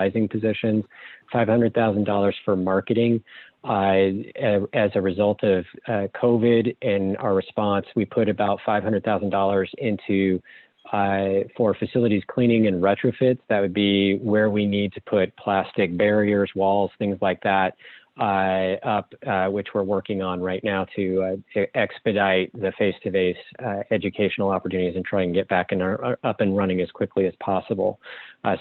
rising positions, $500,000 for marketing. As a result of COVID and our response, we put about $500,000 into for facilities cleaning and retrofits. That would be where we need to put plastic barriers, walls, things like that up, which we're working on right now to expedite the face-to-face educational opportunities and try and get back up and running as quickly as possible.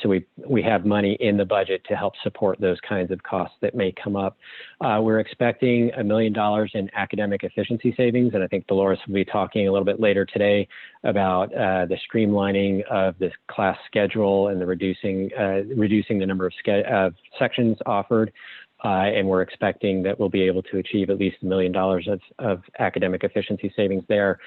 So we have money in the budget to help support those kinds of costs that may come up. We're expecting $1 million in academic efficiency savings, and I think Dolores will be talking a little bit later today about the streamlining of this class schedule and the reducing the number of sections offered. And we're expecting that we'll be able to achieve at least $1 million of academic efficiency savings there.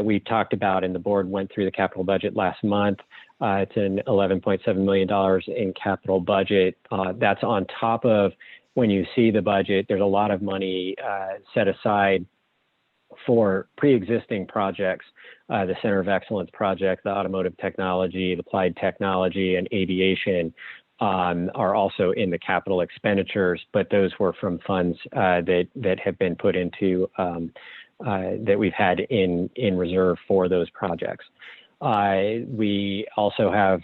We talked about, and the board went through the capital budget last month. It's an $11.7 million in capital budget. That's on top of, when you see the budget, there's a lot of money set aside for pre-existing projects, the Center of Excellence project, the automotive technology, the applied technology, and aviation. Are also in the capital expenditures, but those were from funds that have been put into that we've had in reserve for those projects. We also have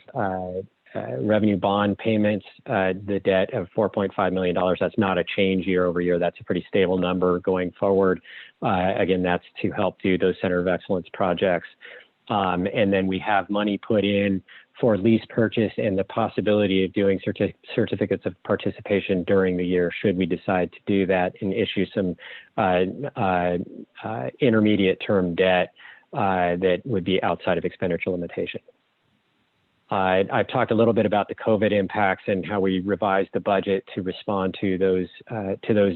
revenue bond payments, the debt of $4.5 million. That's not a change year over year. That's a pretty stable number going forward. Again, that's to help do those Center of Excellence projects. And then we have money put in for lease purchase and the possibility of doing certificates of participation during the year, should we decide to do that and issue some intermediate term debt that would be outside of expenditure limitation. I've talked a little bit about the COVID impacts and how we revised the budget to respond to those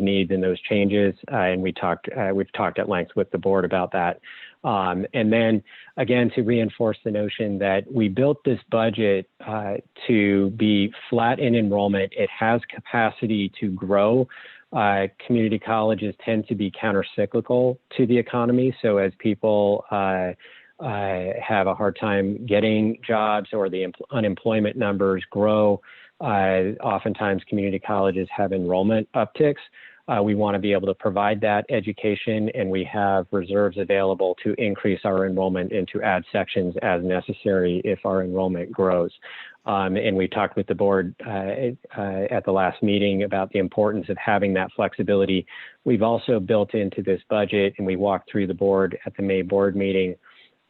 needs and those changes. And we've talked at length with the board about that. And then again, to reinforce the notion that we built this budget to be flat in enrollment. It has capacity to grow. Community colleges tend to be countercyclical to the economy. So as people have a hard time getting jobs or the unemployment numbers grow, oftentimes community colleges have enrollment upticks. We want to be able to provide that education, and we have reserves available to increase our enrollment and to add sections as necessary if our enrollment grows. And we talked with the board at the last meeting about the importance of having that flexibility. We've also built into this budget, and we walked through the board at the May board meeting,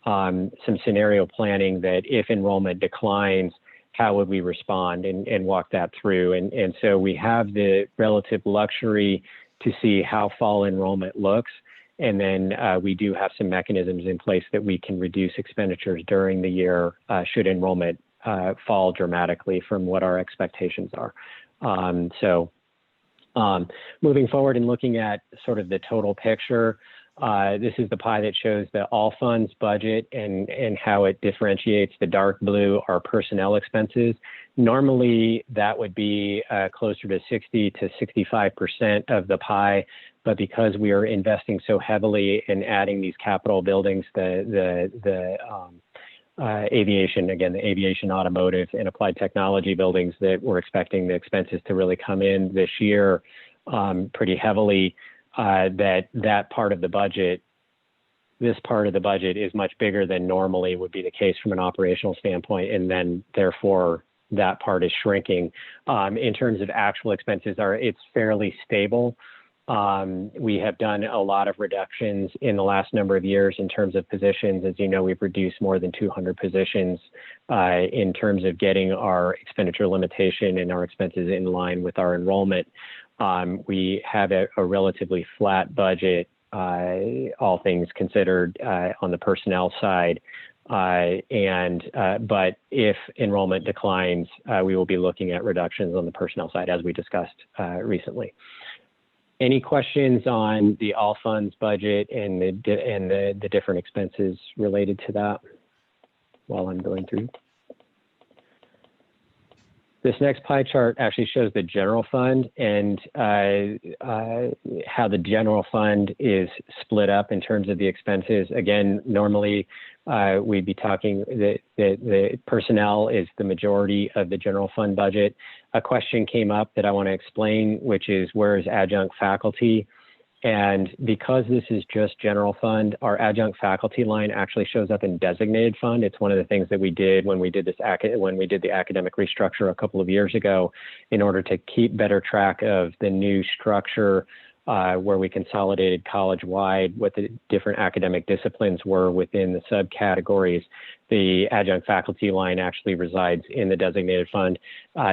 some scenario planning that if enrollment declines, how would we respond, and walk that through. And so we have the relative luxury to see how fall enrollment looks. And then we do have some mechanisms in place that we can reduce expenditures during the year should enrollment fall dramatically from what our expectations are. Moving forward and looking at sort of the total picture, this is the pie that shows the all funds budget and how it differentiates. The dark blue are personnel expenses. Normally that would be closer to 60 to 65% of the pie, but because we are investing so heavily in adding these capital buildings, the aviation, again, the aviation, automotive, and applied technology buildings, that we're expecting the expenses to really come in this year pretty heavily. That part of the budget, this part of the budget is much bigger than normally would be the case from an operational standpoint, and then therefore that part is shrinking. In terms of actual expenses, it's fairly stable. We have done a lot of reductions in the last number of years in terms of positions. As you know, we've reduced more than 200 positions in terms of getting our expenditure limitation and our expenses in line with our enrollment. We have a relatively flat budget, all things considered, on the personnel side. But if enrollment declines, we will be looking at reductions on the personnel side, as we discussed recently. Any questions on the all funds budget and the different expenses related to that while I'm going through? This next pie chart actually shows the general fund and how the general fund is split up in terms of the expenses. Again, normally we'd be talking that the personnel is the majority of the general fund budget. A question came up that I want to explain, which is where is adjunct faculty? And because this is just general fund, our adjunct faculty line actually shows up in designated fund. It's one of the things that we did when we did the academic restructure a couple of years ago, in order to keep better track of the new structure where we consolidated college-wide what the different academic disciplines were within the subcategories. The adjunct faculty line actually resides in the designated fund.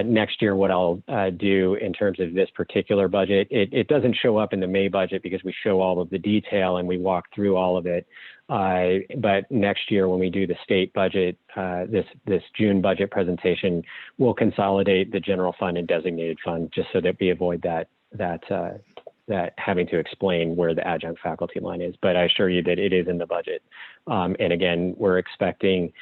Next year, what I'll do in terms of this particular budget, it doesn't show up in the May budget because we show all of the detail and we walk through all of it. But next year, when we do the state budget, this June budget presentation, we'll consolidate the general fund and designated fund just so that we avoid that having to explain where the adjunct faculty line is. But I assure you that it is in the budget. And again, we're expecting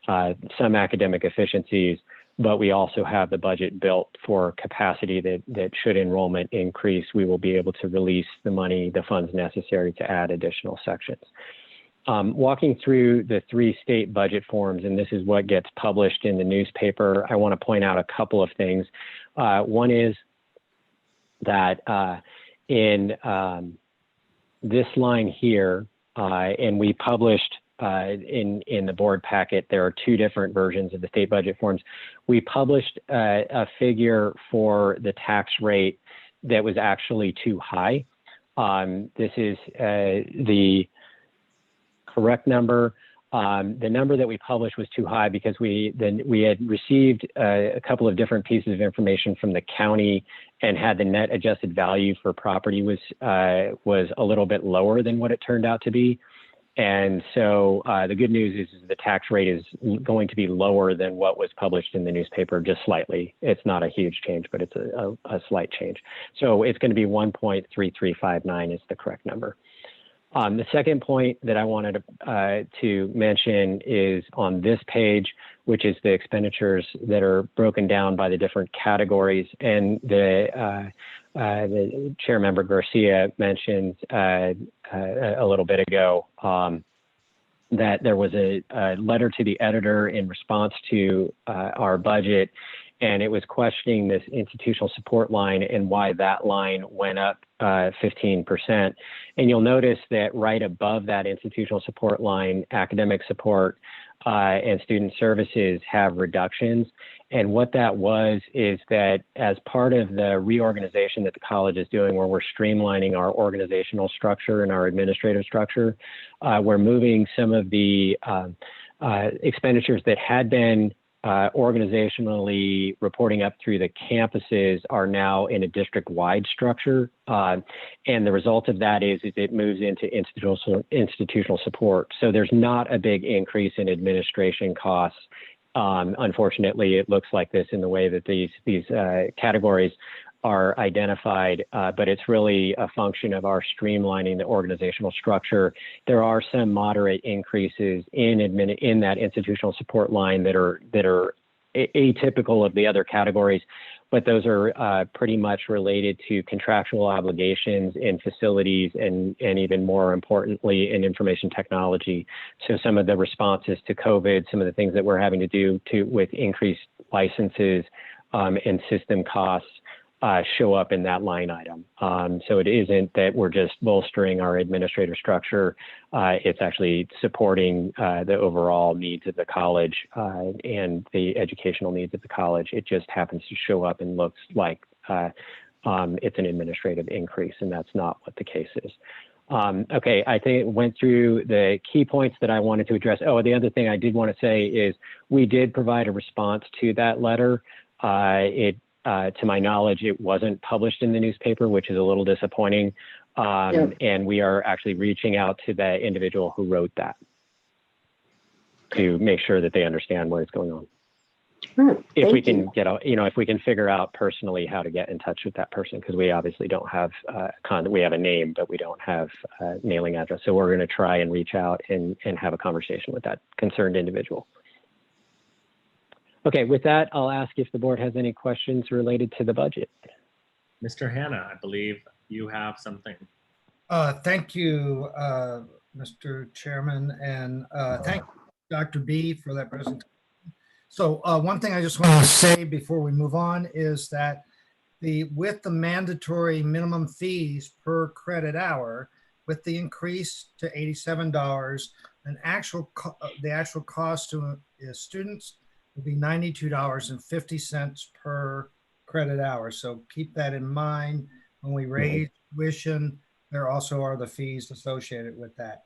some academic efficiencies, but we also have the budget built for capacity that should enrollment increase, we will be able to release the money, the funds necessary to add additional sections. Walking through the 3 state budget forms, and this is what gets published in the newspaper, I want to point out a couple of things. One is that in this line here, and we published in the board packet, there are 2 different versions of the state budget forms. We published a figure for the tax rate that was actually too high. This is the correct number. The number that we published was too high because we had received a couple of different pieces of information from the county and had the net adjusted value for property was a little bit lower than what it turned out to be. And so the good news is the tax rate is going to be lower than what was published in the newspaper, just slightly. It's not a huge change, but it's a slight change. So it's going to be 1.3359 is the correct number. The second point that I wanted to mention is on this page, which is the expenditures that are broken down by the different categories. And the chair member Garcia mentioned a little bit ago that there was a letter to the editor in response to our budget, and it was questioning this institutional support line and why that line went up 15%. And you'll notice that right above that institutional support line, academic support and student services have reductions. And what that was is that as part of the reorganization that the college is doing, where we're streamlining our organizational structure and our administrative structure, we're moving some of the expenditures that had been organizationally reporting up through the campuses are now in a district-wide structure. And the result of that is it moves into institutional support. So there's not a big increase in administration costs. Unfortunately, it looks like this in the way that these categories are identified, but it's really a function of our streamlining the organizational structure. There are some moderate increases in that institutional support line that are atypical of the other categories, but those are pretty much related to contractual obligations in facilities and even more importantly in information technology. So some of the responses to COVID, some of the things that we're having to do with increased licenses and system costs show up in that line item. So it isn't that we're just bolstering our administrative structure. It's actually supporting the overall needs of the college and the educational needs of the college. It just happens to show up and looks like it's an administrative increase, and that's not what the case is. Okay, I think it went through the key points that I wanted to address. Oh, the other thing I did want to say is we did provide a response to that letter. To my knowledge, it wasn't published in the newspaper, which is a little disappointing. And we are actually reaching out to the individual who wrote that to make sure that they understand what is going on. If we can if we can figure out personally how to get in touch with that person, because we obviously don't have we have a name, but we don't have a mailing address. So we're going to try and reach out and have a conversation with that concerned individual. Okay, with that, I'll ask if the board has any questions related to the budget. Mr. Hanna, I believe you have something. Thank you, Mr. Chairman, and thank you, Dr. B, for that presentation. So one thing I just want to say before we move on is that with the mandatory minimum fees per credit hour, with the increase to $87, the actual cost to students will be $92.50 per credit hour. So keep that in mind when we raise tuition. There also are the fees associated with that.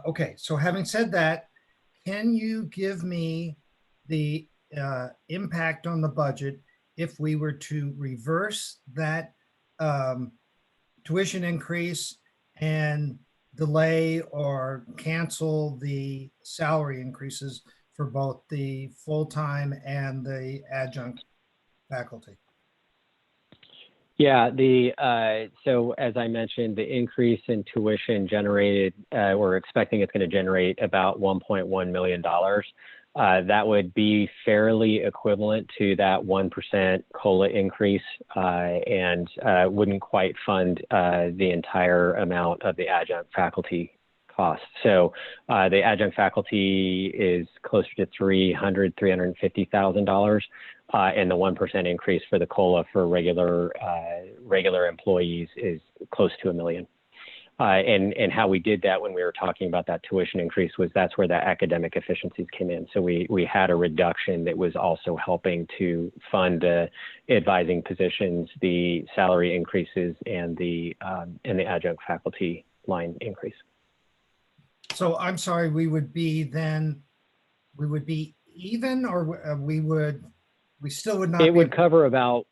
Okay, so having said that, can you give me the impact on the budget if we were to reverse that tuition increase and delay or cancel the salary increases for both the full-time and the adjunct faculty? Yeah, so as I mentioned, the increase in tuition generated, we're expecting it's going to generate about $1.1 million. That would be fairly equivalent to that 1% COLA increase and wouldn't quite fund the entire amount of the adjunct faculty cost. So the adjunct faculty is closer to $350,000. And the 1% increase for the COLA for regular employees is close to $1 million. And how we did that when we were talking about that tuition increase was that's where the academic efficiencies came in. So we had a reduction that was also helping to fund the advising positions, the salary increases, and the adjunct faculty line increase. So I'm sorry, we would be even, or we still would not. It would cover about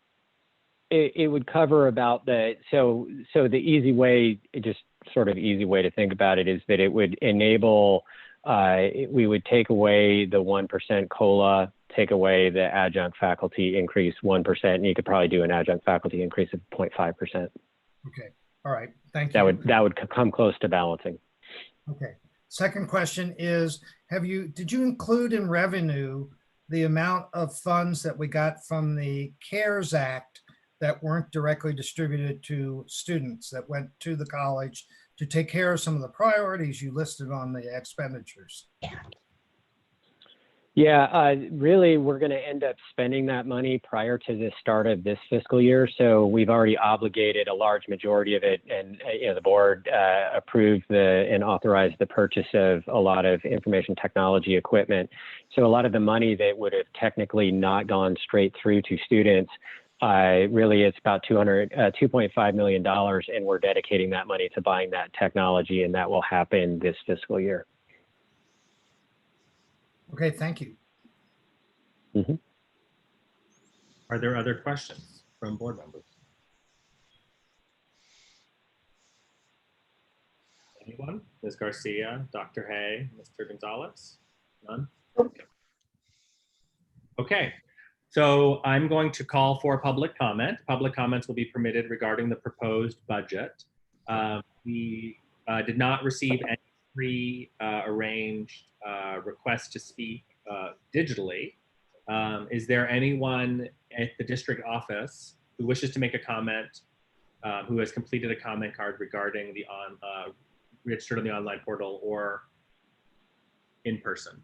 the, so the easy way, just sort of easy way to think about it is that it would enable, we would take away the 1% COLA, take away the adjunct faculty increase 1%, and you could probably do an adjunct faculty increase of 0.5%. Okay, all right, thank you. That would come close to balancing. Okay, second question is, did you include in revenue the amount of funds that we got from the CARES Act that weren't directly distributed to students, that went to the college to take care of some of the priorities you listed on the expenditures? Yeah, really, we're going to end up spending that money prior to the start of this fiscal year. So we've already obligated a large majority of it, and the board approved and authorized the purchase of a lot of information technology equipment. So a lot of the money that would have technically not gone straight through to students, really it's about $2.5 million, and we're dedicating that money to buying that technology, and that will happen this fiscal year. Okay, thank you. Mm-hmm. Are there other questions from board members? Anyone? Ms. Garcia, Dr. Hay, Mr. Gonzalez? None? Okay, so I'm going to call for public comment. Public comments will be permitted regarding the proposed budget. We did not receive any pre-arranged requests to speak digitally. Is there anyone at the district office who wishes to make a comment, who has completed a comment card regarding the registered on the online portal or in person?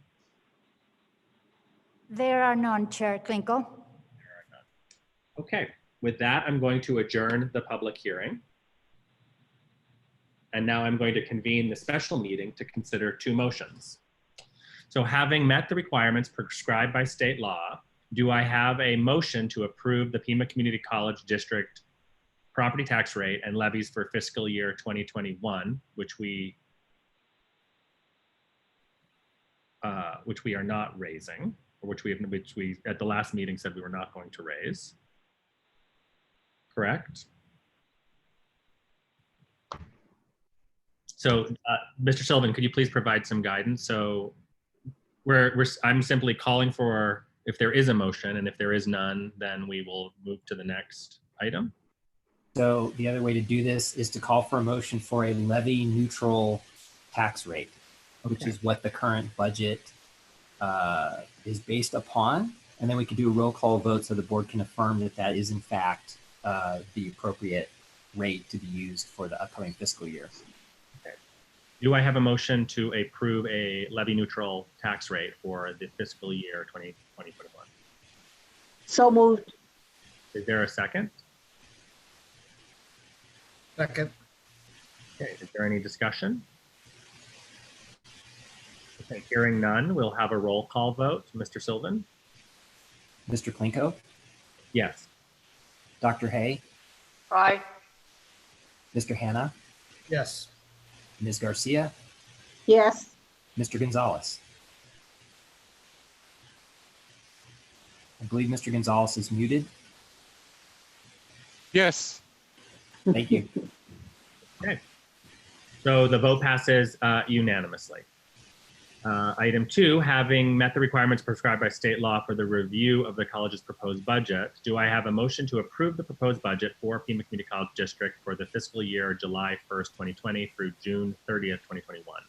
There are none, Chair Klinkle. There are none. Okay, with that, I'm going to adjourn the public hearing. And now I'm going to convene the special meeting to consider two motions. So having met the requirements prescribed by state law, do I have a motion to approve the Pima Community College District property tax rate and levies for fiscal year 2021, which we are not raising, or which we at the last meeting said we were not going to raise? Correct? So, Mr. Sullivan, could you please provide some guidance? So, I'm simply calling for if there is a motion, and if there is none, then we will move to the next item. So the other way to do this is to call for a motion for a levy neutral tax rate, which is what the current budget is based upon. And then we could do a roll call vote so the board can affirm that that is in fact the appropriate rate to be used for the upcoming fiscal year. Do I have a motion to approve a levy neutral tax rate for the fiscal year 2021? So moved. Is there a second? Second. Okay, is there any discussion? Okay, hearing none, we'll have a roll call vote. Mr. Sylvan? Mr. Klinko, Yes. Dr. Hay, Aye. Mr. Hanna, Yes. Ms. Garcia, Yes. Mr. Gonzalez. I believe Mr. Gonzalez is muted. Yes. Thank you. Okay. So the vote passes unanimously. Item 2, having met the requirements prescribed by state law for the review of the college's proposed budget, do I have a motion to approve the proposed budget for Pima Community College District for the fiscal year July 1st, 2020 through June 30th, 2021?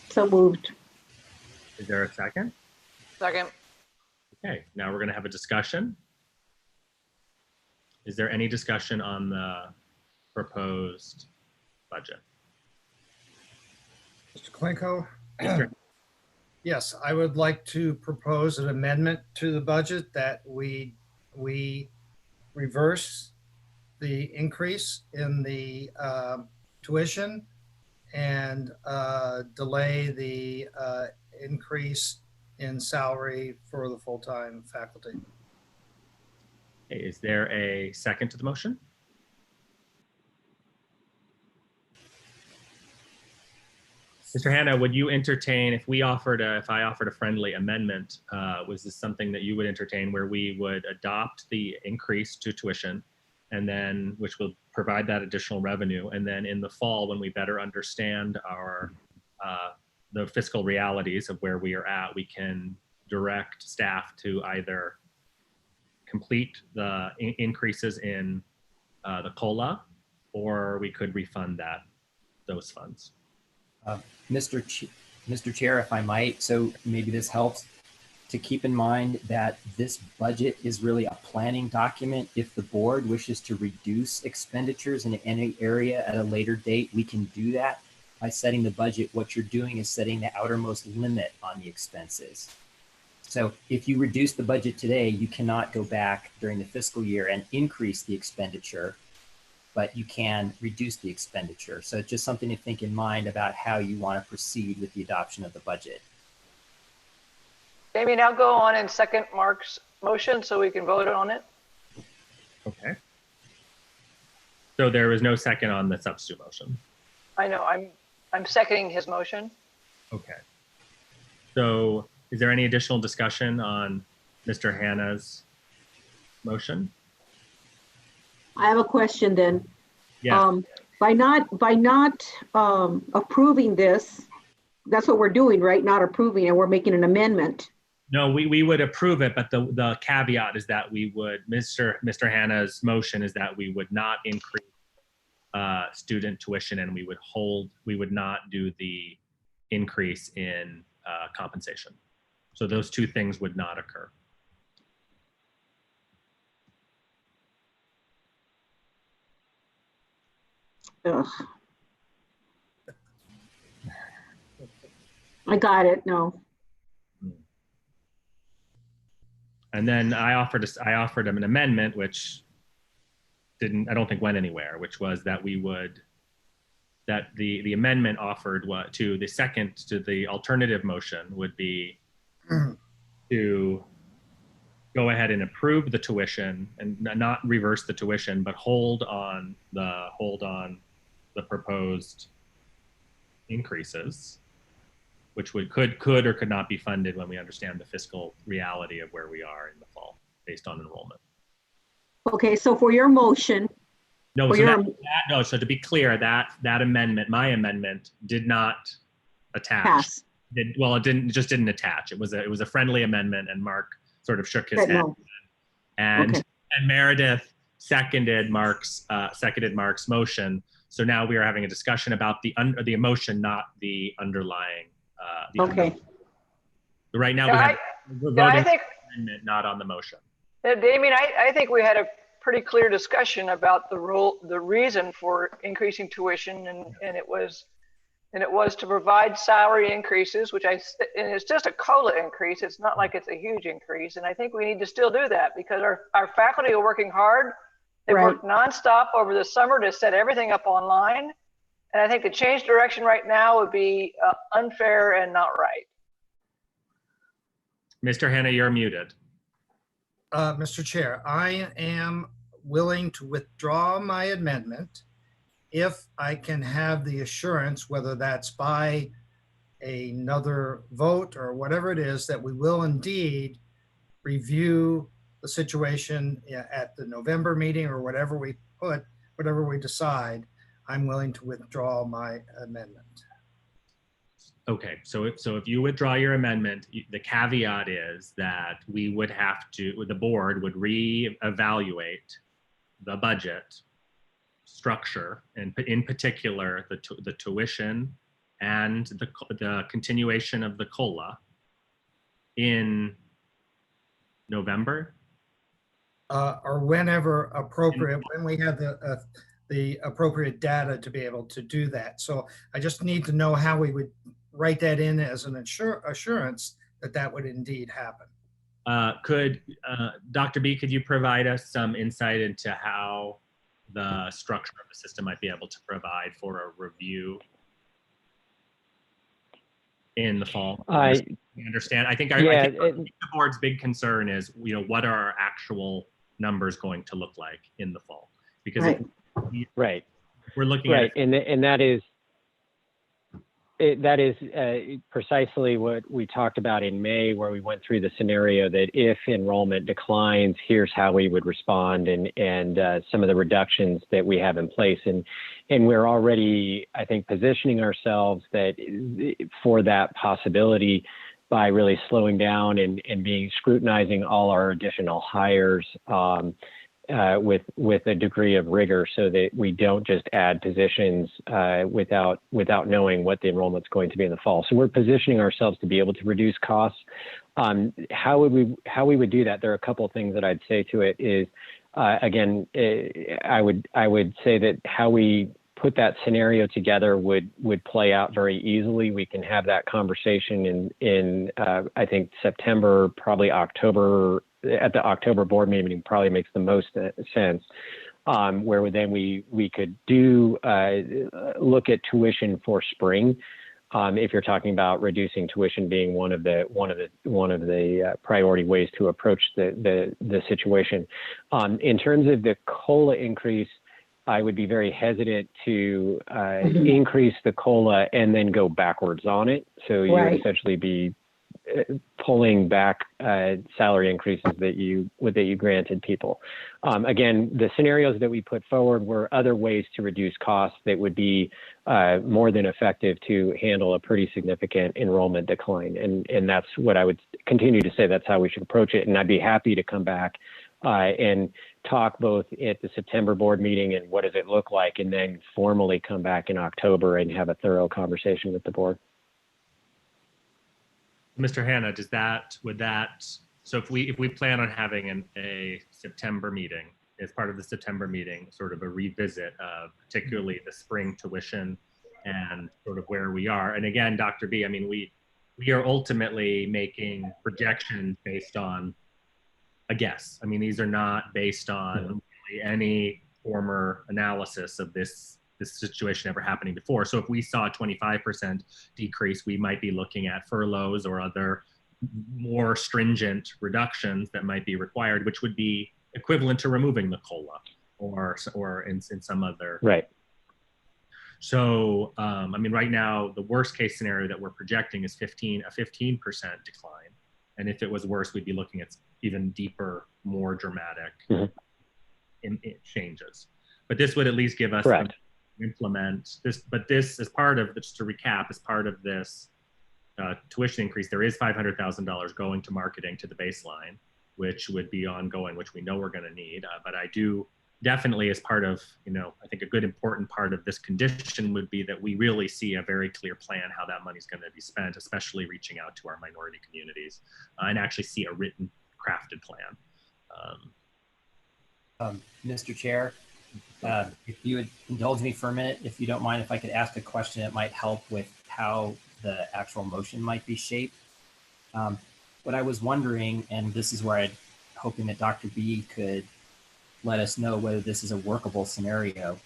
So moved. Is there a second? Second. Okay, now we're going to have a discussion. Is there any discussion on the proposed budget? Mr. Klinko? Mr. Yes, I would like to propose an amendment to the budget that we reverse the increase in the tuition and delay the increase in salary for the full-time faculty. Okay, is there a second to the motion? Mr. Hanna, would you entertain, if I offered a friendly amendment, was this something that you would entertain where we would adopt the increase to tuition and then, which will provide that additional revenue, and then in the fall, when we better understand our, the fiscal realities of where we are at, we can direct staff to either complete the increases in the COLA, or we could refund those funds. Mr. Chair, if I might, so maybe this helps to keep in mind that this budget is really a planning document. If the board wishes to reduce expenditures in any area at a later date, we can do that by setting the budget. What you're doing is setting the outermost limit on the expenses. So if you reduce the budget today, you cannot go back during the fiscal year and increase the expenditure, but you can reduce the expenditure. So it's just something to think in mind about how you want to proceed with the adoption of the budget. Maybe now go on and second Mark's motion so we can vote on it. Okay. So there was no second on the substitute motion. I know, I'm seconding his motion. Okay. So is there any additional discussion on Mr. Hanna's motion? I have a question then. Yeah. By not approving this, that's what we're doing, right? Not approving it, we're making an amendment. No, we would approve it, but the caveat is that we would, Mr. Hanna's motion is that we would not increase student tuition, and we would not do the increase in compensation. So those two things would not occur. Ugh. I got it, no. And then I offered him an amendment, which I don't think went anywhere, which was that the amendment offered to the alternative motion would be to go ahead and approve the tuition and not reverse the tuition, but hold on the proposed increases, which could or could not be funded when we understand the fiscal reality of where we are in the fall based on enrollment. Okay, so for your motion, No, so to be clear, that amendment, my amendment, did not attach. pass. It just didn't attach. It was a friendly amendment, and Mark sort of shook his head. No. And Okay. and Meredith seconded Mark's motion. So now we are having a discussion about the emotion, not the underlying. Okay. Right now, Yeah, we're yeah, I voting think, on the amendment, not on the motion. Damien, I think we had a pretty clear discussion about the reason for increasing tuition, and it was to provide salary increases, and it's just a COLA increase. It's not like it's a huge increase. And I think we need to still do that because our faculty are working hard. They Right. worked nonstop over the summer to set everything up online. And I think the change direction right now would be unfair and not right. Mr. Hanna, you're muted. Mr. Chair, I am willing to withdraw my amendment if I can have the assurance, whether that's by another vote or whatever it is, that we will indeed review the situation at the November meeting or whatever we decide. I'm willing to withdraw my amendment. Okay, so if you withdraw your amendment, the caveat is that we would have to, the board would reevaluate the budget structure, and in particular the tuition and the continuation of the COLA in November, or whenever appropriate, when we have the appropriate data to be able to do that. So I just need to know how we would write that in as an assurance that would indeed happen. Could Dr. B, could you provide us some insight into how the structure of the system might be able to provide for a review in the fall? I understand. I think, Yeah, I think the board's big concern is, what are our actual numbers going to look like in the fall? Because right. We're looking right, at it. And that is that is precisely what we talked about in May, where we went through the scenario that if enrollment declines, here's how we would respond, and some of the reductions that we have in place. And we're already, I think, positioning ourselves for that possibility by really slowing down and scrutinizing all our additional hires with a degree of rigor, so that we don't just add positions without knowing what the enrollment's going to be in the fall. So we're positioning ourselves to be able to reduce costs. How we would do that? There are a couple of things that I'd say to it. Is again, I would say that how we put that scenario together would play out very easily. We can have that conversation in I think September, probably October. At the October board meeting probably makes the most sense, where then we could look at tuition for spring, if you're talking about reducing tuition being one of the priority ways to approach the situation. In terms of the COLA increase, I would be very hesitant to increase the COLA and then go backwards on it. So you would essentially be pulling back salary increases that you granted people. Again, the scenarios that we put forward were other ways to reduce costs that would be more than effective to handle a pretty significant enrollment decline. And that's what I would continue to say. That's how we should approach it. And I'd be happy to come back and talk both at the September board meeting and what does it look like, and then formally come back in October and have a thorough conversation with the board. Mr. Hanna, so if we plan on having a September meeting, as part of the September meeting, sort of a revisit of particularly the spring tuition and sort of where we are. And again, Dr. B, I mean, we are ultimately making projections based on a guess. I mean, these are not based on really any former analysis of this situation ever happening before. So if we saw a 25% decrease, we might be looking at furloughs or other more stringent reductions that might be required, which would be equivalent to removing the COLA or in some other. Right. So, I mean, right now, the worst case scenario that we're projecting is a 15% decline. And if it was worse, we'd be looking at even deeper, more dramatic changes. But this would at least give us implement this. But this is part of, just to recap, as part of this tuition increase, there is $500,000 going to marketing to the baseline, which would be ongoing, which we know we're going to need. But I do definitely as part of, I think a good important part of this condition would be that we really see a very clear plan how that money's going to be spent, especially reaching out to our minority communities and actually see a written, crafted plan. Mr. Chair, if you would indulge me for a minute, if you don't mind, if I could ask a question, it might help with how the actual motion might be shaped. What I was wondering, and this is where I'm hoping that Dr. B could let us know whether this is a workable scenario.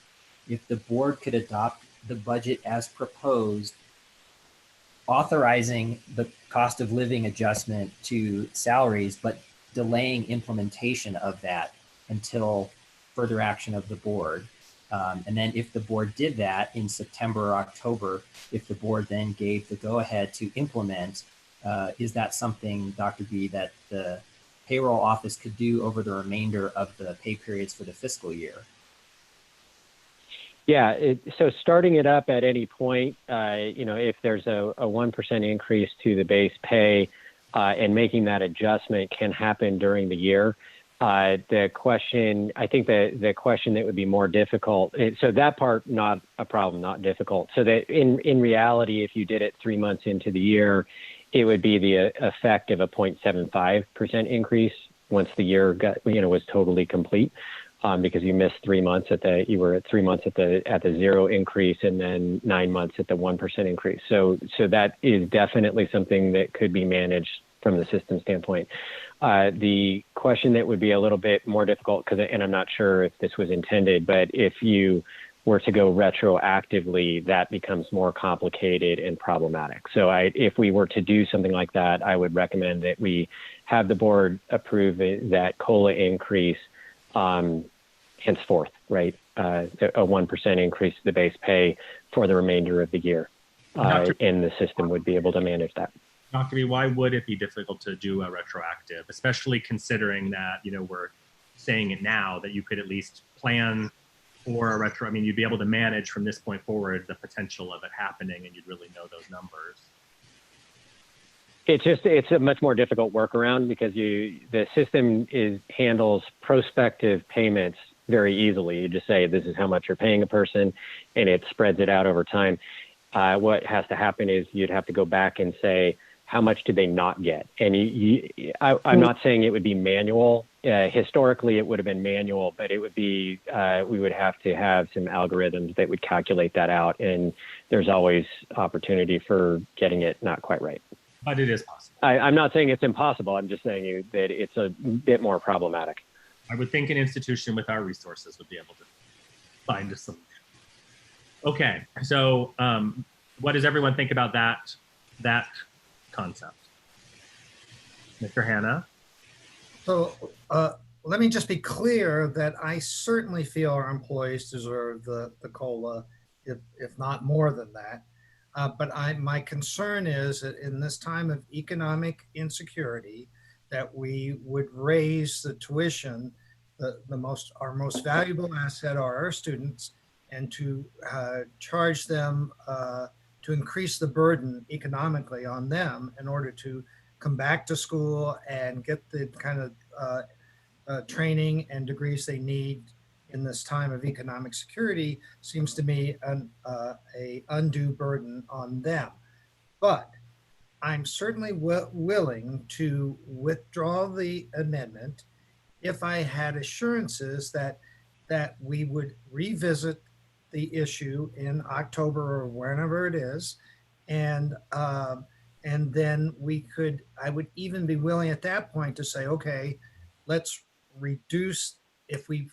If the board could adopt the budget as proposed, authorizing the cost of living adjustment to salaries, but delaying implementation of that until further action of the board. And then if the board did that in September or October, if the board then gave the go-ahead to implement, is that something, Dr. B, that the payroll office could do over the remainder of the pay periods for the fiscal year? Yeah, so starting it up at any point, if there's a 1% increase to the base pay and making that adjustment can happen during the year. The question, I think the question that would be more difficult, so that part, not a problem, not difficult. So that in reality, if you did it 3 months into the year, it would be the effect of a 0.75% increase once the year was totally complete, because you missed 3 months you were at 3 months at the 0 increase and then 9 months at the 1% increase. So that is definitely something that could be managed from the system standpoint. The question that would be a little bit more difficult, and I'm not sure if this was intended, but if you were to go retroactively, that becomes more complicated and problematic. So if we were to do something like that, I would recommend that we have the board approve that COLA increase henceforth, right? A 1% increase to the base pay for the remainder of the year. And the system would be able to manage that. Dr. B, why would it be difficult to do a retroactive, especially considering that, we're saying it now, that you could at least plan for a retro? I mean, you'd be able to manage from this point forward the potential of it happening, and you'd really know those numbers. It's a much more difficult workaround because the system handles prospective payments very easily. You just say, this is how much you're paying a person, and it spreads it out over time. What has to happen is you'd have to go back and say, how much did they not get? And I'm not saying it would be manual. Historically, it would have been manual, but it would be, we would have to have some algorithms that would calculate that out. And there's always opportunity for getting it not quite right. But it is possible. I'm not saying it's impossible. I'm just saying that it's a bit more problematic. I would think an institution with our resources would be able to find a solution. Okay, so what does everyone think about that concept? Mr. Hanna? So let me just be clear that I certainly feel our employees deserve the COLA, if not more than that. But my concern is that in this time of economic insecurity, that we would raise the tuition, our most valuable asset are our students, and to charge them, to increase the burden economically on them in order to come back to school and get the kind of training and degrees they need in this time of economic security seems to me an undue burden on them. But I'm certainly willing to withdraw the amendment if I had assurances that we would revisit the issue in October or whenever it is, and then I would even be willing at that point to say, okay, let's reduce, if we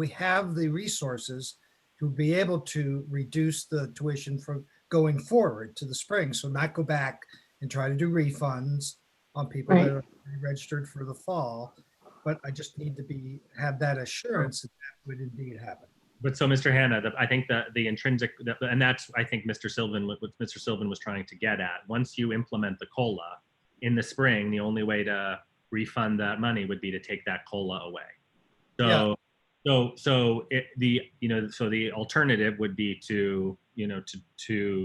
have the resources to be able to reduce the tuition from going forward to the spring. So not go back and try to do refunds on people that are registered for the fall, but I just need to have that assurance that would indeed happen. But so, Mr. Hanna, I think the intrinsic, and that's, I think, what Mr. Sylvan was trying to get at. Once you implement the COLA in the spring, the only way to refund that money would be to take that COLA away. So, so the alternative would be to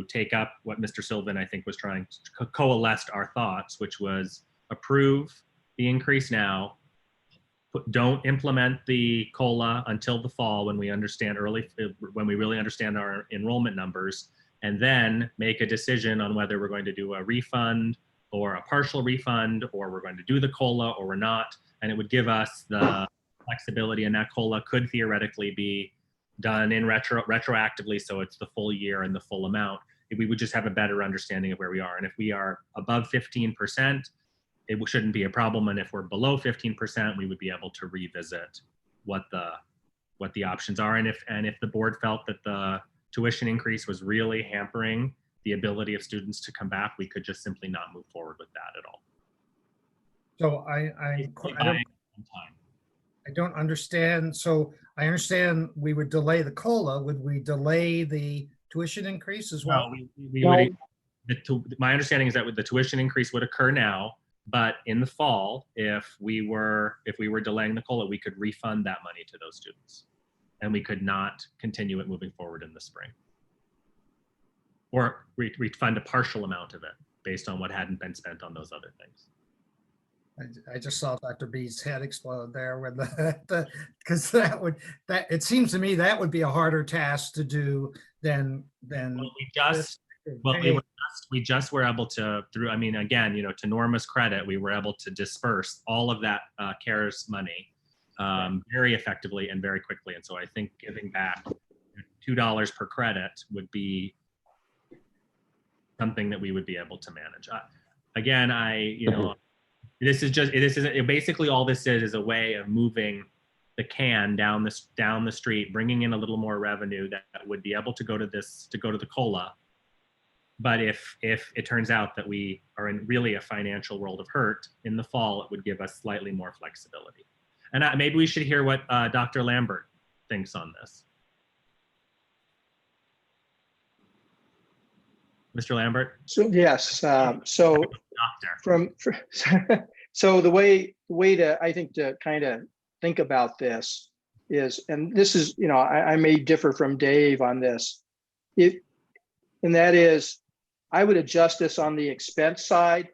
take up what Mr. Sylvan, I think, was trying to coalesce our thoughts, which was approve the increase now, don't implement the COLA until the fall when we understand when we really understand our enrollment numbers, and then make a decision on whether we're going to do a refund or a partial refund, or we're going to do the COLA or we're not. And it would give us the flexibility, and that COLA could theoretically be done in retroactively, so it's the full year and the full amount. We would just have a better understanding of where we are. And if we are above 15%, it shouldn't be a problem. And if we're below 15%, we would be able to revisit what the options are. And if the board felt that the tuition increase was really hampering the ability of students to come back, we could just simply not move forward with that at all. So I don't understand. So I understand we would delay the COLA. Would we delay the tuition increase as well? No, my understanding is that the tuition increase would occur now, but in the fall, if we were delaying the COLA, we could refund that money to those students, and we could not continue it moving forward in the spring, or refund a partial amount of it based on what hadn't been spent on those other things. I just saw Dr. B's head explode there with because it seems to me that would be a harder task to do than. We just were able to, through, I mean, again, to Norma's credit, we were able to disperse all of that CARES money very effectively and very quickly. And so I think giving back $2 per credit would be something that we would be able to manage. Again, basically all this is a way of moving the can down the street, bringing in a little more revenue that would be able to go to the COLA. But if it turns out that we are in really a financial world of hurt in the fall, it would give us slightly more flexibility. And maybe we should hear what Dr. Lambert thinks on this. Mr. Lambert? So yes, so the way to, I think, to kind of think about this is, and this is, I may differ from Dave on this, and that is, I would adjust this on the expense side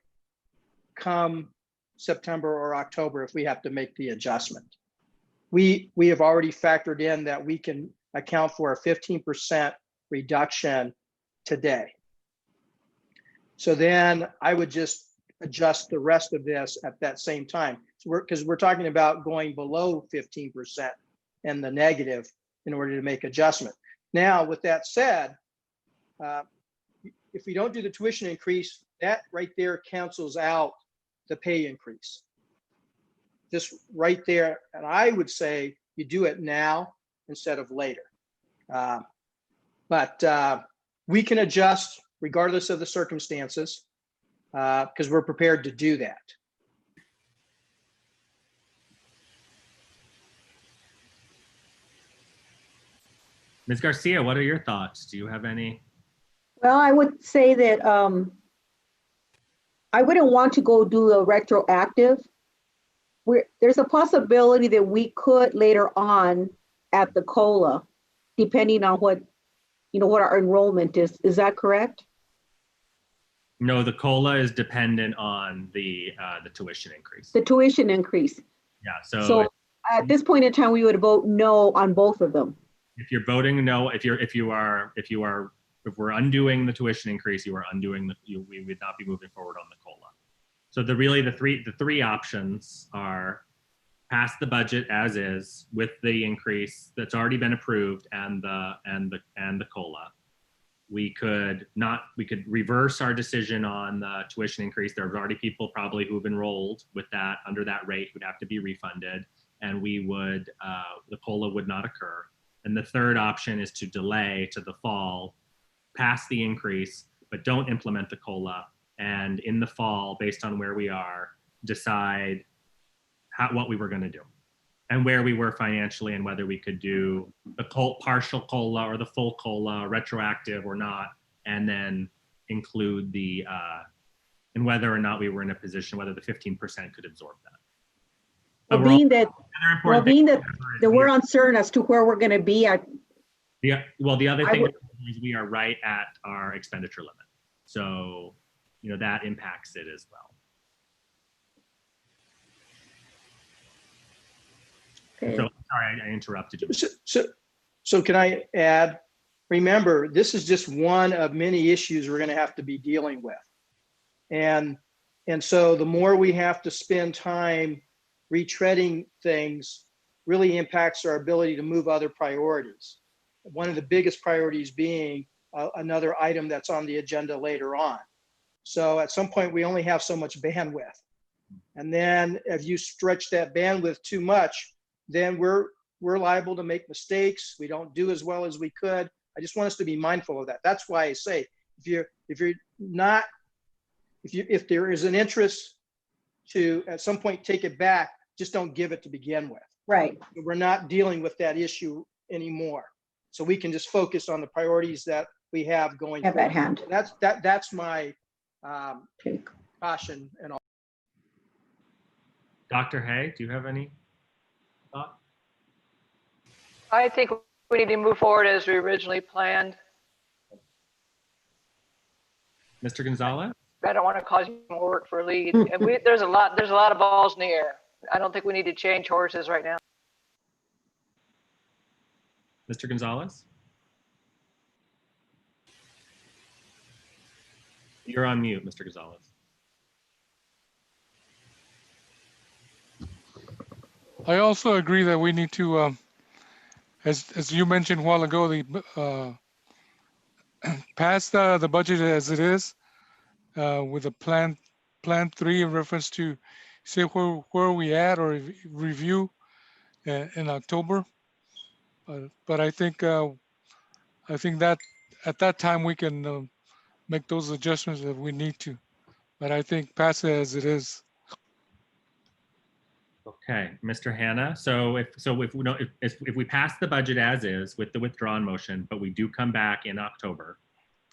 come September or October if we have to make the adjustment. We have already factored in that we can account for a 15% reduction today. So then I would just adjust the rest of this at that same time. So because we're talking about going below 15% and the negative in order to make adjustment. Now, with that said, if we don't do the tuition increase, that right there cancels out the pay increase. Just right there. And I would say you do it now instead of later. But we can adjust regardless of the circumstances because we're prepared to do that. Ms. Garcia, what are your thoughts? Do you have any? Well, I would say that I wouldn't want to go do a retroactive. There's a possibility that we could later on at the COLA, depending on what our enrollment is. Is that correct? No, the COLA is dependent on the tuition increase. The tuition increase. Yeah. So at this point in time, we would vote no on both of them. If you're voting no, if we're undoing the tuition increase, we would not be moving forward on the COLA. So the three options are pass the budget as is with the increase that's already been approved and the COLA. We could reverse our decision on the tuition increase. There's already people probably who've enrolled with that under that rate who'd have to be refunded, and the COLA would not occur. And the third option is to delay to the fall, pass the increase, but don't implement the COLA. And in the fall, based on where we are, decide what we were going to do and where we were financially and whether we could do the partial COLA or the full COLA, retroactive or not, and then include and whether or not we were in a position, whether the 15% could absorb that. Well, being that we're uncertain as to where we're going to be at. Yeah. Well, the other thing is we are right at our expenditure limit. So, that impacts it as well. Okay. So sorry, I interrupted you. So can I add, remember, this is just one of many issues we're going to have to be dealing with. And so the more we have to spend time retreading things really impacts our ability to move other priorities. One of the biggest priorities being another item that's on the agenda later on. So at some point, we only have so much bandwidth. And then if you stretch that bandwidth too much, then we're liable to make mistakes. We don't do as well as we could. I just want us to be mindful of that. That's why I say, if there is an interest to at some point take it back, just don't give it to begin with. Right. We're not dealing with that issue anymore. So we can just focus on the priorities that we have going Have at hand. That's my Okay. caution and all. Dr. Hay, do you have any thought? I think we need to move forward as we originally planned. Mr. Gonzalez? I don't want to cause you more work for lead. And there's a lot of balls in the air. I don't think we need to change horses right now. Mr. Gonzalez? You're on mute, Mr. Gonzalez. I also agree that we need to, as you mentioned a while ago, the pass the budget as it is, with a plan 3 in reference to say where we at or review in October. But I think that at that time we can make those adjustments that we need to. But I think pass it as it is. Okay, Mr. Hanna. So if we pass the budget as is with the withdrawn motion, but we do come back in October.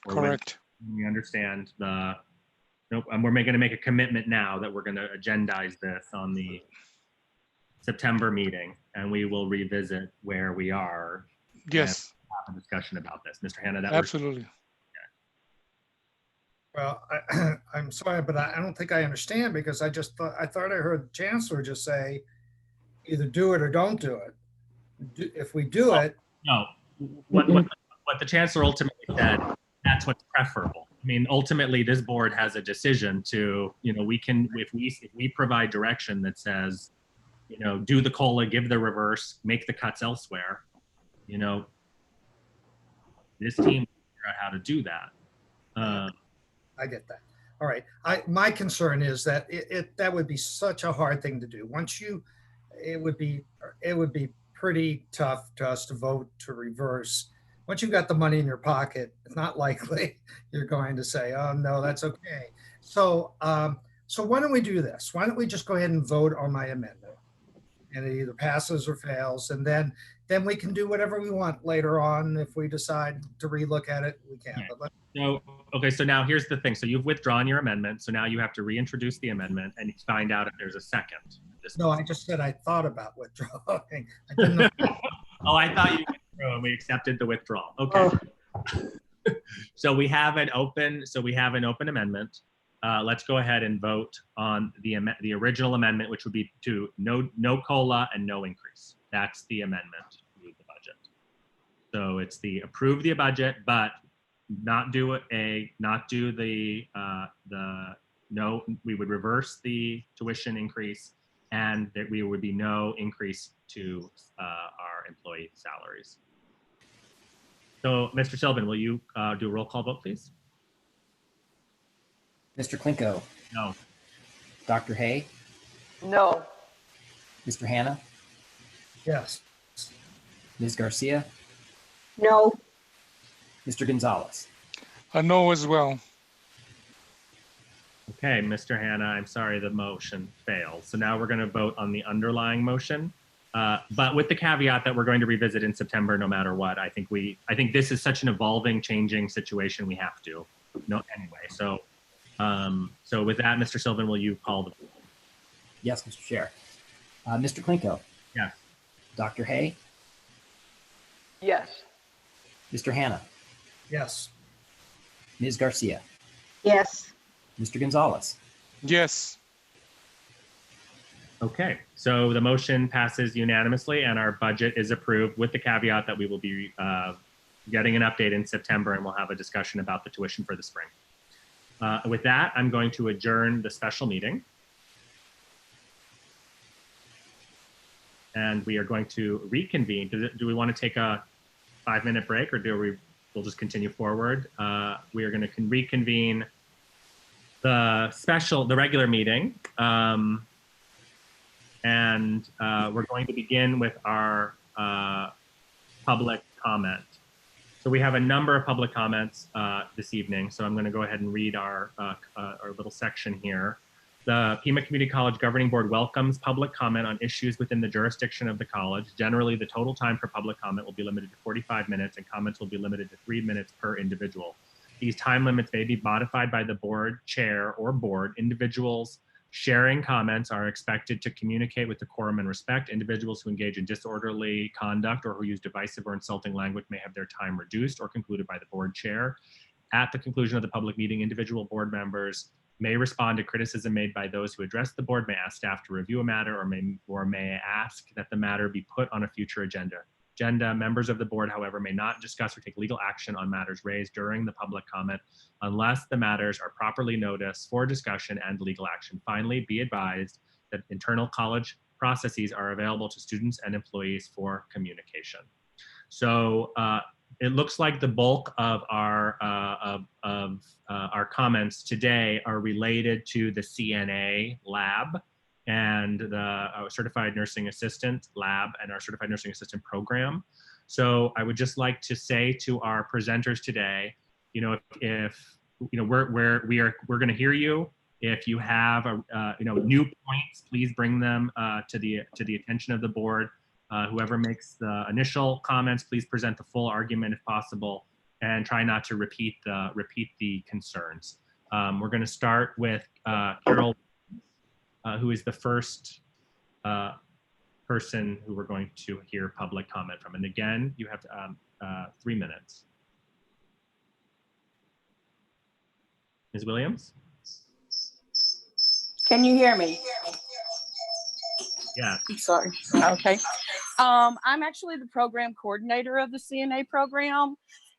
Correct. We understand and we're going to make a commitment now that we're going to agendize this on the September meeting, and we will revisit where we are. Yes. Have a discussion about this, Mr. Hanna. That Absolutely. Well, I'm sorry, but I don't think I understand, because I thought I heard the chancellor just say, either do it or don't do it. If we do it. No, what the chancellor ultimately said, that's what's preferable. I mean, ultimately, this board has a decision to, we can, if we provide direction that says, do the COLA, give the reverse, make the cuts elsewhere, this team will figure out how to do that. I get that. All right. My concern is that that would be such a hard thing to do. It would be pretty tough to us to vote to reverse. Once you've got the money in your pocket, it's not likely you're going to say, "Oh no, that's okay." So why don't we do this? Why don't we just go ahead and vote on my amendment, and it either passes or fails, and then we can do whatever we want later on. If we decide to relook at it, we can. But so now here's the thing. So you've withdrawn your amendment. So now you have to reintroduce the amendment and find out if there's a second. No, I just said I thought about withdrawing. I didn't know. Oh, I thought you withdrew and we accepted the withdrawal. Okay. Oh. So we have an open amendment. Let's go ahead and vote on the original amendment, which would be to no COLA and no increase. That's the amendment to the budget. So it's the approve the budget, but we would reverse the tuition increase, and that we would be no increase to our employee salaries. So Mr. Sylvan, will you do a roll call vote, please? Mr. Klinko. No. Dr. Hay. No. Mr. Hanna. Yes. Ms. Garcia. No. Mr. Gonzalez. A no as well. Okay, Mr. Hanna, I'm sorry, the motion failed. So now we're going to vote on the underlying motion, but with the caveat that we're going to revisit in September no matter what. I think this is such an evolving, changing situation. We have to. No, anyway. So with that, Mr. Sylvan, will you call the? Yes, Mr. Chair. Mr. Klinko. Yes. Dr. Hay. Yes. Mr. Hanna. Yes. Ms. Garcia. Yes. Mr. Gonzalez. Yes. Okay, so the motion passes unanimously and our budget is approved with the caveat that we will be getting an update in September and we'll have a discussion about the tuition for the spring. With that, I'm going to adjourn the special meeting. And we are going to reconvene. Do we want to take a 5-minute break or we'll just continue forward? We are going to reconvene the regular meeting. And we're going to begin with our public comment. So we have a number of public comments this evening. So I'm going to go ahead and read our little section here. The Pima Community College Governing Board welcomes public comment on issues within the jurisdiction of the college. Generally, the total time for public comment will be limited to 45 minutes and comments will be limited to 3 minutes per individual. These time limits may be modified by the board chair or board. Individuals sharing comments are expected to communicate with decorum and respect. Individuals who engage in disorderly conduct or who use divisive or insulting language may have their time reduced or concluded by the board chair. At the conclusion of the public meeting, individual board members may respond to criticism made by those who address the board, may ask staff to review a matter, or may ask that the matter be put on a future agenda. Members of the board, however, may not discuss or take legal action on matters raised during the public comment unless the matters are properly noticed for discussion and legal action. Finally, be advised that internal college processes are available to students and employees for communication. So it looks like the bulk of our comments today are related to the CNA Lab and the Certified Nursing Assistant Lab and our Certified Nursing Assistant Program. So I would just like to say to our presenters today, you know, if you know we're going to hear you. If you have new points, please bring them to the attention of the board. Whoever makes the initial comments, please present the full argument if possible, and try not to repeat the concerns. We're going to start with Carol, who is the first person who we're going to hear public comment from. And again, you have 3 minutes. Ms. Williams? Can you hear me? Yeah. Sorry. Okay. I'm actually the program coordinator of the CNA program,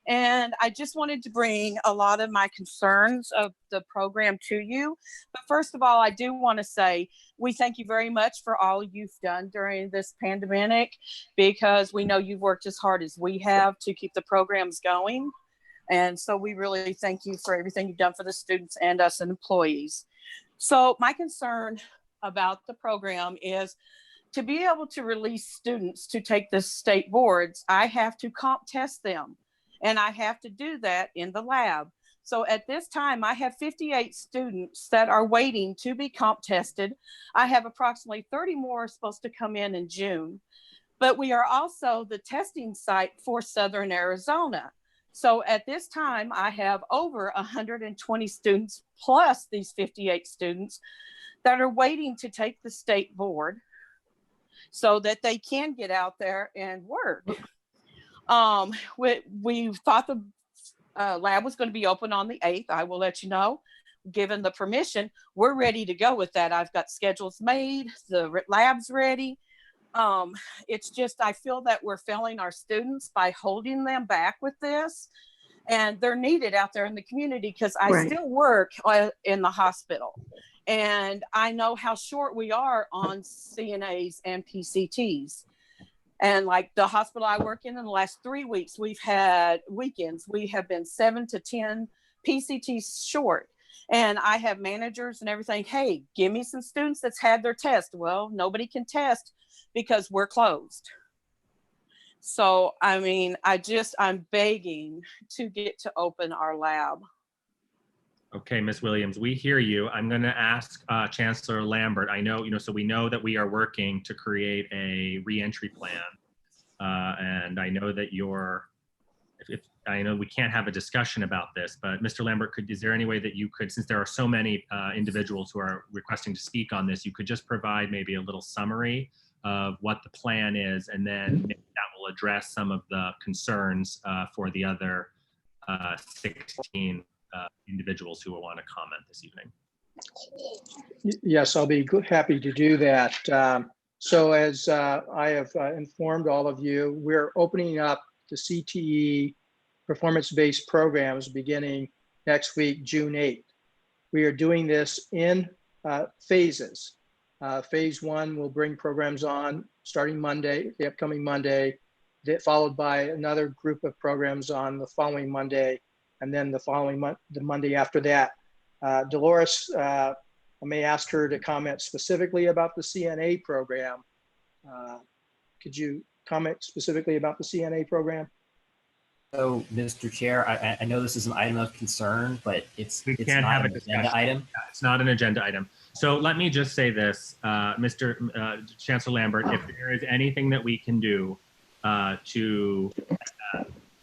and I just wanted to bring a lot of my concerns of the program to you. But first of all, I do want to say we thank you very much for all you've done during this pandemic, because we know you've worked as hard as we have to keep the programs going. And so we really thank you for everything you've done for the students and us and employees. So my concern about the program is to be able to release students to take the state boards, I have to comp test them, and I have to do that in the lab. So at this time, I have 58 students that are waiting to be comp tested. I have approximately 30 more supposed to come in June, but we are also the testing site for Southern Arizona. So at this time, I have over 120 students plus these 58 students that are waiting to take the state board so that they can get out there and work. We thought the lab was going to be open on the 8th. I will let you know. Given the permission, we're ready to go with that. I've got schedules made, the lab's ready. It's just, I feel that we're failing our students by holding them back with this. And they're needed out there in the community, because I still work in the hospital. And I know how short we are on CNAs and PCTs. And like the hospital I work in the last 3 weeks, we've had weekends. We have been 7 to 10 PCTs short. And I have managers and everything. Hey, give me some students that's had their test. Well, nobody can test because we're closed. So, I mean, I'm begging to get to open our lab. Okay, Ms. Williams, we hear you. I'm going to ask Chancellor Lambert. I know, so we know that we are working to create a reentry plan. And I know that I know we can't have a discussion about this, but Mr. Lambert, is there any way that you could, since there are so many individuals who are requesting to speak on this, you could just provide maybe a little summary of what the plan is, and then maybe that will address some of the concerns for the other 16 individuals who will want to comment this evening. Yes, I'll be happy to do that. So as I have informed all of you, we're opening up the CTE performance-based programs beginning next week, June 8th. We are doing this in phases. Phase 1 will bring programs on starting Monday, the upcoming Monday, followed by another group of programs on the following Monday, and then the Monday after that. Dolores, I may ask her to comment specifically about the CNA program. Could you comment specifically about the CNA program? So, Mr. Chair, I know this is an item of concern, but it's We it's can't not have an a agenda discussion. item. It's not an agenda item. So let me just say this, Mr. Chancellor Lambert, if there is anything that we can do to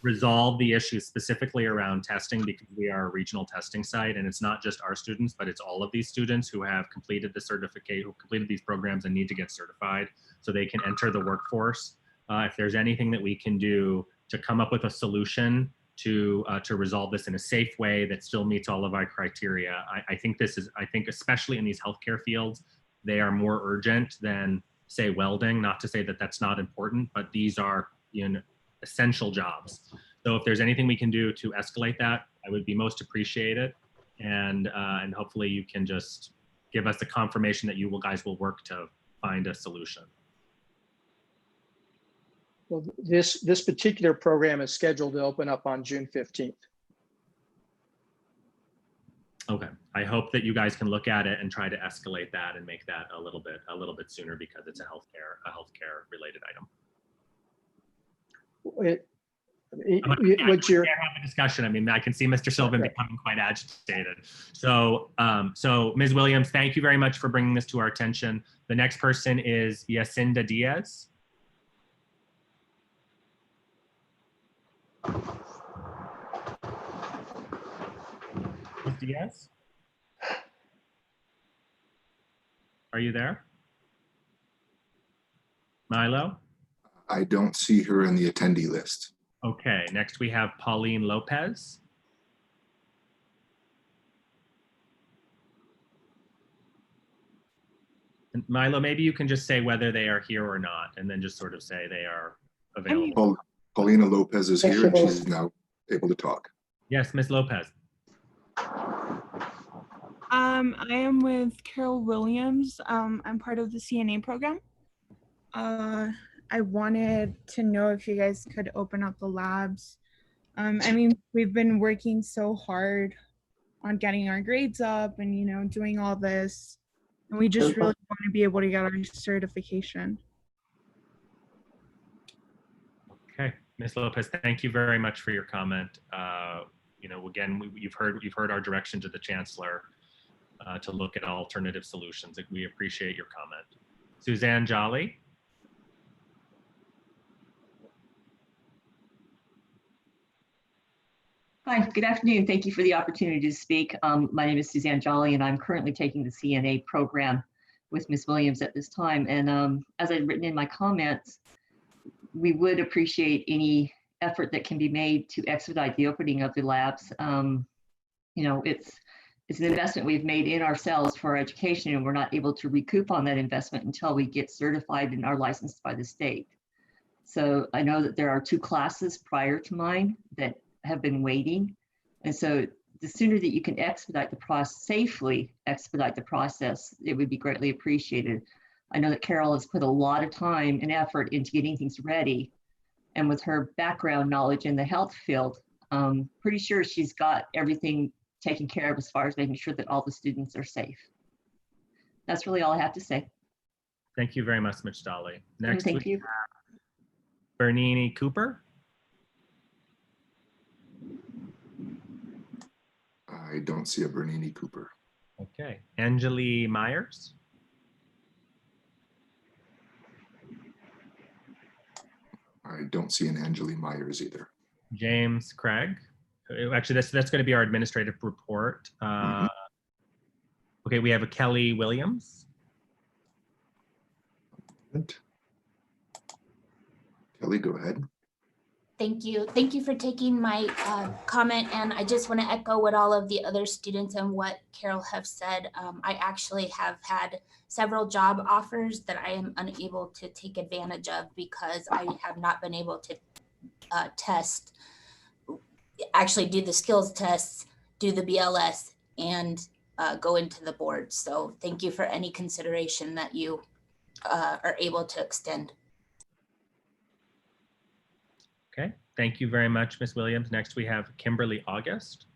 resolve the issue specifically around testing, because we are a regional testing site, and it's not just our students, but it's all of these students who have completed the certificate, who completed these programs and need to get certified so they can enter the workforce. If there's anything that we can do to come up with a solution to resolve this in a safe way that still meets all of our criteria, I think especially in these healthcare fields, they are more urgent than, say, welding. Not to say that that's not important, but these are, you know, essential jobs. So if there's anything we can do to escalate that, I would be most appreciated. And hopefully you can just give us the confirmation that you guys will work to find a solution. Well, this particular program is scheduled to open up on June 15th. Okay, I hope that you guys can look at it and try to escalate that and make that a little bit sooner, because it's a healthcare related item. What's your have a discussion? I mean, I can see Mr. Sylvan becoming quite agitated. So, so Ms. Williams, thank you very much for bringing this to our attention. The next person is Yacinda Diaz. Ms. Diaz? Are you there? Milo? I don't see her in the attendee list. Okay, next we have Pauline Lopez. And Milo, maybe you can just say whether they are here or not, and then just sort of say they are available. Paulina Lopez is here and she's now able to talk. Yes, Ms. Lopez. I am with Carol Williams. I'm part of the CNA program. I wanted to know if you guys could open up the labs. I mean, we've been working so hard on getting our grades up and, you know, doing all this. And we just really want to be able to get our certification. Okay, Ms. Lopez, thank you very much for your comment. You know, again, you've heard our direction to the Chancellor to look at alternative solutions. We appreciate your comment. Suzanne Jolly. Hi, good afternoon. Thank you for the opportunity to speak. My name is Suzanne Jolly, and I'm currently taking the CNA program with Ms. Williams at this time. And as I've written in my comments, we would appreciate any effort that can be made to expedite the opening of the labs. You know, it's an investment we've made in ourselves for our education, and we're not able to recoup on that investment until we get certified and are licensed by the state. So I know that there are 2 classes prior to mine that have been waiting. And so the sooner that you can expedite the process, safely expedite the process, it would be greatly appreciated. I know that Carol has put a lot of time and effort into getting things ready. And with her background knowledge in the health field, pretty sure she's got everything taken care of as far as making sure that all the students are safe. That's really all I have to say. Thank you very much, Ms. Jolly. Next, thank you. Bernini Cooper. I don't see a Bernini Cooper. Okay, Angeli Myers. I don't see an Angeli Myers either. James Craig. Actually, that's going to be our administrative report. Okay, we have a Kelly Williams. Kelly, go ahead. Thank you. Thank you for taking my comment. And I just want to echo what all of the other students and what Carol have said. I actually have had several job offers that I am unable to take advantage of because I have not been able to actually do the skills tests, do the BLS, and go into the board. So thank you for any consideration that you are able to extend. Okay, thank you very much, Ms. Williams. Next, we have Kimberly August.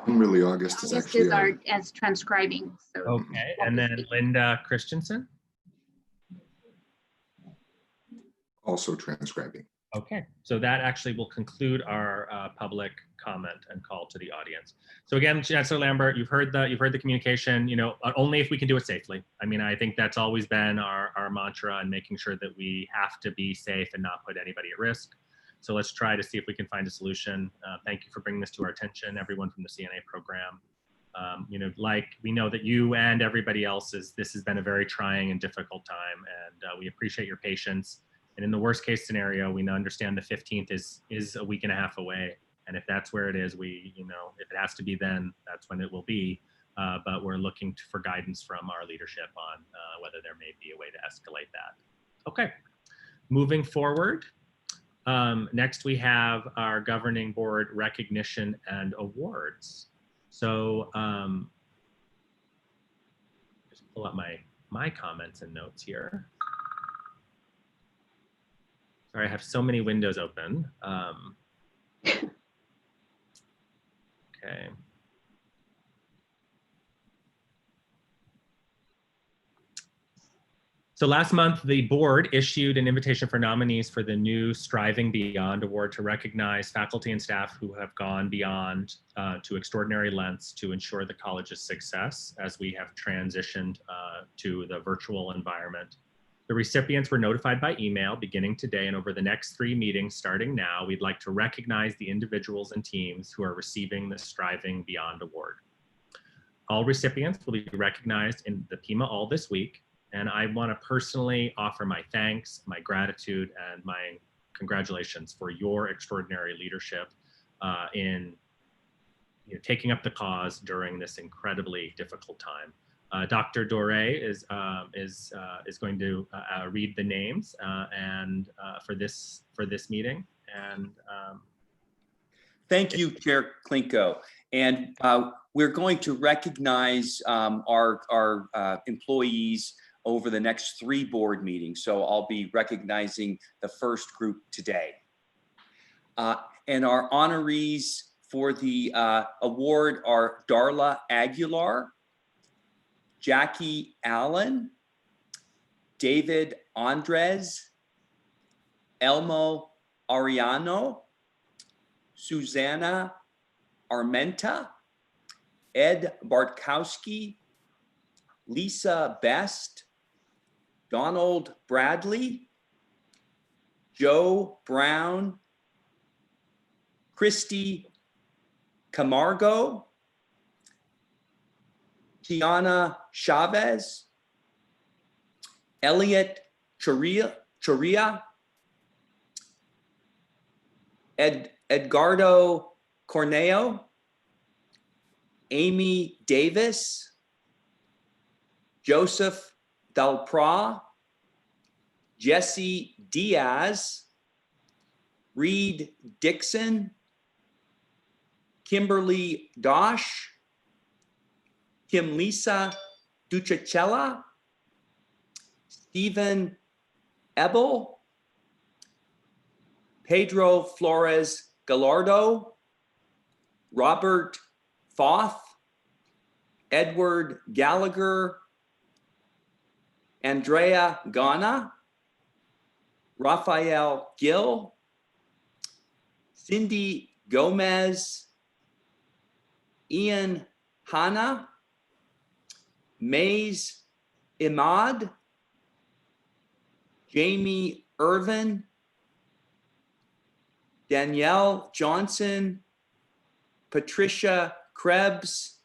Kimberly August is actually as transcribing. So. Okay, and then Linda Christensen. also transcribing. Okay, so that actually will conclude our public comment and call to the audience. So again, Chancellor Lambert, you've heard the communication. You know, only if we can do it safely. I mean, I think that's always been our mantra, and making sure that we have to be safe and not put anybody at risk. So let's try to see if we can find a solution. Thank you for bringing this to our attention, everyone from the CNA program. You know, like we know that you and everybody else this has been a very trying and difficult time, and we appreciate your patience. And in the worst case scenario, we understand the 15th is a week and a half away. And if that's where it is, you know, if it has to be then, that's when it will be. But we're looking for guidance from our leadership on whether there may be a way to escalate that. Okay, moving forward. Next, we have our governing board recognition and awards. So just pull up my comments and notes here. Sorry, I have so many windows open. Okay. So last month, the board issued an invitation for nominees for the new Striving Beyond Award to recognize faculty and staff who have gone beyond to extraordinary lengths to ensure the college's success as we have transitioned to the virtual environment. The recipients were notified by email beginning today, and over the next 3 meetings starting now, we'd like to recognize the individuals and teams who are receiving the Striving Beyond Award. All recipients will be recognized in the Pima All this week, and I want to personally offer my thanks, my gratitude, and my congratulations for your extraordinary leadership in taking up the cause during this incredibly difficult time. Dr. Doré is going to read the names and for this meeting. And thank you, Chair Klinko. And we're going to recognize our employees over the next 3 board meetings. So I'll be recognizing the first group today. And our honorees for the award are Darla Aguilar, Jackie Allen, David Andres, Elmo Ariano, Susanna Armenta, Ed Bartkowski, Lisa Best, Donald Bradley, Joe Brown, Christy Camargo, Tiana Chavez, Elliot Choria, Edgardo Corneo, Amy Davis, Joseph Dalpra, Jesse Diaz, Reed Dixon, Kimberly Dosh, Kim Lisa Duchacella, Stephen Ebel, Pedro Flores Gallardo, Robert Foth, Edward Gallagher, Andrea Ghana, Raphael Gill, Cindy Gomez, Ian Hanna, Maze Imad, Jamie Irvin, Danielle Johnson, Patricia Krebs,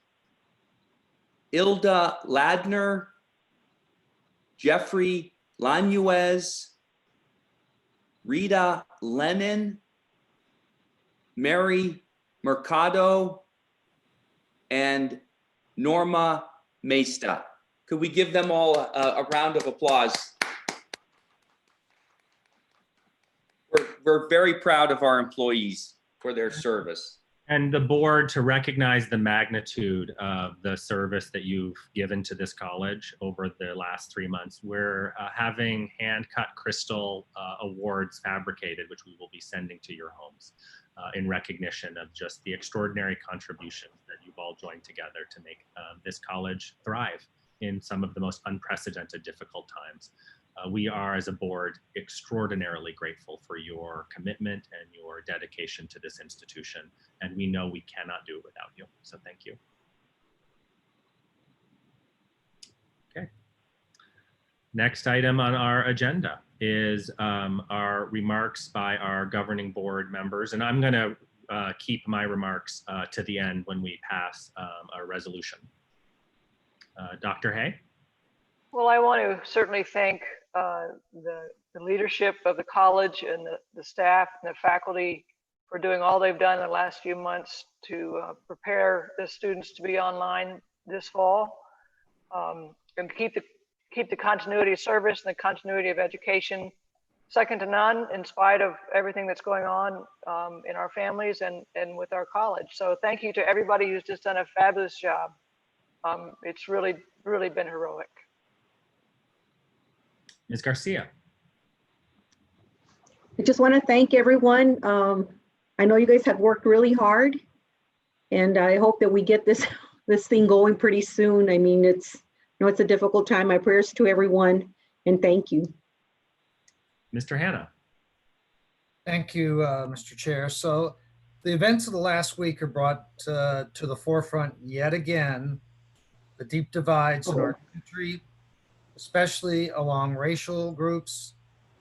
Ilda Ladner, Jeffrey Lanuez, Rita Lennon, Mary Mercado, and Norma Mesta. Could we give them all a round of applause? We're very proud of our employees for their service. And the board to recognize the magnitude of the service that you've given to this college over the last 3 months. We're having hand-cut crystal awards fabricated, which we will be sending to your homes in recognition of just the extraordinary contributions that you've all joined together to make this college thrive in some of the most unprecedented difficult times. We are, as a board, extraordinarily grateful for your commitment and your dedication to this institution, and we know we cannot do it without you, so thank you. Okay. Next item on our agenda is our remarks by our governing board members, and I'm going to keep my remarks to the end when we pass a resolution. Dr. Hay? Well, I want to certainly thank the leadership of the college and the staff and the faculty for doing all they've done in the last few months to prepare the students to be online this fall, and keep the continuity of service and the continuity of education second to none in spite of everything that's going on in our families and with our college. So thank you to everybody who's just done a fabulous job. It's really been heroic. Ms. Garcia. I just want to thank everyone. I know you guys have worked really hard, and I hope that we get this thing going pretty soon. I mean, it's a difficult time. My prayers to everyone, and thank you. Mr. Hanna. Thank you, Mr. Chair. So the events of the last week are brought to the forefront yet again, the deep divides in our country, especially along racial groups,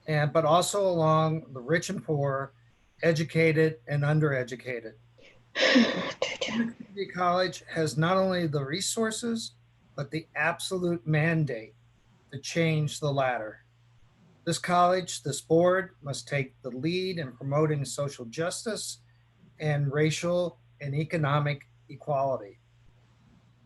but also along the rich and poor, educated and undereducated. Community college has not only the resources, but the absolute mandate to change the latter. This college, this board must take the lead in promoting social justice and racial and economic equality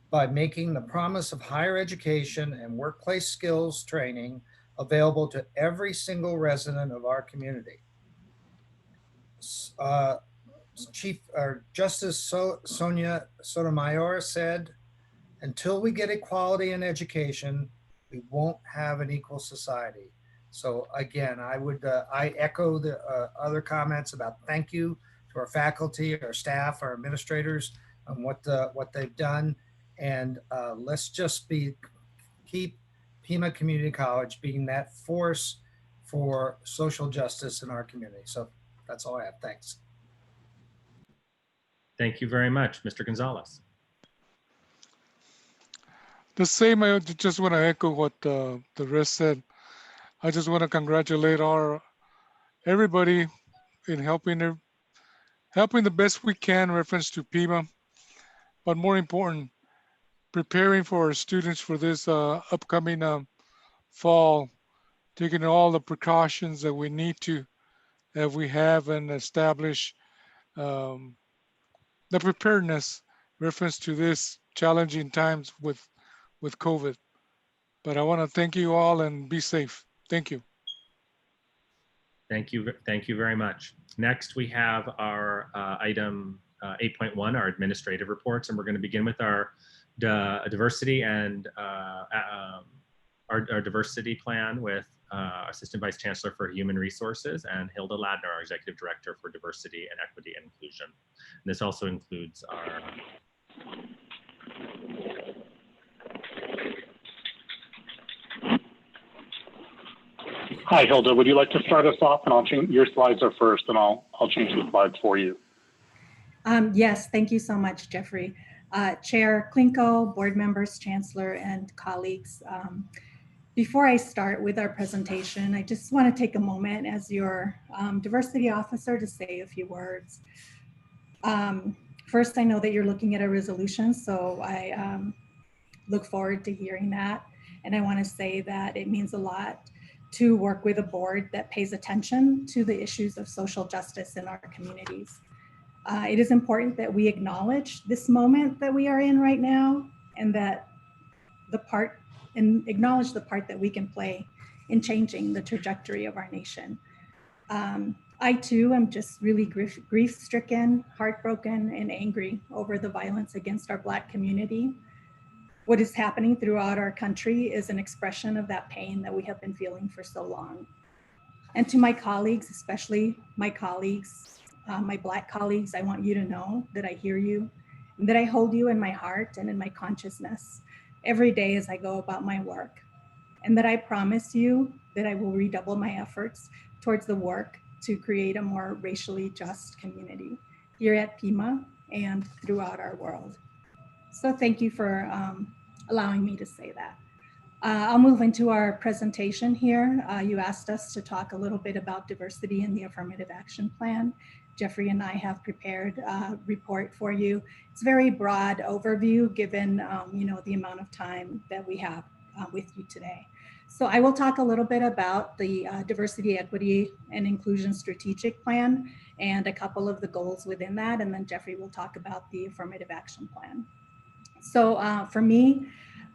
by making the promise of higher education and workplace skills training available to every single resident of our community. Justice Sonia Sotomayor said, "Until we get equality in education, we won't have an equal society." So again, I echo the other comments about thank you to our faculty, our staff, our administrators on what they've done. And let's just keep Pima Community College being that force for social justice in our community. So that's all I have. Thanks. Thank you very much. Mr. Gonzalez. The same, I just want to echo what the rest said. I just want to congratulate everybody in helping the best we can in reference to Pima, but more important, preparing for our students for this upcoming fall, taking all the precautions that we need to, that we have and establish the preparedness in reference to this challenging times with COVID. But I want to thank you all and be safe. Thank you. Thank you very much. Next, we have our item 8.1, our administrative reports, and we're going to begin with our diversity and our diversity plan with Assistant Vice Chancellor for Human Resources and Hilda Ladner, our Executive Director for Diversity and Equity and Inclusion. And this also includes our Hi, Hilda. Would you like to start us off? And I'll change, your slides are first, and I'll change the slides for you. Yes, thank you so much, Jeffrey. Chair Klinko, board members, Chancellor, and colleagues. Before I start with our presentation, I just want to take a moment as your diversity officer to say a few words. First, I know that you're looking at a resolution, so I look forward to hearing that. And I want to say that it means a lot to work with a board that pays attention to the issues of social justice in our communities. It is important that we acknowledge this moment that we are in right now, and that acknowledge the part that we can play in changing the trajectory of our nation. I too am just really grief-stricken, heartbroken, and angry over the violence against our Black community. What is happening throughout our country is an expression of that pain that we have been feeling for so long. And to my colleagues, especially my colleagues, my Black colleagues, I want you to know that I hear you, and that I hold you in my heart and in my consciousness every day as I go about my work. And that I promise you that I will redouble my efforts towards the work to create a more racially just community here at Pima and throughout our world. So thank you for allowing me to say that. I'll move into our presentation here. You asked us to talk a little bit about diversity in the affirmative action plan. Jeffrey and I have prepared a report for you. It's a very broad overview given the amount of time that we have with you today. So I will talk a little bit about the diversity, equity, and inclusion strategic plan and a couple of the goals within that. And then Jeffrey will talk about the affirmative action plan. So for me,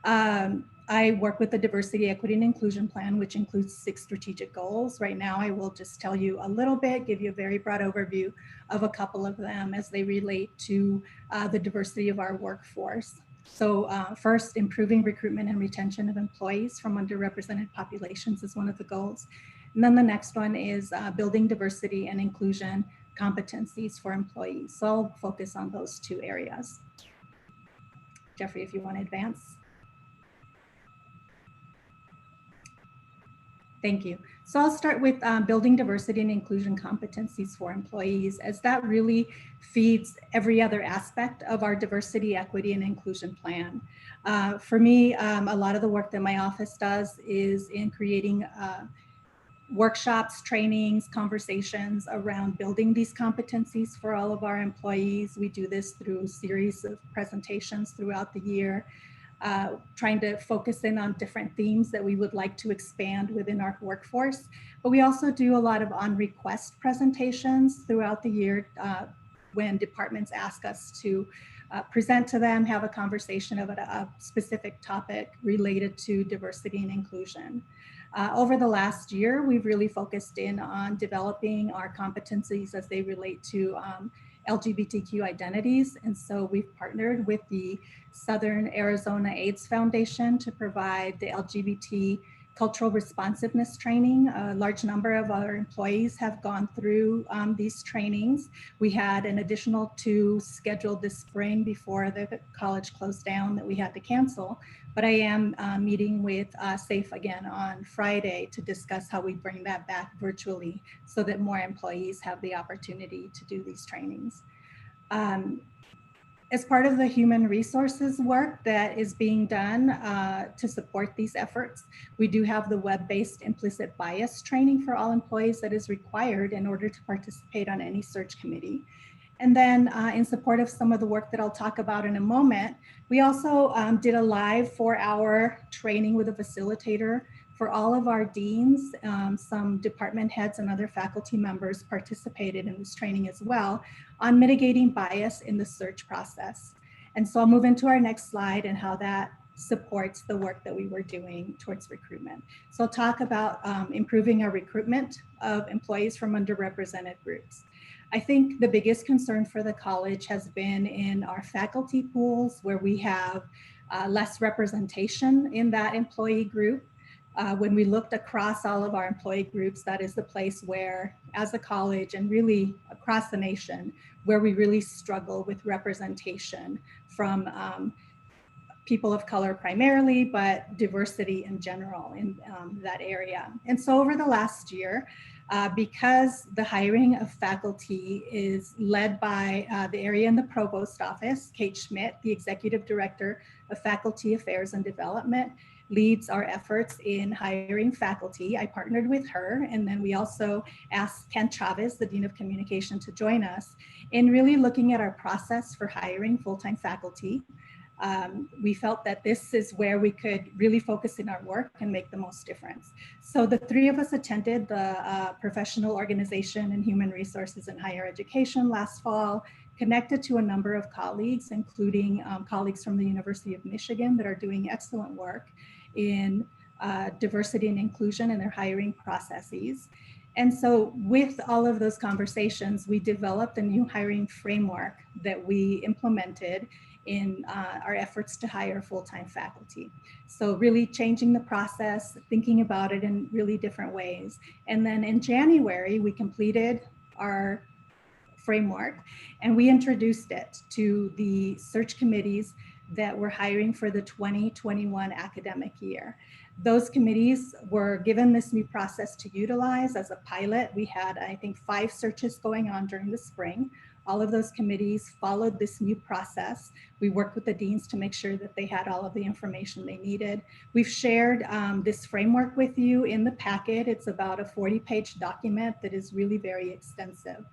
I work with the diversity, equity, and inclusion plan, which includes 6 strategic goals. Right now, I will just tell you a little bit, give you a very broad overview of a couple of them as they relate to the diversity of our workforce. So first, improving recruitment and retention of employees from underrepresented populations is one of the goals. And then the next one is building diversity and inclusion competencies for employees. So I'll focus on those 2 areas. Jeffrey, if you want to advance. Thank you. So I'll start with building diversity and inclusion competencies for employees, as that really feeds every other aspect of our diversity, equity, and inclusion plan. For me, a lot of the work that my office does is in creating workshops, trainings, conversations around building these competencies for all of our employees. We do this through a series of presentations throughout the year. Trying to focus in on different themes that we would like to expand within our workforce. But we also do a lot of on-request presentations throughout the year when departments ask us to present to them, have a conversation about a specific topic related to diversity and inclusion. Over the last year, we've really focused in on developing our competencies as they relate to LGBTQ identities. And so we've partnered with the Southern Arizona AIDS Foundation to provide the LGBT cultural responsiveness training. A large number of our employees have gone through these trainings. We had an additional 2 scheduled this spring before the college closed down that we had to cancel. But I am meeting with SAFE again on Friday to discuss how we bring that back virtually so that more employees have the opportunity to do these trainings. As part of the human resources work that is being done to support these efforts, we do have the web-based implicit bias training for all employees that is required in order to participate on any search committee. And then in support of some of the work that I'll talk about in a moment, we also did a live 4-hour training with a facilitator for all of our deans. Some department heads and other faculty members participated in this training as well on mitigating bias in the search process. And so I'll move into our next slide and how that supports the work that we were doing towards recruitment. So I'll talk about improving our recruitment of employees from underrepresented groups. I think the biggest concern for the college has been in our faculty pools where we have less representation in that employee group. When we looked across all of our employee groups, that is the place where, as a college and really across the nation, where we really struggle with representation from people of color primarily, but diversity in general in that area. And so over the last year, because the hiring of faculty is led by the area in the provost office, Kate Schmidt, the executive director of faculty affairs and development, leads our efforts in hiring faculty. I partnered with her, and then we also asked Ken Chavez, the Dean of Communication, to join us in really looking at our process for hiring full-time faculty. we felt that this is where we could really focus in our work and make the most difference. So the three of us attended the Professional Organization and Human Resources in Higher Education last fall, connected to a number of colleagues, including colleagues from the University of Michigan that are doing excellent work in diversity and inclusion in their hiring processes. And so with all of those conversations, we developed a new hiring framework that we implemented in our efforts to hire full-time faculty. So really changing the process, thinking about it in really different ways. And then in January, we completed our framework and we introduced it to the search committees that were hiring for the 2021 academic year. Those committees were given this new process to utilize as a pilot. We had, I think, 5 searches going on during the spring. All of those committees followed this new process. We worked with the deans to make sure that they had all of the information they needed. We've shared this framework with you in the packet. It's about a 40-page document that is really very extensive.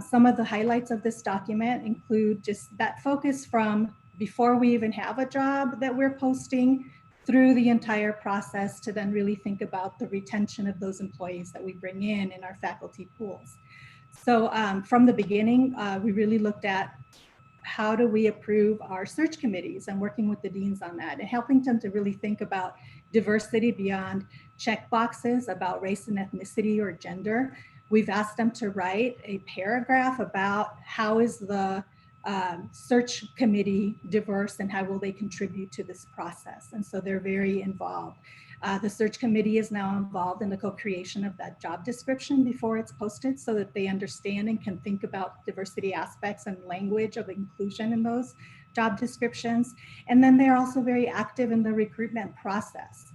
Some of the highlights of this document include just that focus from before we even have a job that we're posting through the entire process to then really think about the retention of those employees that we bring in our faculty pools. So from the beginning, we really looked at how do we approve our search committees and working with the deans on that and helping them to really think about diversity beyond check boxes about race and ethnicity or gender. We've asked them to write a paragraph about how is the search committee diverse and how will they contribute to this process. And so they're very involved. The search committee is now involved in the co-creation of that job description before it's posted so that they understand and can think about diversity aspects and language of inclusion in those job descriptions. And then they're also very active in the recruitment process.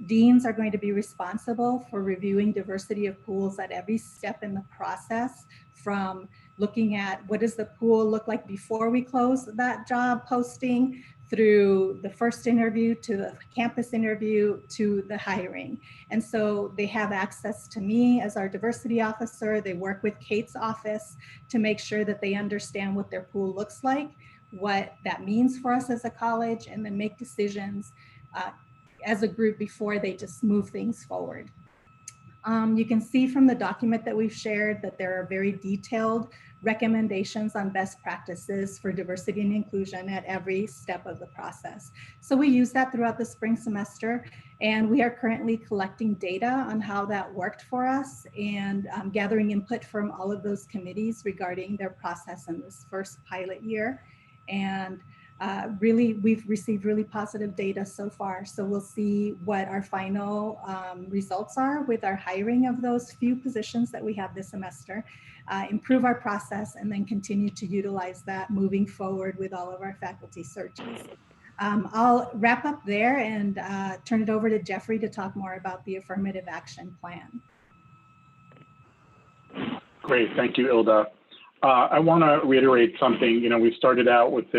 Deans are going to be responsible for reviewing diversity of pools at every step in the process, from looking at what does the pool look like before we close that job posting, through the first interview to the campus interview to the hiring. And so they have access to me as our diversity officer. They work with Kate's office to make sure that they understand what their pool looks like, what that means for us as a college, and then make decisions as a group before they just move things forward. You can see from the document that we've shared that there are very detailed recommendations on best practices for diversity and inclusion at every step of the process. So we use that throughout the spring semester, and we are currently collecting data on how that worked for us and gathering input from all of those committees regarding their process in this first pilot year. And really, we've received really positive data so far. So we'll see what our final results are with our hiring of those few positions that we have this semester, improve our process, and then continue to utilize that moving forward with all of our faculty searches. I'll wrap up there and turn it over to Jeffrey to talk more about the affirmative action plan. Great, thank you, Ilda. I want to reiterate something. You know, we started out with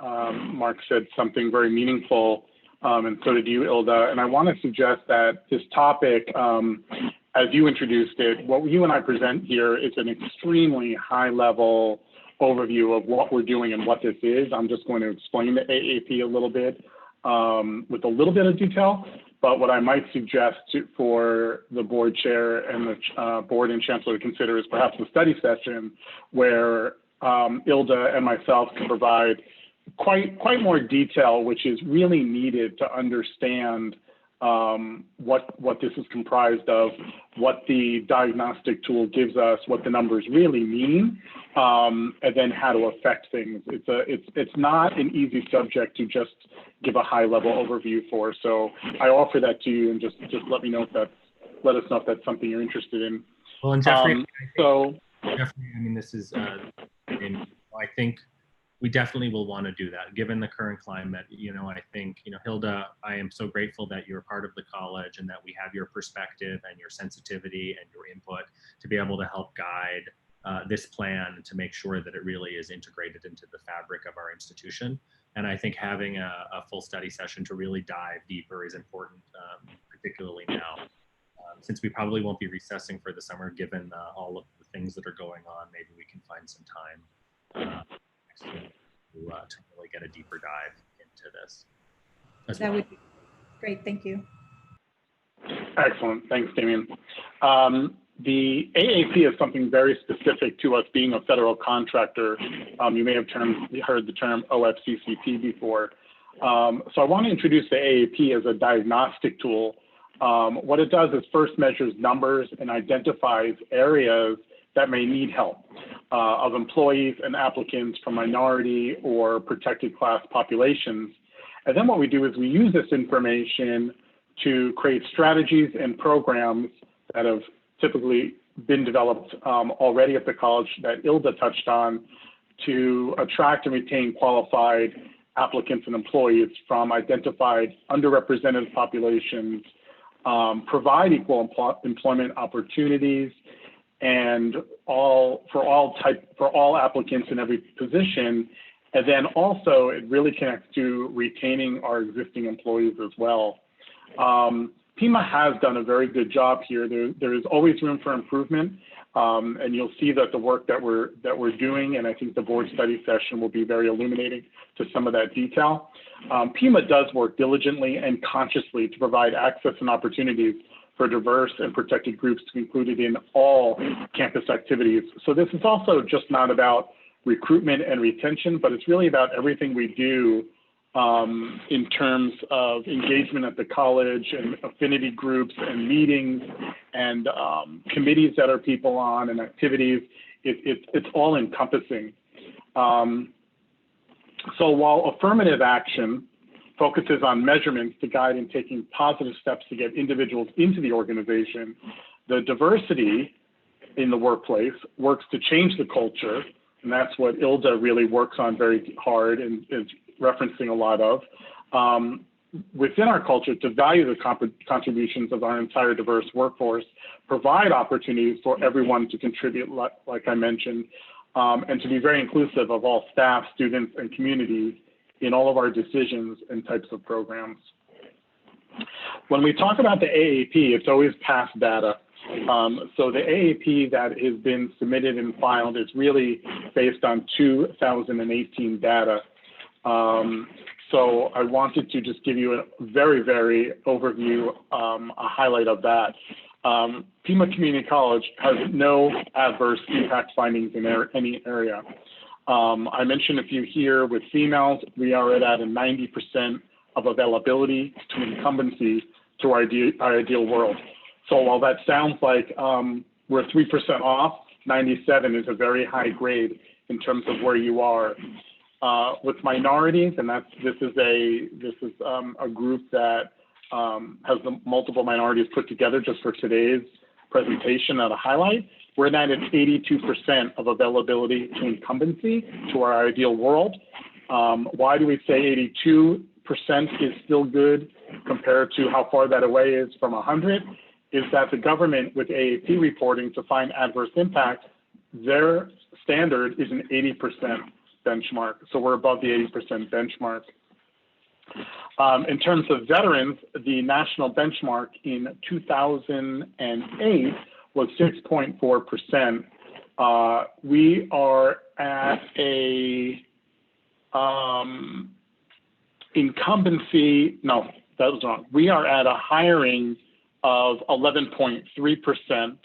Mark said something very meaningful, and so did you, Ilda. And I want to suggest that this topic, as you introduced it, what you and I present here is an extremely high-level overview of what we're doing and what this is. I'm just going to explain the AAP a little bit with a little bit of detail. But what I might suggest for the board chair and the board and chancellor to consider is perhaps a study session where Ilda and myself can provide quite more detail, which is really needed to understand what this is comprised of, what the diagnostic tool gives us, what the numbers really mean, and then how to affect things. It's not an easy subject to just give a high-level overview for. So I offer that to you, and just let me know if let us know if that's something you're interested in. Well, and Jeffrey, Jeffrey, I mean, this is, I think we definitely will want to do that given the current climate. You know, I think, you know, Hilda, I am so grateful that you're part of the college and that we have your perspective and your sensitivity and your input to be able to help guide this plan to make sure that it really is integrated into the fabric of our institution. And I think having a full study session to really dive deeper is important, particularly now. Since we probably won't be recessing for the summer, given all of the things that are going on, maybe we can find some time next week. to really get a deeper dive into this as That well. would be great. Thank you. Excellent. Thanks, Damien. The AAP is something very specific to us being a federal contractor. You may have heard the term OFCCP before. So I want to introduce the AAP as a diagnostic tool. What it does is first measures numbers and identifies areas that may need help of employees and applicants from minority or protected class populations. And then what we do is we use this information to create strategies and programs that have typically been developed already at the college that Ilda touched on to attract and retain qualified applicants and employees from identified underrepresented populations, provide equal employment opportunities, and for all applicants in every position. And then also it really connects to retaining our existing employees as well. Pima has done a very good job here. There is always room for improvement, and you'll see that the work that we're doing, and I think the board study session will be very illuminating to some of that detail. Pima does work diligently and consciously to provide access and opportunities for diverse and protected groups to be included in all campus activities. So this is also just not about recruitment and retention, but it's really about everything we do in terms of engagement at the college and affinity groups and meetings and committees that our people on and activities. It's all encompassing. So while affirmative action focuses on measurements to guide in taking positive steps to get individuals into the organization, the diversity in the workplace works to change the culture, and that's what Ilda really works on very hard and is referencing a lot of, within our culture to value the contributions of our entire diverse workforce, provide opportunities for everyone to contribute, like I mentioned, and to be very inclusive of all staff, students, and communities in all of our decisions and types of programs. When we talk about the AAP, it's always past data. So the AAP that has been submitted and filed is really based on 2018 data. So I wanted to just give you a very, very overview, a highlight of that. Pima Community College has no adverse impact findings in any area. I mentioned a few here with females. We are at a 90% of availability to incumbency to our ideal world. So while that sounds like we're 3% off, 97 is a very high grade in terms of where you are. With minorities, and this is a group that has the multiple minorities put together just for today's presentation at a highlight. We're at 82% of availability to incumbency to our ideal world. Why do we say 82% is still good compared to how far that away is from 100? Is that the government with AAP reporting to find adverse impact, their standard is an 80% benchmark. So we're above the 80% benchmark. In terms of veterans, the national benchmark in 2008 was 6.4%. We are at a incumbency, no, that was wrong. We are at a hiring of 11.3%.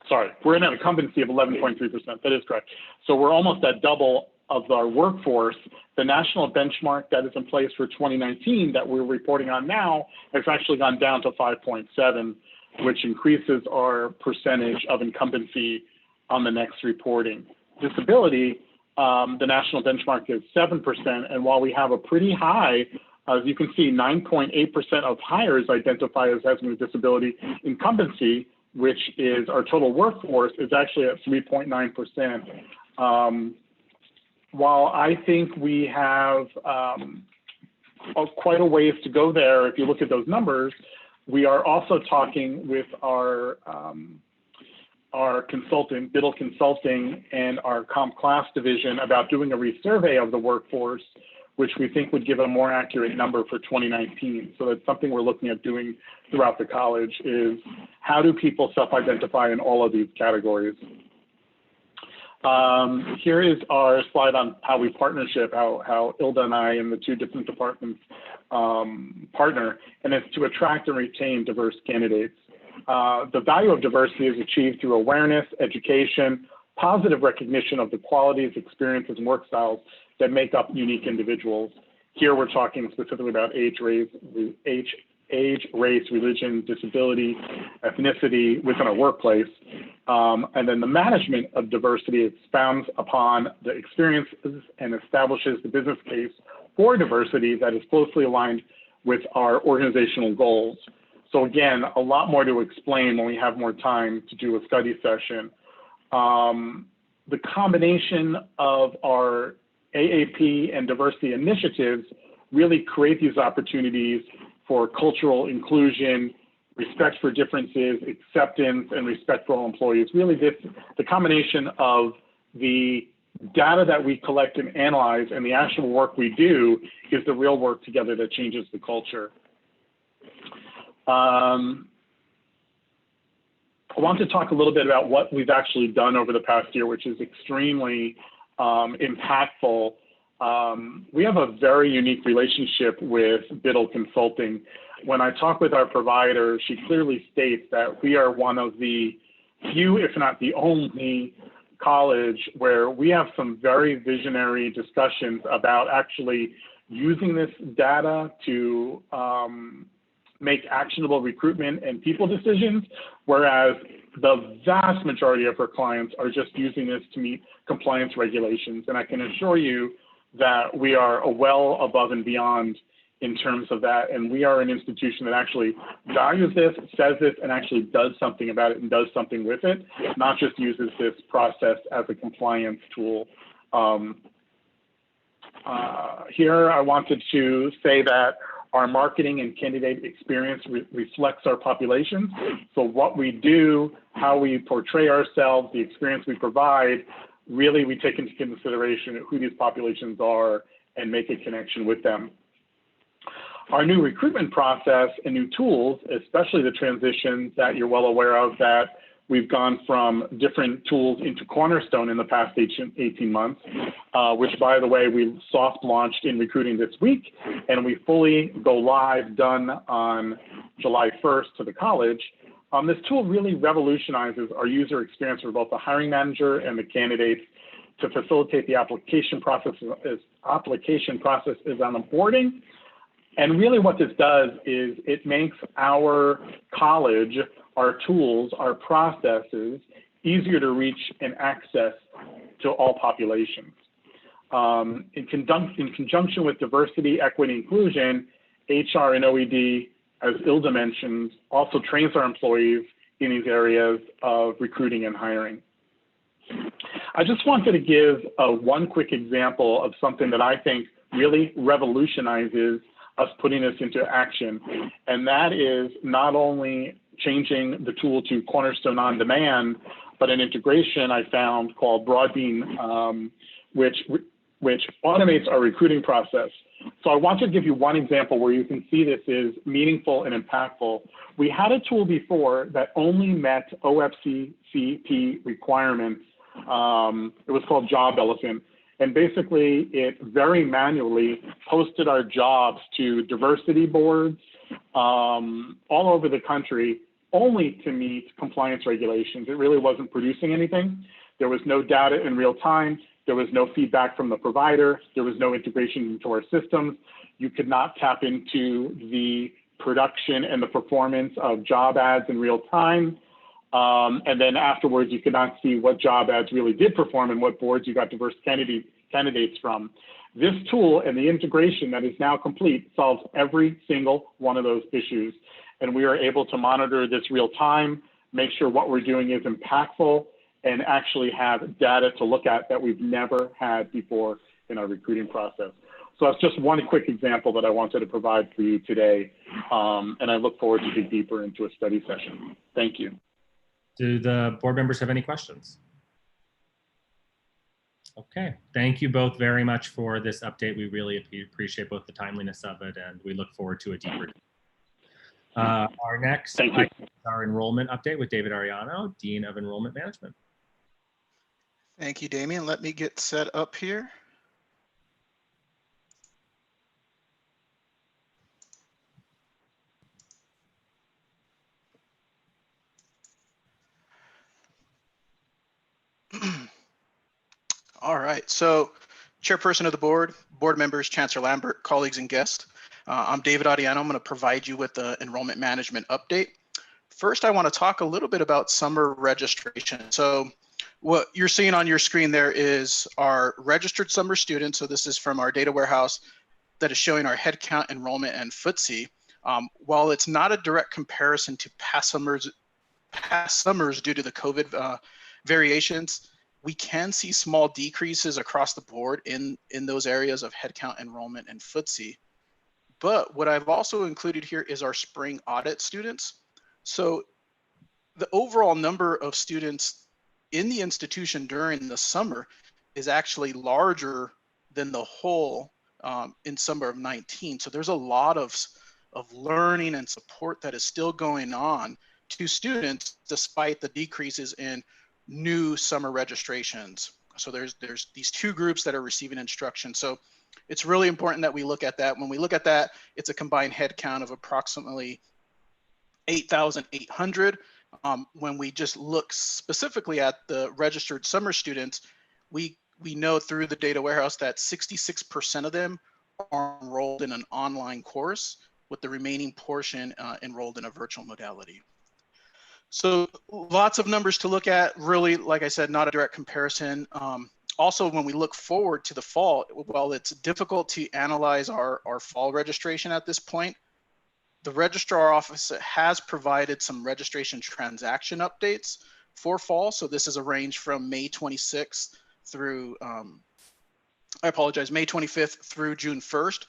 Sorry, we're in an incumbency of 11.3%. That is correct. So we're almost at double of our workforce. The national benchmark that is in place for 2019 that we're reporting on now has actually gone down to 5.7, which increases our percentage of incumbency on the next reporting. Disability, the national benchmark is 7%, and while we have a pretty high, as you can see, 9.8% of hires identify as having a disability, incumbency, which is our total workforce, is actually at 3.9%. While I think we have quite a ways to go there, if you look at those numbers, we are also talking with our consultant, Biddle Consulting, and our Comp Class division about doing a resurvey of the workforce, which we think would give a more accurate number for 2019. So that's something we're looking at doing throughout the college is how do people self-identify in all of these categories? Here is our slide on how we partnership, how ILDA and I and the two different departments partner, and it's to attract and retain diverse candidates. The value of diversity is achieved through awareness, education, positive recognition of the qualities, experiences, and work styles that make up unique individuals. Here we're talking specifically about age, race, religion, disability, ethnicity within our workplace. And then the management of diversity expounds upon the experiences and establishes the business case for diversity that is closely aligned with our organizational goals. So again, a lot more to explain when we have more time to do a study session. The combination of our AAP and diversity initiatives really create these opportunities for cultural inclusion, respect for differences, acceptance, and respect for all employees. Really, the combination of the data that we collect and analyze and the actual work we do is the real work together that changes the culture. I want to talk a little bit about what we've actually done over the past year, which is extremely impactful. We have a very unique relationship with Biddle Consulting. When I talk with our provider, she clearly states that we are one of the few, if not the only, college where we have some very visionary discussions about actually using this data to make actionable recruitment and people decisions, whereas the vast majority of our clients are just using this to meet compliance regulations. And I can assure you that we are well above and beyond in terms of that. And we are an institution that actually values this, says this, and actually does something about it and does something with it, not just uses this process as a compliance tool. Here, I wanted to say that our marketing and candidate experience reflects our populations. So what we do, how we portray ourselves, the experience we provide, really we take into consideration who these populations are and make a connection with them. Our new recruitment process and new tools, especially the transition that you're well aware of, that we've gone from different tools into Cornerstone in the past 18 months, which, by the way, we soft launched in recruiting this week, and we fully go live, done on July 1st to the college. This tool really revolutionizes our user experience for both the hiring manager and the candidates to facilitate the application process is on onboarding. And really what this does is it makes our college, our tools, our processes easier to reach and access to all populations. In conjunction with diversity, equity, inclusion, HR and OED, as Ilda mentioned, also trains our employees in these areas of recruiting and hiring. I just wanted to give one quick example of something that I think really revolutionizes us putting this into action. And that is not only changing the tool to Cornerstone On Demand, but an integration I found called Broadbean, which automates our recruiting process. So I want to give you one example where you can see this is meaningful and impactful. We had a tool before that only met OFCCP requirements. It was called Job Elephant. And basically, it very manually posted our jobs to diversity boards all over the country, only to meet compliance regulations. It really wasn't producing anything. There was no data in real time. There was no feedback from the provider. There was no integration into our systems. You could not tap into the production and the performance of job ads in real time. And then afterwards, you could not see what job ads really did perform and what boards you got diverse candidates from. This tool and the integration that is now complete solves every single one of those issues. And we are able to monitor this real time, make sure what we're doing is impactful, and actually have data to look at that we've never had before in our recruiting process. So that's just one quick example that I wanted to provide for you today. And I look forward to dig deeper into a study session. Thank you. Do the board members have any questions? Okay, thank you both very much for this update. We really appreciate both the timeliness of it, and we look forward to a deeper. Our next item is our enrollment update with David Ariano, Dean of Enrollment Management. Thank you, Damien. Let me get set up here. All right, so chairperson of the board, board members, Chancellor Lambert, colleagues and guests. I'm David Adiano. I'm going to provide you with the enrollment management update. First, I want to talk a little bit about summer registration. So what you're seeing on your screen there is our registered summer students. So this is from our data warehouse that is showing our headcount, enrollment, and FTSE. While it's not a direct comparison to past summers due to the COVID variations, we can see small decreases across the board in those areas of headcount, enrollment, and FTSE. But what I've also included here is our spring audit students. So the overall number of students in the institution during the summer is actually larger than the whole in summer of 19. So there's a lot of learning and support that is still going on to students despite the decreases in new summer registrations. So there's these two groups that are receiving instruction. So it's really important that we look at that. When we look at that, it's a combined head count of approximately 8,800. When we just look specifically at the registered summer students, we know through the data warehouse that 66% of them are enrolled in an online course, with the remaining portion enrolled in a virtual modality. So lots of numbers to look at, really, like I said, not a direct comparison. Also, when we look forward to the fall, while it's difficult to analyze our fall registration at this point, the registrar office has provided some registration transaction updates for fall. So this is a range from May 26th through, May 25th through June 1st.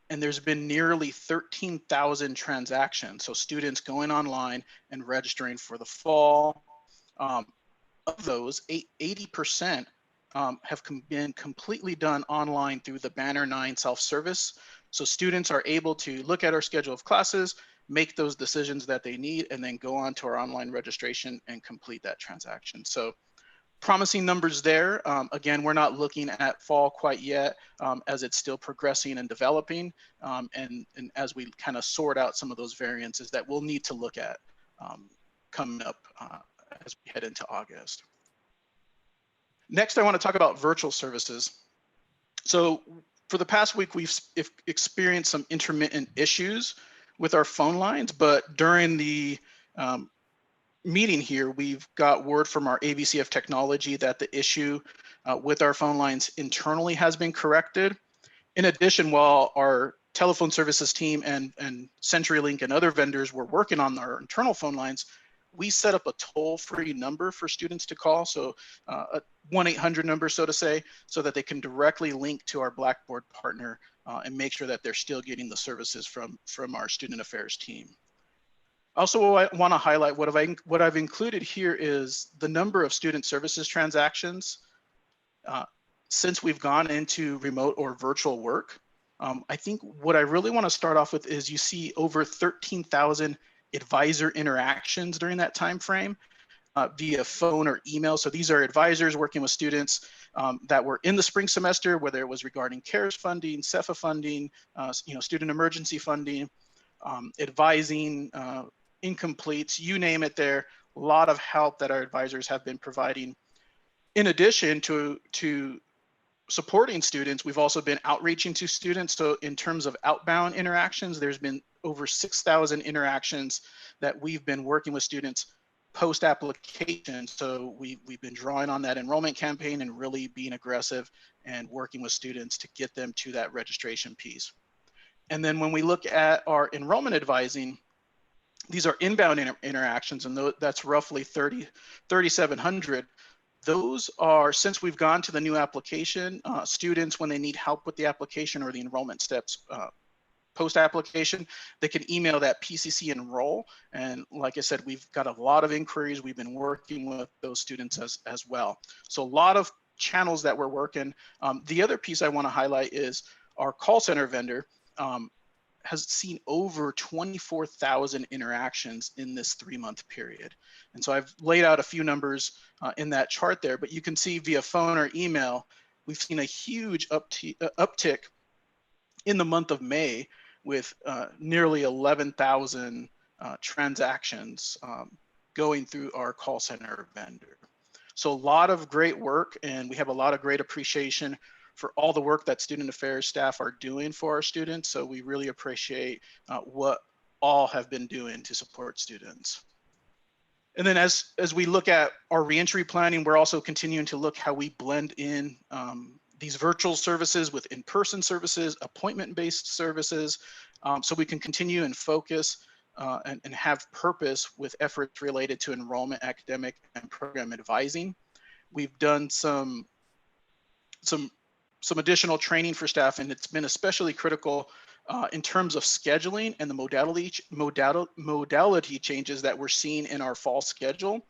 And there's been nearly 13,000 transactions. So students going online and registering for the fall. Of those, 80% have been completely done online through the Banner 9 self-service. So students are able to look at our schedule of classes, make those decisions that they need, and then go on to our online registration and complete that transaction. So promising numbers there. Again, we're not looking at fall quite yet, as it's still progressing and developing, and as we kind of sort out some of those variances that we'll need to look at coming up as we head into August. Next, I want to talk about virtual services. So for the past week, we've experienced some intermittent issues with our phone lines, but during the meeting here, we've got word from our AVCF technology that the issue with our phone lines internally has been corrected. In addition, while our telephone services team and CenturyLink and other vendors were working on our internal phone lines, we set up a toll-free number for students to call, so a 1-800 number, so to say, so that they can directly link to our Blackboard partner and make sure that they're still getting the services from our student affairs team. Also, I want to highlight what I've included here is the number of student services transactions since we've gone into remote or virtual work. I think what I really want to start off with is you see over 13,000 advisor interactions during that time frame via phone or email. So these are advisors working with students that were in the spring semester, whether it was regarding CARES funding, CEFA funding, student emergency funding, advising, incompletes, you name it there. A lot of help that our advisors have been providing. In addition to supporting students, we've also been outreaching to students. So in terms of outbound interactions, there's been over 6,000 interactions that we've been working with students post-application. So we've been drawing on that enrollment campaign and really being aggressive and working with students to get them to that registration piece. And then when we look at our enrollment advising, these are inbound interactions, and that's roughly 3,700. Those are, since we've gone to the new application, students, when they need help with the application or the enrollment steps post-application, they can email that PCC enroll. And like I said, we've got a lot of inquiries. We've been working with those students as well. So a lot of channels that we're working. The other piece I want to highlight is our call center vendor has seen over 24,000 interactions in this 3-month period. And so I've laid out a few numbers in that chart there, but you can see via phone or email, we've seen a huge uptick in the month of May with nearly 11,000 transactions going through our call center vendor. So a lot of great work, and we have a lot of great appreciation for all the work that student affairs staff are doing for our students. So we really appreciate what all have been doing to support students. And then as we look at our reentry planning, we're also continuing to look how we blend in these virtual services with in-person services, appointment-based services, so we can continue and focus and have purpose with efforts related to enrollment, academic, and program advising. We've done some additional training for staff, and it's been especially critical in terms of scheduling and the modality changes that we're seeing in our fall schedule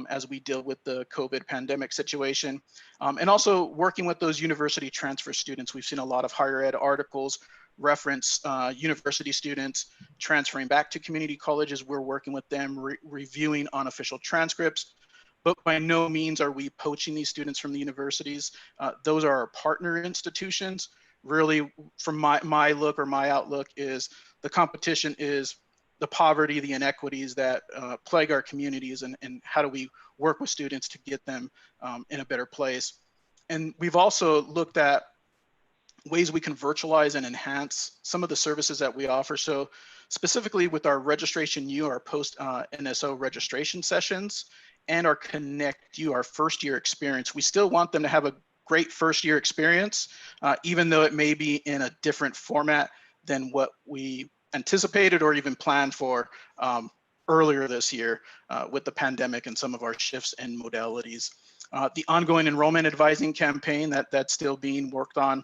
as we deal with the COVID pandemic situation. And also working with those university transfer students. We've seen a lot of higher ed articles reference university students transferring back to community colleges. We're working with them, reviewing unofficial transcripts. But by no means are we poaching these students from the universities. Those are our partner institutions. Really, from my look or my outlook, is the competition is the poverty, the inequities that plague our communities, and how do we work with students to get them in a better place. And we've also looked at ways we can virtualize and enhance some of the services that we offer. So specifically with our Registration U, our post NSO registration sessions, and our Connect U, our first year experience, we still want them to have a great first year experience, even though it may be in a different format than what we anticipated or even planned for earlier this year with the pandemic and some of our shifts in modalities. The ongoing enrollment advising campaign that's still being worked on.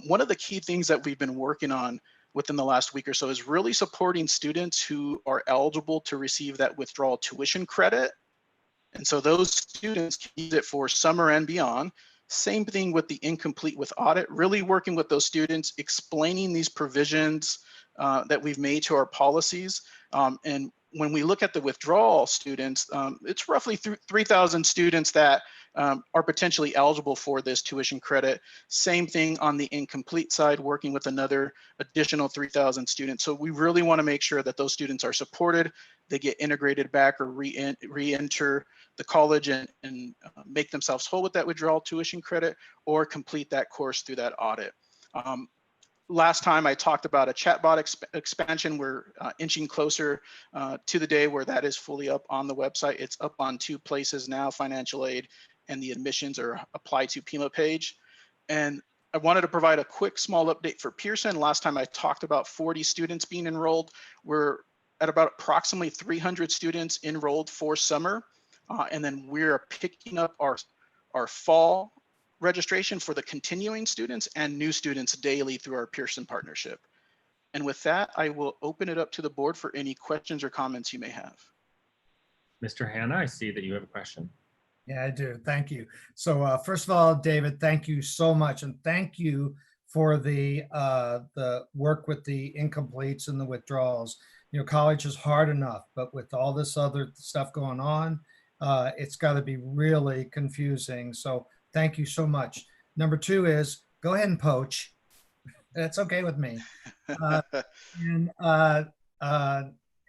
One of the key things that we've been working on within the last week or so is really supporting students who are eligible to receive that withdrawal tuition credit. And so those students can use it for summer and beyond. Same thing with the incomplete with audit, really working with those students, explaining these provisions that we've made to our policies. And when we look at the withdrawal students, it's roughly 3,000 students that are potentially eligible for this tuition credit. Same thing on the incomplete side, working with another additional 3,000 students. So we really want to make sure that those students are supported, they get integrated back or re-enter the college and make themselves whole with that withdrawal tuition credit, or complete that course through that audit. Last time I talked about a chatbot expansion. We're inching closer to the day where that is fully up on the website. It's up on 2 places now, financial aid and the admissions or apply to Pima page. And I wanted to provide a quick small update for Pearson. Last time I talked about 40 students being enrolled. We're at about approximately 300 students enrolled for summer. And then we're picking up our fall registration for the continuing students and new students daily through our Pearson partnership. And with that, I will open it up to the board for any questions or comments you may have. Mr. Hanna, I see that you have a question. Yeah, I do. Thank you. So first of all, David, thank you so much. And thank you for the work with the incompletes and the withdrawals. You know, college is hard enough, but with all this other stuff going on, it's got to be really confusing. So thank you so much. Number 2 is go ahead and poach. That's okay with me.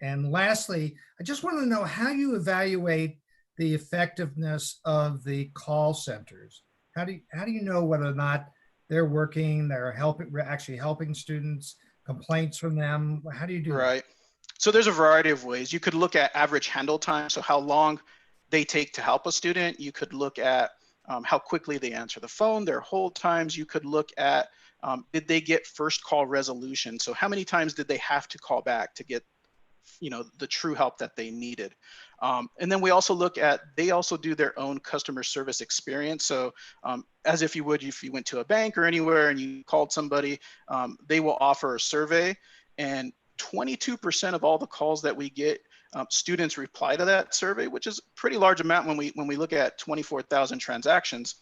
And lastly, I just want to know how you evaluate the effectiveness of the call centers. How do you know whether or not they're working, they're actually helping students, complaints from them? How do you do that? So there's a variety of ways. You could look at average handle time, so how long they take to help a student. You could look at how quickly they answer the phone, their hold times. You could look at did they get first call resolution? So how many times did they have to call back to get the true help that they needed? And then we also look at, they also do their own customer service experience. So as if you went to a bank or anywhere and you called somebody, they will offer a survey, and 22% of all the calls that we get, students reply to that survey, which is a pretty large amount when we look at 24,000 transactions.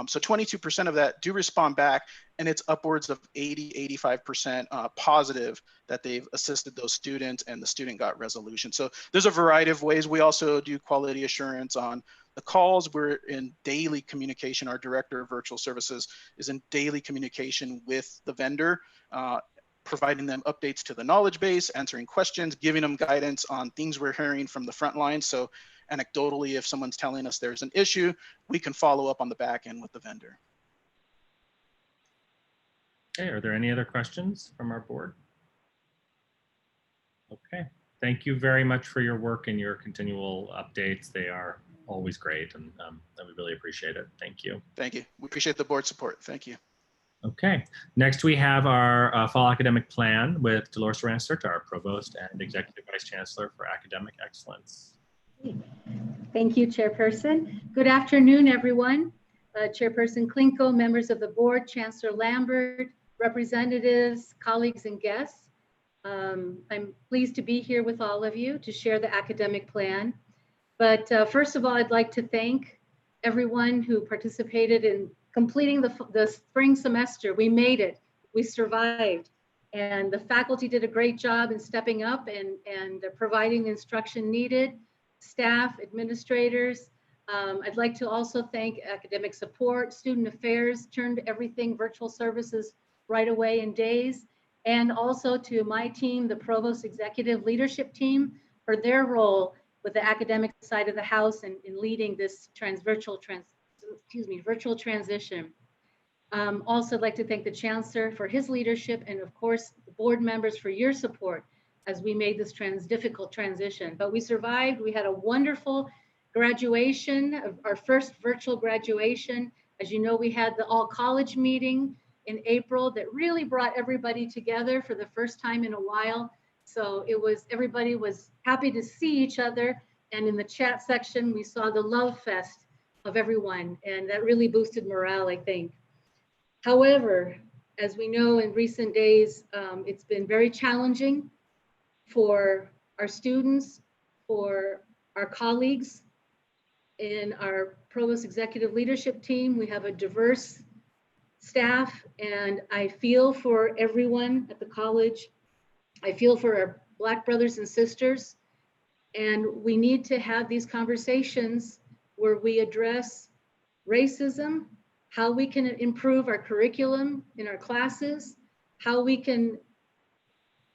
So 22% of that do respond back, and it's upwards of 85% positive that they've assisted those students and the student got resolution. So there's a variety of ways. We also do quality assurance on the calls. We're in daily communication. Our director of virtual services is in daily communication with the vendor, providing them updates to the knowledge base, answering questions, giving them guidance on things we're hearing from the front line. So anecdotally, if someone's telling us there's an issue, we can follow up on the back end with the vendor. Okay, are there any other questions from our board? Okay, thank you very much for your work and your continual updates. They are always great, and we really appreciate it. Thank you. Thank you. We appreciate the board support. Thank you. Okay, next we have our fall academic plan with Dolores Ransert, our Provost and Executive Vice Chancellor for Academic Excellence. Thank you, Chairperson. Good afternoon, everyone. Chairperson Klinko, members of the board, Chancellor Lambert, representatives, colleagues, and guests. I'm pleased to be here with all of you to share the academic plan. But first of all, I'd like to thank everyone who participated in completing the spring semester. We made it, we survived. And the faculty did a great job in stepping up and providing the instruction needed, staff, administrators. I'd like to also thank academic support, student affairs, turned everything virtual services right away in days. And also to my team, the Provost Executive Leadership Team, for their role with the academic side of the house and in leading this virtual transition. Also, I'd like to thank the Chancellor for his leadership and of course, the board members for your support as we made this difficult transition. But we survived. We had a wonderful graduation, of our first virtual graduation. As you know, we had the all college meeting in April that really brought everybody together for the first time in a while. So everybody was happy to see each other. And in the chat section, we saw the love fest of everyone. And that really boosted morale, I think. However, as we know in recent days, it's been very challenging for our students, for our colleagues in our Provost Executive Leadership Team. We have a diverse staff, and I feel for everyone at the college. I feel for our Black brothers and sisters, and we need to have these conversations where we address racism, how we can improve our curriculum in our classes, how we can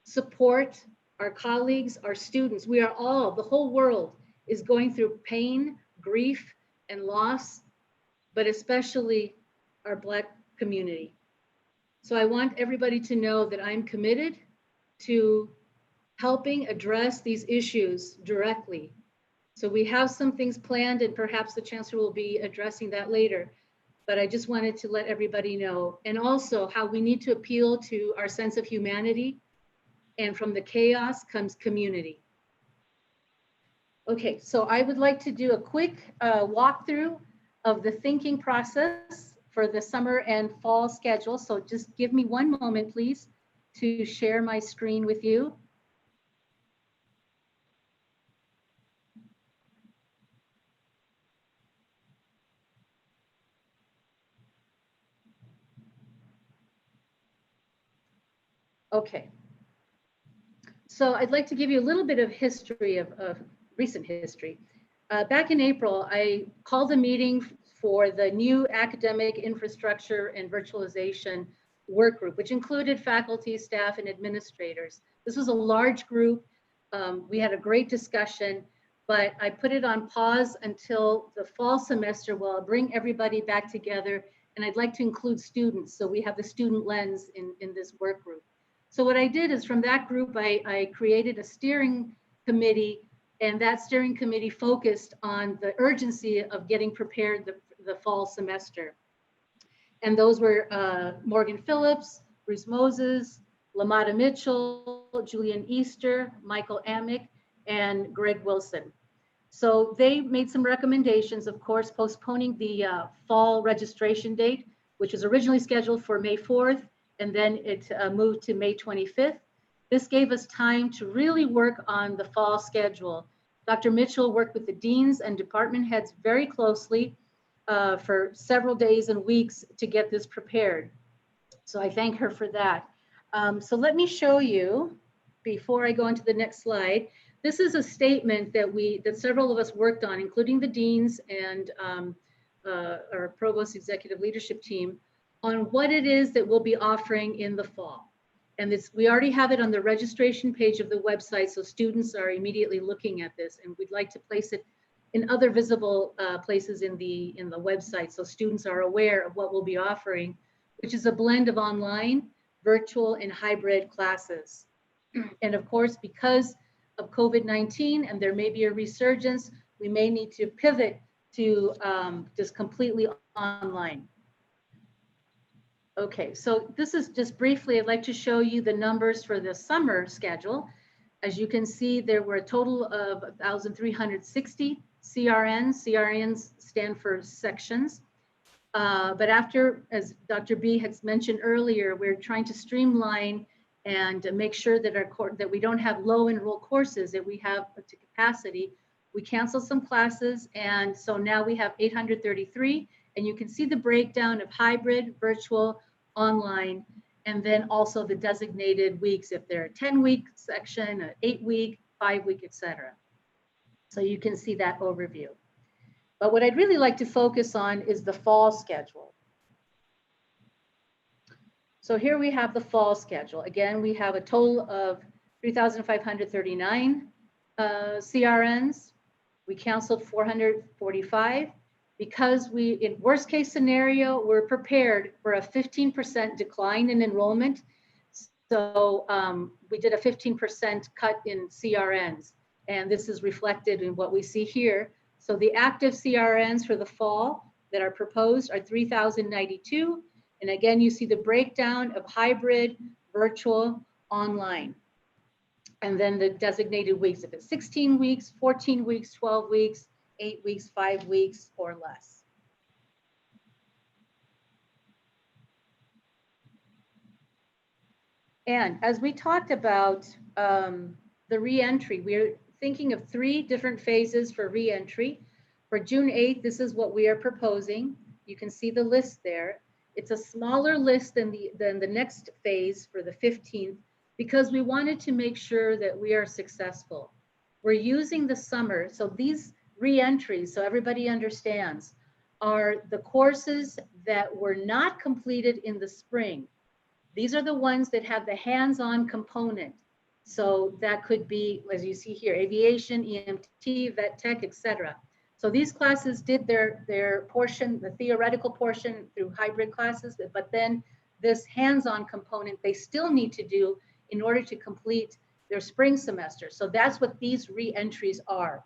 support our colleagues, our students. We are all, the whole world is going through pain, grief, and loss, but especially our Black community. So I want everybody to know that I'm committed to helping address these issues directly. So we have some things planned, and perhaps the Chancellor will be addressing that later. But I just wanted to let everybody know, and also how we need to appeal to our sense of humanity, and from the chaos comes community. Okay, so I would like to do a quick walkthrough of the thinking process for the summer and fall schedule. So just give me one moment, please, to share my screen with you. Okay. So I'd like to give you a little bit of history of recent history. Back in April, I called a meeting for the new academic infrastructure and virtualization work group, which included faculty, staff, and administrators. This was a large group. We had a great discussion, but I put it on pause until the fall semester where I'll bring everybody back together, and I'd like to include students, so we have the student lens in this work group. So what I did is from that group, I created a steering committee, and that steering committee focused on the urgency of getting prepared the fall semester. And those were Morgan Phillips, Bruce Moses, Lamada Mitchell, Julian Easter, Michael Amick, and Greg Wilson. So they made some recommendations, of course, postponing the fall registration date, which was originally scheduled for May 4th, and then it moved to May 25th. This gave us time to really work on the fall schedule. Dr. Mitchell worked with the deans and department heads very closely for several days and weeks to get this prepared. So I thank her for that. So let me show you, before I go into the next slide, this is a statement that several of us worked on, including the deans and our provost executive leadership team, on what it is that we'll be offering in the fall. And we already have it on the registration page of the website, so students are immediately looking at this, and we'd like to place it in other visible places in the website, so students are aware of what we'll be offering, which is a blend of online, virtual, and hybrid classes. And of course, because of COVID-19 and there may be a resurgence, we may need to pivot to just completely online. Okay, so this is just briefly, I'd like to show you the numbers for the summer schedule. As you can see, there were a total of 1,360 CRNs. CRNs stand for sections. But after, as Dr. B has mentioned earlier, we're trying to streamline and make sure that that we don't have low enroll courses, that we have to capacity. We canceled some classes, and so now we have 833, and you can see the breakdown of hybrid, virtual, online, and then also the designated weeks, if they're a 10-week section, an 8-week, 5-week, etc. So you can see that overview. But what I'd really like to focus on is the fall schedule. So here we have the fall schedule. Again, we have a total of 3,539 CRNs. We canceled 445 because in worst case scenario, we're prepared for a 15% decline in enrollment. So we did a 15% cut in CRNs, and this is reflected in what we see here. So the active CRNs for the fall that are proposed are 3,092. And again, you see the breakdown of hybrid, virtual, online. And then the designated weeks, if it's 16 weeks, 14 weeks, 12 weeks, 8 weeks, 5 weeks, or less. And as we talked about the reentry, we're thinking of 3 different phases for reentry. For June 8th, this is what we are proposing. You can see the list there. It's a smaller list than the next phase for the 15th, because we wanted to make sure that we are successful. We're using the summer, so these reentries, so everybody understands, are the courses that were not completed in the spring. These are the ones that have the hands-on component. So that could be, as you see here, aviation, EMT, vet tech, etc. So these classes did their portion, the theoretical portion through hybrid classes, but then this hands-on component they still need to do in order to complete their spring semester. So that's what these re-entries are.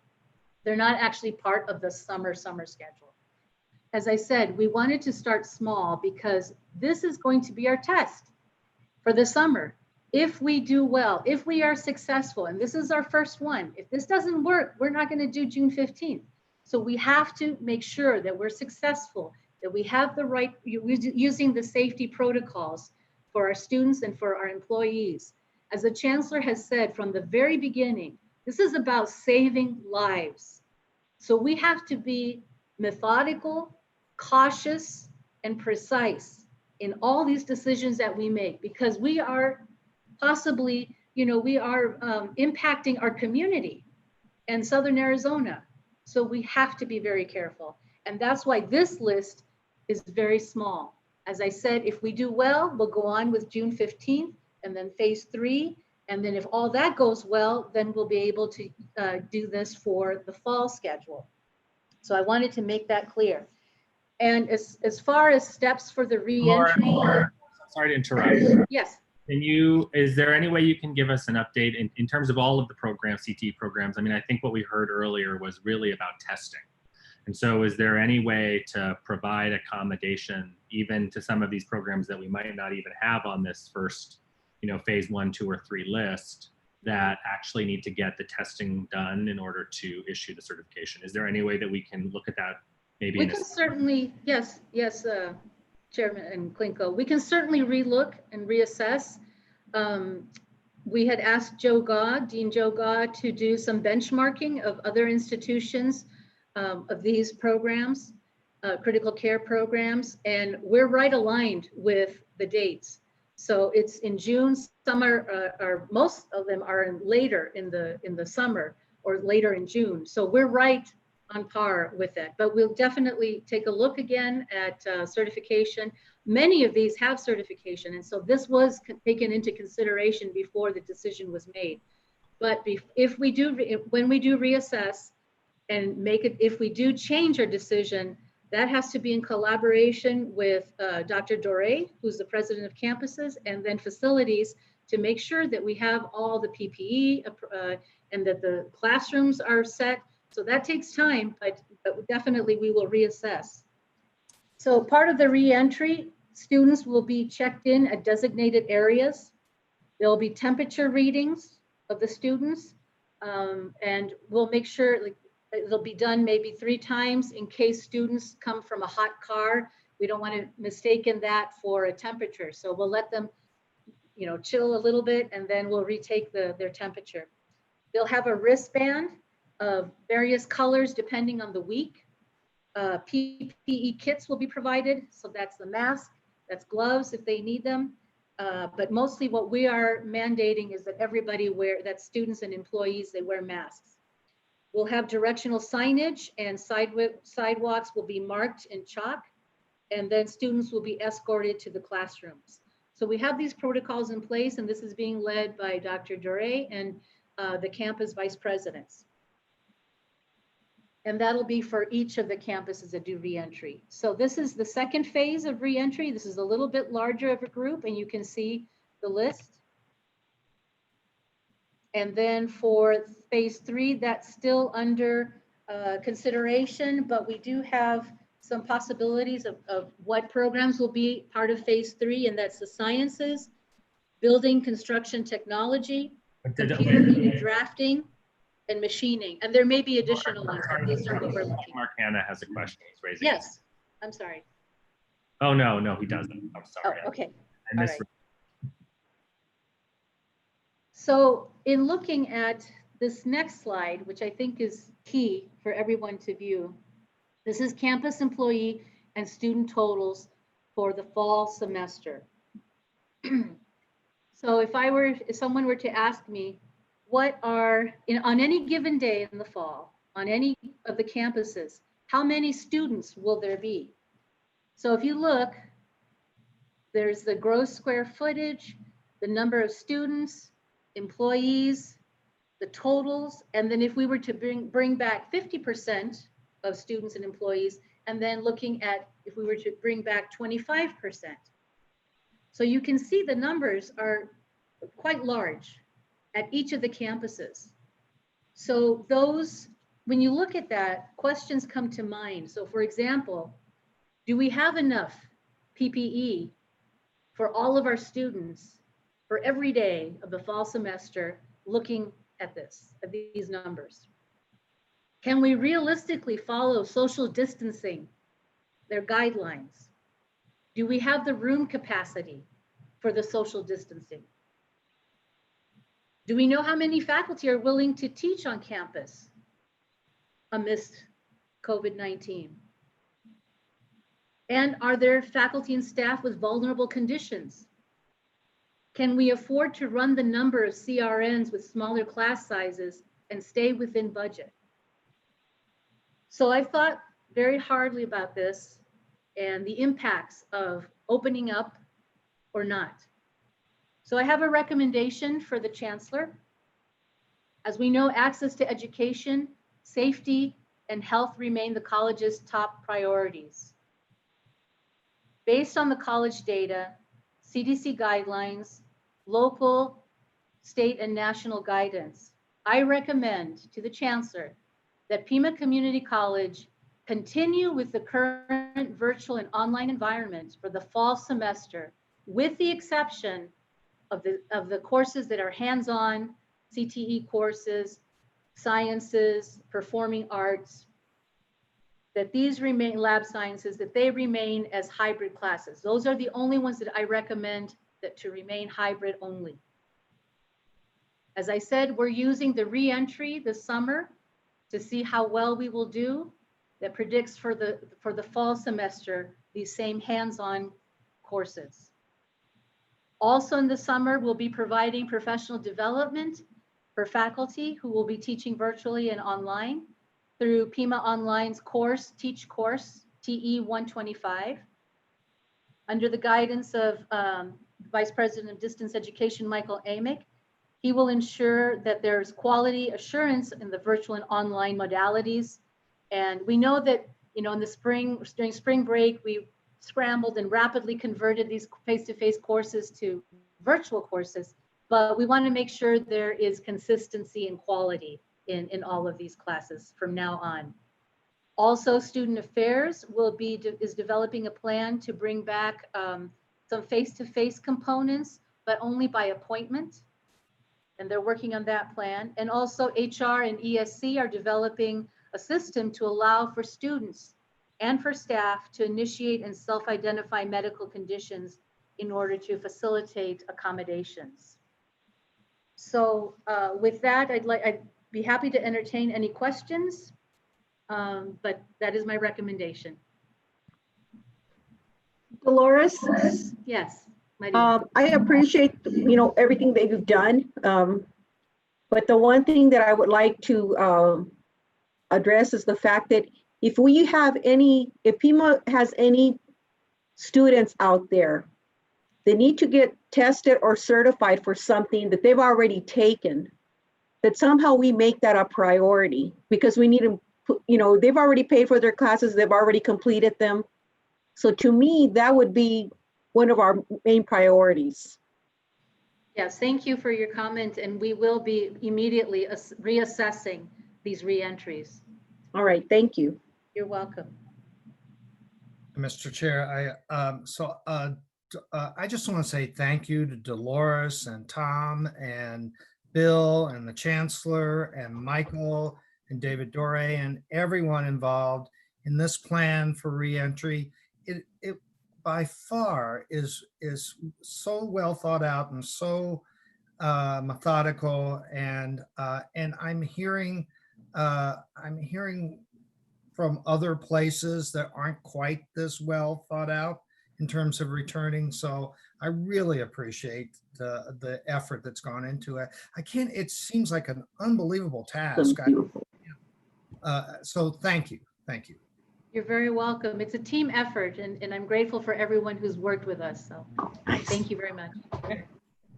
They're not actually part of the summer schedule. As I said, we wanted to start small because this is going to be our test for the summer. If we do well, if we are successful, and this is our first one, if this doesn't work, we're not going to do June 15th. So we have to make sure that we're successful, that we have the right, using the safety protocols for our students and for our employees. As the chancellor has said from the very beginning, this is about saving lives. So we have to be methodical, cautious, and precise in all these decisions that we make, because we are possibly, we are impacting our community in Southern Arizona. So we have to be very careful. And that's why this list is very small. As I said, if we do well, we'll go on with June 15th and then phase 3. And then if all that goes well, then we'll be able to do this for the fall schedule. So I wanted to make that clear. And as far as steps for the re-entry. Sorry to interrupt. Yes. Is there any way you can give us an update in terms of all of the programs, CTE programs? I mean, I think what we heard earlier was really about testing. And so is there any way to provide accommodation even to some of these programs that we might not even have on this first, phase 1, 2, or 3 list that actually need to get the testing done in order to issue the certification? Is there any way that we can look at that maybe? We can certainly, yes, Chairman and Klinko, we can certainly relook and reassess. We had asked Dean Joe Gaw, to do some benchmarking of other institutions of these programs. critical care programs, and we're right aligned with the dates. So it's in June. Some are most of them are later in the summer or later in June. So we're right on par with that. But we'll definitely take a look again at certification. Many of these have certification, and so this was taken into consideration before the decision was made. But if we do, when we do reassess and make it, if we do change our decision, that has to be in collaboration with Dr. Doré, who's the president of campuses, and then facilities, to make sure that we have all the PPE and that the classrooms are set. So that takes time, but definitely we will reassess. So part of the re-entry, students will be checked in at designated areas. There'll be temperature readings of the students, and we'll make sure, like, it'll be done maybe 3 times in case students come from a hot car. We don't want to mistake that for a temperature. So we'll let them, you know, chill a little bit, and then we'll retake their temperature. They'll have a wristband of various colors depending on the week. PPE kits will be provided. So that's the mask, that's gloves if they need them. But mostly what we are mandating is that everybody that students and employees, they wear masks. We'll have directional signage, and sidewalks will be marked in chalk, and then students will be escorted to the classrooms. So we have these protocols in place, and this is being led by Dr. Doré and the campus vice presidents. And that'll be for each of the campuses that do reentry. So this is the second phase of reentry. This is a little bit larger of a group, and you can see the list. And then for phase 3, that's still under consideration, but we do have some possibilities of what programs will be part of phase 3, and that's the sciences, building construction technology, computer-aided drafting, and machining. And there may be additional ones, but these are what we're looking at. Mark Hanna has a question. He's raising Yes, his. I'm sorry. Oh, no, he doesn't. I'm sorry. Oh, okay. I missed. So in looking at this next slide, which I think is key for everyone to view, this is campus employee and student totals for the fall semester. So if someone were to ask me, what are, on any given day in the fall, on any of the campuses, how many students will there be? So if you look, there's the gross square footage, the number of students, employees, the totals, and then if we were to bring back 50% of students and employees, and then looking at if we were to bring back 25%. So you can see the numbers are quite large at each of the campuses. So those, when you look at that, questions come to mind. So for example, do we have enough PPE for all of our students for every day of the fall semester looking at these numbers? Can we realistically follow social distancing, their guidelines? Do we have the room capacity for the social distancing? Do we know how many faculty are willing to teach on campus amidst COVID-19? And are there faculty and staff with vulnerable conditions? Can we afford to run the number of CRNs with smaller class sizes and stay within budget? So I've thought very hardly about this and the impacts of opening up or not. So I have a recommendation for the chancellor. As we know, access to education, safety, and health remain the college's top priorities. Based on the college data, CDC guidelines, local, state, and national guidance, I recommend to the chancellor that Pima Community College continue with the current virtual and online environment for the fall semester, with the exception of the courses that are hands-on, CTE courses, sciences, performing arts, that these remain, lab sciences, that they remain as hybrid classes. Those are the only ones that I recommend that to remain hybrid only. As I said, we're using the re-entry this summer to see how well we will do. that predicts for the fall semester these same hands-on courses. Also in the summer, we'll be providing professional development for faculty who will be teaching virtually and online through Pima Online's Teach Course, TE 125. Under the guidance of Vice President of Distance Education, Michael Amick, he will ensure that there's quality assurance in the virtual and online modalities. And we know that, in the spring, during spring break, we scrambled and rapidly converted these face-to-face courses to virtual courses, but we want to make sure there is consistency and quality in all of these classes from now on. Also, Student Affairs is developing a plan to bring back some face-to-face components, but only by appointment. And they're working on that plan. And also HR and ESC are developing a system to allow for students and for staff to initiate and self-identify medical conditions in order to facilitate accommodations. So with that, I'd be happy to entertain any questions, but that is my recommendation. Dolores? Yes. I appreciate, everything that you've done. But the one thing that I would like to address is the fact that if Pima has any students out there that need to get tested or certified for something that they've already taken, that somehow we make that a priority, because we need to, they've already paid for their classes, they've already completed them. So to me, that would be one of our main priorities. Yes, thank you for your comment, and we will be immediately reassessing these reentries. All right, thank you. You're welcome. Mr. Chair, I just want to say thank you to Dolores and Tom and Bill and the Chancellor and Michael and David Dore and everyone involved in this plan for reentry. It by far is so well thought out and so methodical, and I'm hearing from other places that aren't quite this well thought out in terms of returning. So I really appreciate the effort that's gone into it. It seems like an unbelievable task. So thank you. You're very welcome. It's a team effort, and I'm grateful for everyone who's worked with us. So thank you very much.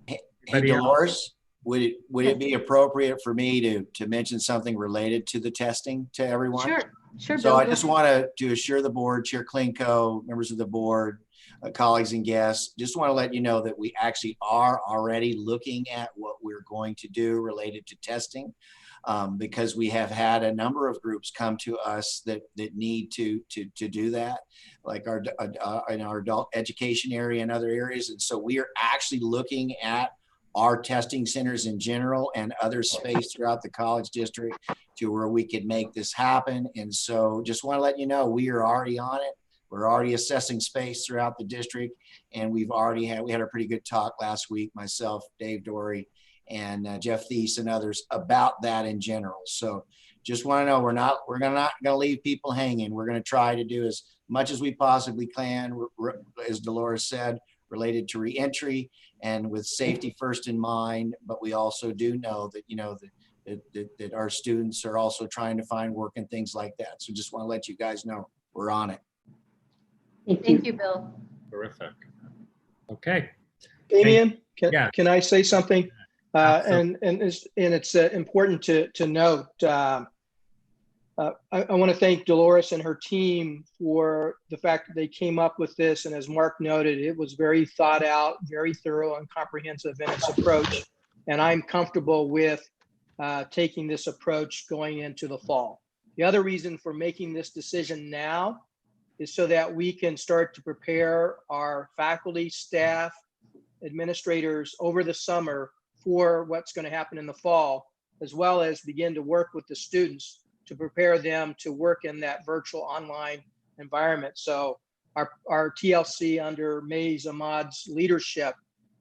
Hey, Dolores, would it be appropriate for me to mention something related to the testing to everyone? Sure. So I just want to assure the board, Chair Klinko, members of the board, colleagues and guests, just want to let you know that we actually are already looking at what we're going to do related to testing, because we have had a number of groups come to us that need to do that, like in our adult education area and other areas. And so we are actually looking at our testing centers in general and other space throughout the college district to where we could make this happen. And so just want to let you know, we are already on it. We're already assessing space throughout the district. And we had a pretty good talk last week, myself, Dave Dorey, and Jeff Thies and others about that in general. So just want to know, we're not going to leave people hanging. We're going to try to do as much as we possibly can, as Dolores said, related to reentry and with safety first in mind. But we also do know that, that our students are also trying to find work and things like that. So just want to let you guys know we're on it. Thank you, Bill. Terrific. Okay. Damian, can I say something? And it's important to note. I want to thank Dolores and her team for the fact that they came up with this. And as Mark noted, it was very thought out, very thorough and comprehensive in its approach. And I'm comfortable with taking this approach going into the fall. The other reason for making this decision now is so that we can start to prepare our faculty, staff, administrators over the summer for what's going to happen in the fall, as well as begin to work with the students to prepare them to work in that virtual online environment. So our TLC under Mays Ahmad's leadership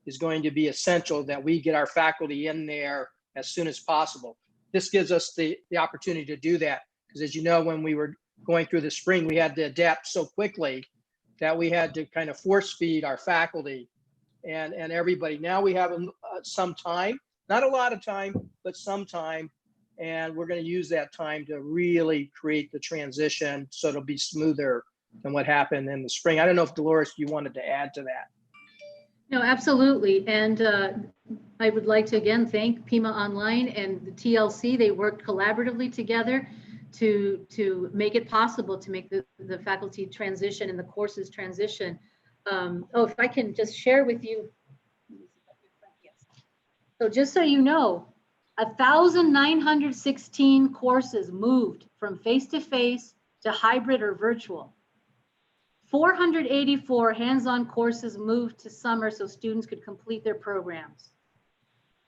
is going to be essential that we get our faculty in there as soon as possible. This gives us the opportunity to do that, because as you know, when we were going through the spring, we had to adapt so quickly that we had to kind of force feed our faculty and everybody. Now we have some time, not a lot of time, but some time. And we're going to use that time to really create the transition so it'll be smoother than what happened in the spring. I don't know if Dolores, you wanted to add to that. No, absolutely. And I would like to again thank Pima Online and the TLC. They worked collaboratively together to make it possible to make the faculty transition and the courses transition. If I can just share with you. So just so you know, 1,916 courses moved from face-to-face to hybrid or virtual. 484 hands-on courses moved to summer so students could complete their programs.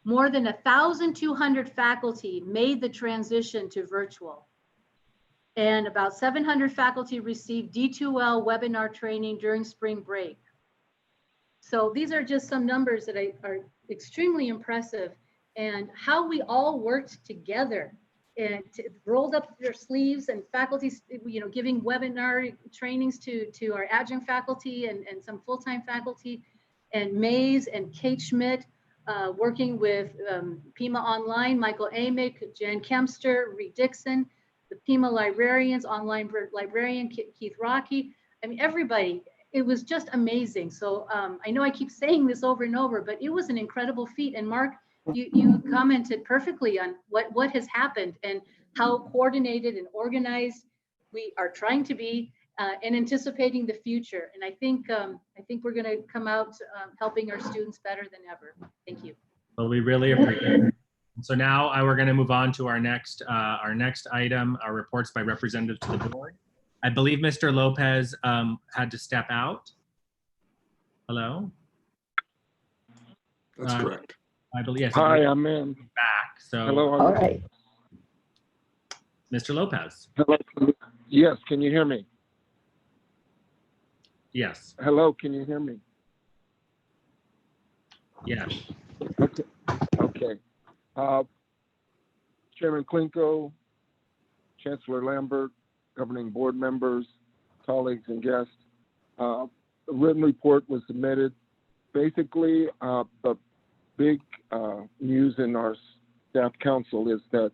More than 1,200 faculty made the transition to virtual. And about 700 faculty received D2L webinar training during spring break. So these are just some numbers that are extremely impressive, and how we all worked together and rolled up their sleeves, and faculty, giving webinar trainings to our adjunct faculty and some full-time faculty, and Mays and Kate Schmidt working with Pima Online, Michael Amick, Jan Kempster, Reed Dixon, the Pima librarians, online librarian Keith Rocky. I mean, everybody. It was just amazing. So I know I keep saying this over and over, but it was an incredible feat. And Mark, you commented perfectly on what has happened and how coordinated and organized we are trying to be and anticipating the future. And I think we're going to come out helping our students better than ever. Thank you. Well, we really appreciate it. So now we're going to move on to our next item, our reports by representatives to the board. I believe Mr. Lopez had to step out. Hello? That's correct. I believe, yes. Hi, I'm in. Back, so. Hello. All right. Mr. Lopez. Hello. Yes, can you hear me? Yes. Hello, can you hear me? Yes. Okay. Okay. Chairman Klinko, Chancellor Lambert, governing board members, colleagues, and guests. A written report was submitted. Basically, the big news in our staff council is that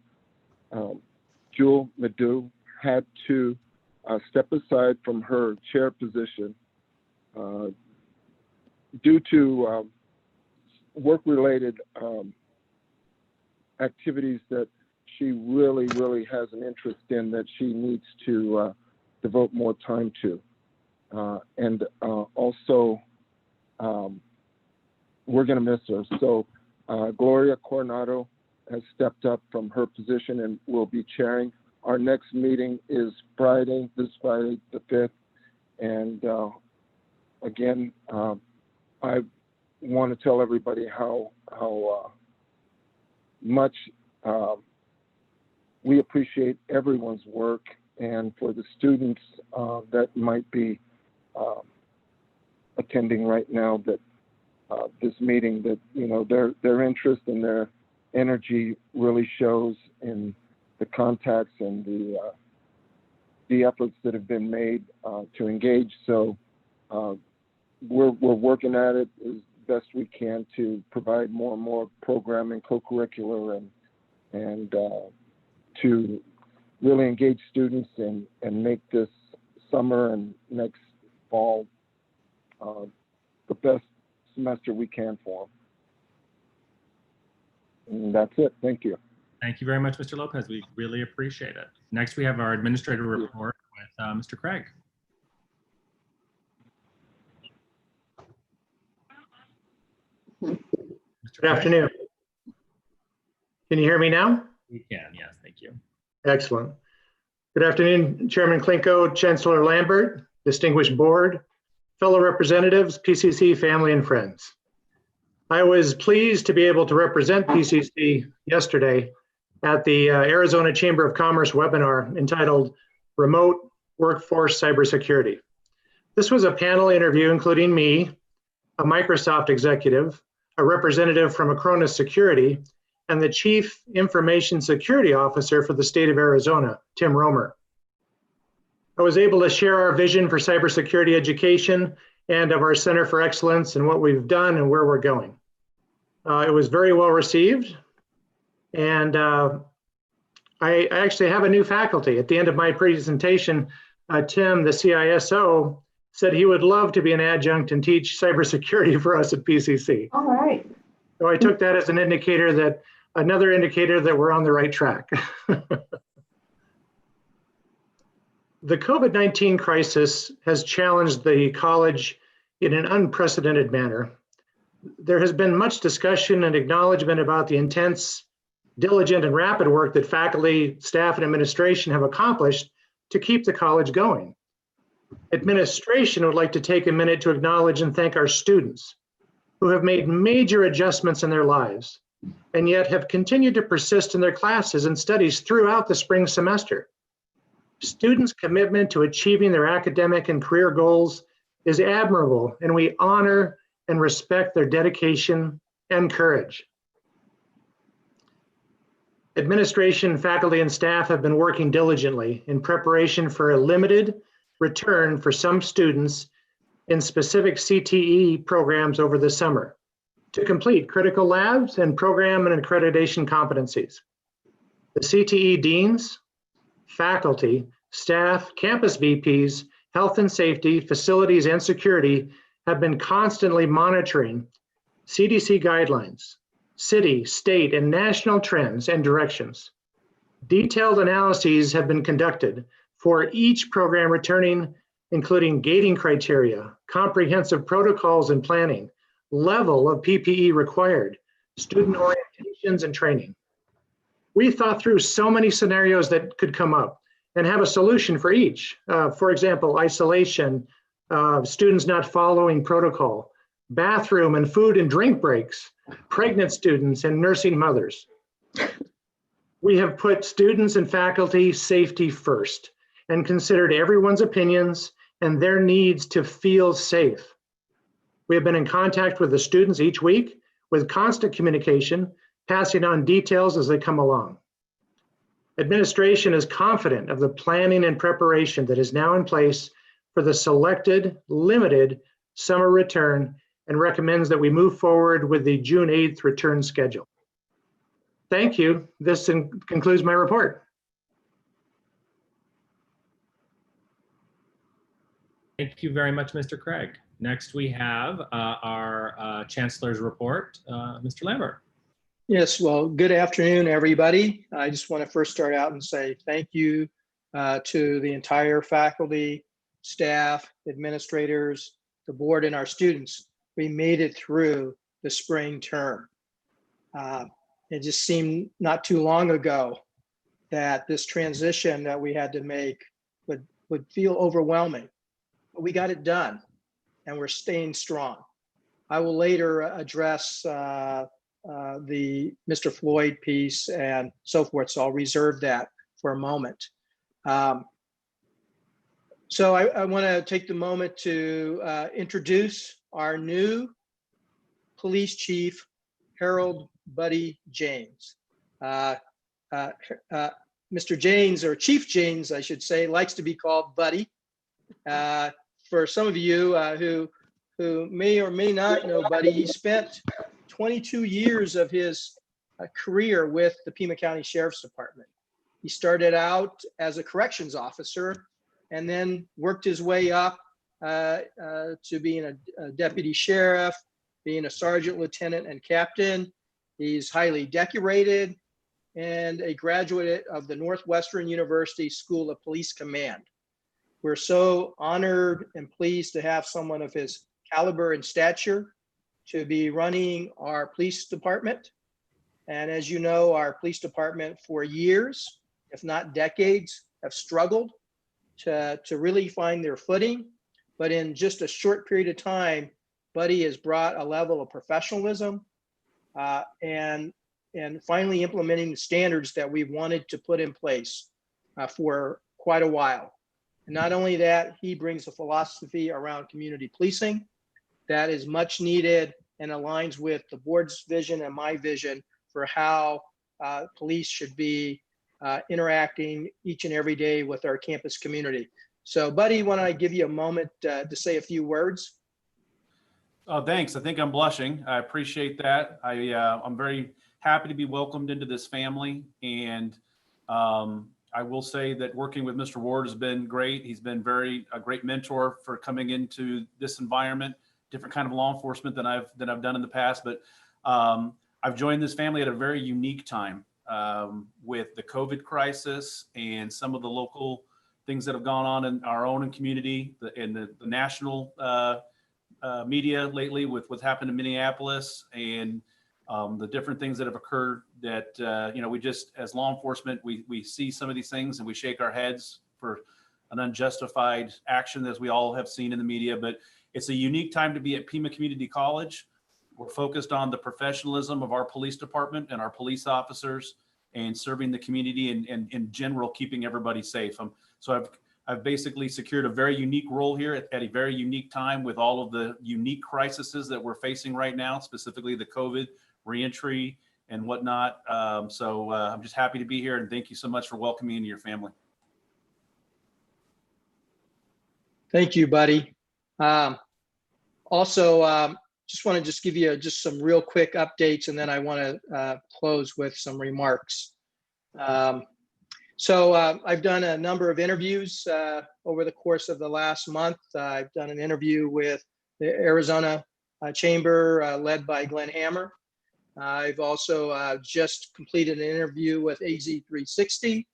Jewel Nadeau had to step aside from her chair position due to work-related activities that she really has an interest in, that she needs to devote more time to. And also, we're going to miss her. So Gloria Coronado has stepped up from her position and will be chairing. Our next meeting is this Friday, the 5th. And again, I want to tell everybody how much we appreciate everyone's work, and for the students that might be attending right now, that this meeting, that their interest and their energy really shows in the contacts and the efforts that have been made to engage. So we're working at it as best we can to provide more and more programming, co-curricular, and to really engage students and make this summer and next fall the best semester we can for them. And that's it. Thank you. Thank you very much, Mr. Lopez. We really appreciate it. Next, we have our administrative report with Mr. Craig. Good afternoon. Can you hear me now? We can, yes, thank you. Excellent. Good afternoon, Chairman Klinko, Chancellor Lambert, distinguished board, fellow representatives, PCC family and friends. I was pleased to be able to represent PCC yesterday at the Arizona Chamber of Commerce webinar entitled Remote Workforce Cybersecurity. This was a panel interview including me, a Microsoft executive, a representative from Acronis Security, and the Chief Information Security Officer for the state of Arizona, Tim Romer. I was able to share our vision for cybersecurity education and of our Center for Excellence and what we've done and where we're going. It was very well received. And I actually have a new faculty. At the end of my presentation, Tim, the CISO, said he would love to be an adjunct and teach cybersecurity for us at PCC. All right. So I took that as an indicator that, another indicator that we're on the right track. The COVID-19 crisis has challenged the college in an unprecedented manner. There has been much discussion and acknowledgement about the intense, diligent, and rapid work that faculty, staff, and administration have accomplished to keep the college going. Administration would like to take a minute to acknowledge and thank our students who have made major adjustments in their lives and yet have continued to persist in their classes and studies throughout the spring semester. Students' commitment to achieving their academic and career goals is admirable, and we honor and respect their dedication and courage. Administration, faculty, and staff have been working diligently in preparation for a limited return for some students in specific CTE programs over the summer to complete critical labs and program and accreditation competencies. The CTE deans, faculty, staff, campus VPs, health and safety, facilities, and security have been constantly monitoring CDC guidelines, city, state, and national trends and directions. Detailed analyses have been conducted for each program returning, including gating criteria, comprehensive protocols and planning, level of PPE required, student orientations and training. We thought through so many scenarios that could come up and have a solution for each. For example, isolation, students not following protocol, bathroom and food and drink breaks, pregnant students and nursing mothers. We have put students and faculty safety first and considered everyone's opinions and their needs to feel safe. We have been in contact with the students each week with constant communication, passing on details as they come along. Administration is confident of the planning and preparation that is now in place for the selected, limited summer return and recommends that we move forward with the June 8th return schedule. Thank you. This concludes my report. Thank you very much, Mr. Craig. Next, we have our Chancellor's report, Mr. Lambert. Yes, well, good afternoon, everybody. I just want to first start out and say thank you to the entire faculty, staff, administrators, the board, and our students. We made it through the spring term. It just seemed not too long ago that this transition that we had to make would feel overwhelming, but we got it done and we're staying strong. I will later address the Mr. Floyd piece and so forth, so I'll reserve that for a moment. So I want to take the moment to introduce our new police chief, Harold Buddy James. Mr. James, or Chief James, I should say, likes to be called Buddy. For some of you who may or may not know Buddy, he spent 22 years of his career with the Pima County Sheriff's Department. He started out as a corrections officer and then worked his way up to being a deputy sheriff, being a sergeant, lieutenant, and captain. He's highly decorated and a graduate of the Northwestern University School of Police Command. We're so honored and pleased to have someone of his caliber and stature to be running our police department. And as you know, our police department for years, if not decades, have struggled to really find their footing. But in just a short period of time, Buddy has brought a level of professionalism and finally implementing the standards that we wanted to put in place for quite a while. And not only that, he brings a philosophy around community policing that is much needed and aligns with the board's vision and my vision for how police should be interacting each and every day with our campus community. So Buddy, why don't I give you a moment to say a few words? Oh, thanks. I think I'm blushing. I appreciate that. I'm very happy to be welcomed into this family. And I will say that working with Mr. Ward has been great. He's been a great mentor for coming into this environment, different kind of law enforcement than I've done in the past. But I've joined this family at a very unique time with the COVID crisis and some of the local things that have gone on in our own community, and the national media lately with what's happened in Minneapolis, and the different things that have occurred that, we just, as law enforcement, we see some of these things and we shake our heads for an unjustified action, as we all have seen in the media. But it's a unique time to be at Pima Community College. We're focused on the professionalism of our police department and our police officers, and serving the community and in general, keeping everybody safe. So I've basically secured a very unique role here at a very unique time with all of the unique crises that we're facing right now, specifically the COVID, reentry, and whatnot. So I'm just happy to be here, and thank you so much for welcoming me into your family. Thank you, Buddy. Also, just want to give you some real quick updates, and then I want to close with some remarks. So I've done a number of interviews over the course of the last month. I've done an interview with the Arizona Chamber led by Glenn Hammer. I've also just completed an interview with AZ360.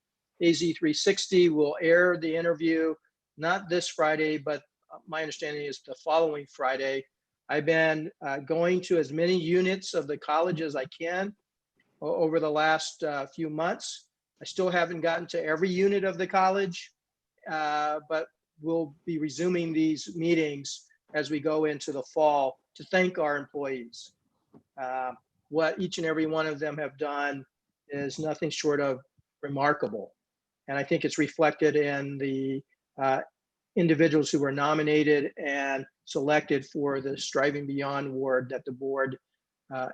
AZ360 will air the interview not this Friday, but my understanding is the following Friday. I've been going to as many units of the college as I can over the last few months. I still haven't gotten to every unit of the college, but we'll be resuming these meetings as we go into the fall to thank our employees. What each and every one of them have done is nothing short of remarkable. And I think it's reflected in the individuals who were nominated and selected for the Striving Beyond Award that the board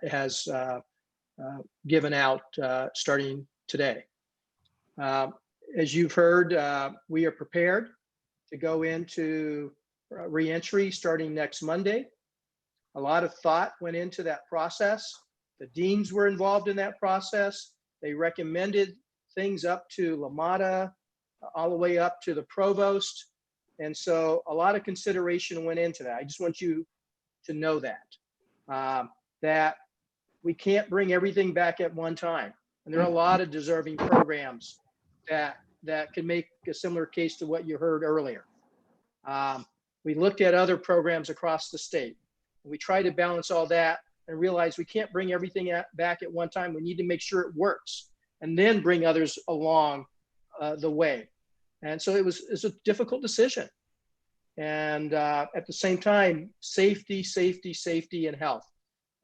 has given out starting today. As you've heard, we are prepared to go into reentry starting next Monday. A lot of thought went into that process. The deans were involved in that process. They recommended things up to LaMotta, all the way up to the provost. And so a lot of consideration went into that. I just want you to know that, that we can't bring everything back at one time. And there are a lot of deserving programs that could make a similar case to what you heard earlier. We looked at other programs across the state. We tried to balance all that and realize we can't bring everything back at one time. We need to make sure it works and then bring others along the way. And so it's a difficult decision. And at the same time, safety, safety, safety, and health.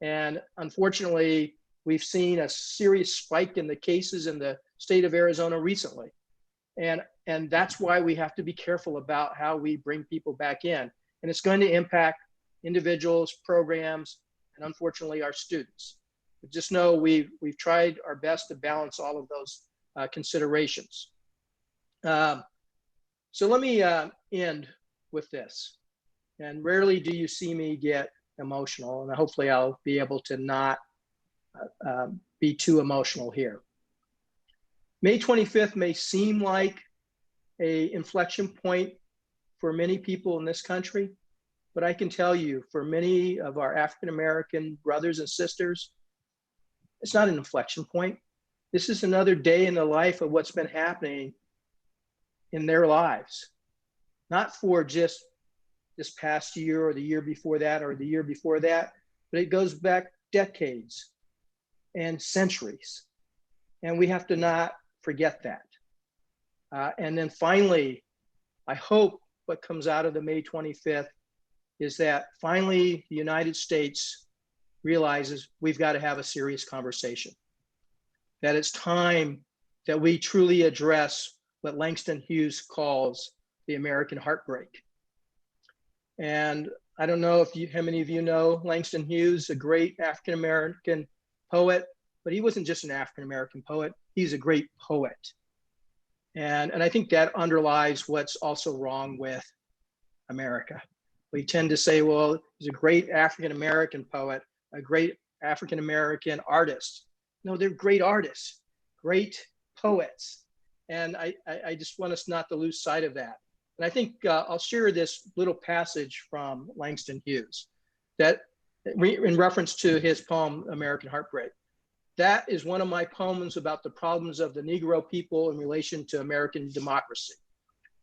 And unfortunately, we've seen a serious spike in the cases in the state of Arizona recently. And that's why we have to be careful about how we bring people back in. And it's going to impact individuals, programs, and unfortunately our students. But just know we've tried our best to balance all of those considerations. So let me end with this. And rarely do you see me get emotional, and hopefully I'll be able to not be too emotional here. May 25th may seem like an inflection point for many people in this country, but I can tell you, for many of our African-American brothers and sisters, it's not an inflection point. This is another day in the life of what's been happening in their lives, not for just this past year or the year before that or the year before that, but it goes back decades and centuries. And we have to not forget that. And then finally, I hope what comes out of the May 25th is that finally the United States realizes we've got to have a serious conversation, that it's time that we truly address what Langston Hughes calls the American heartbreak. And I don't know how many of you know Langston Hughes, a great African-American poet, but he wasn't just an African-American poet, he's a great poet. And I think that underlies what's also wrong with America. We tend to say, well, he's a great African-American poet, a great African-American artist. No, they're great artists, great poets. And I just want us not to lose sight of that. And I think I'll share this little passage from Langston Hughes that in reference to his poem, American Heartbreak. That is one of my poems about the problems of the Negro people in relation to American democracy.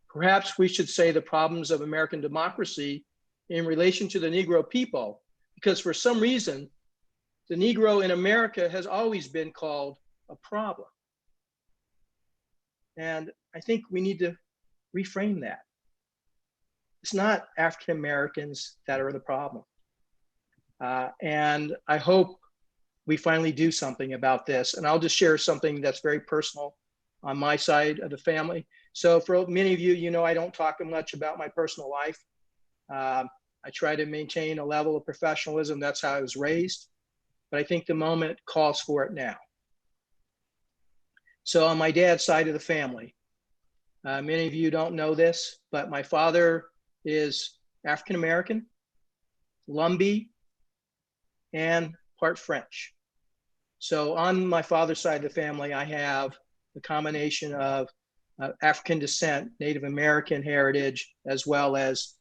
Perhaps we should say the problems of American democracy in relation to the Negro people, because for some reason, the Negro in America has always been called a problem. And I think we need to reframe that. It's not African Americans that are the problem. And I hope we finally do something about this. And I'll just share something that's very personal on my side of the family. So for many of you, you know, I don't talk much about my personal life. I try to maintain a level of professionalism. That's how I was raised. But I think the moment calls for it now. So on my dad's side of the family, many of you don't know this, but my father is African-American, Lumbee, and part French. So on my father's side of the family, I have the combination of African descent, Native American heritage, as well as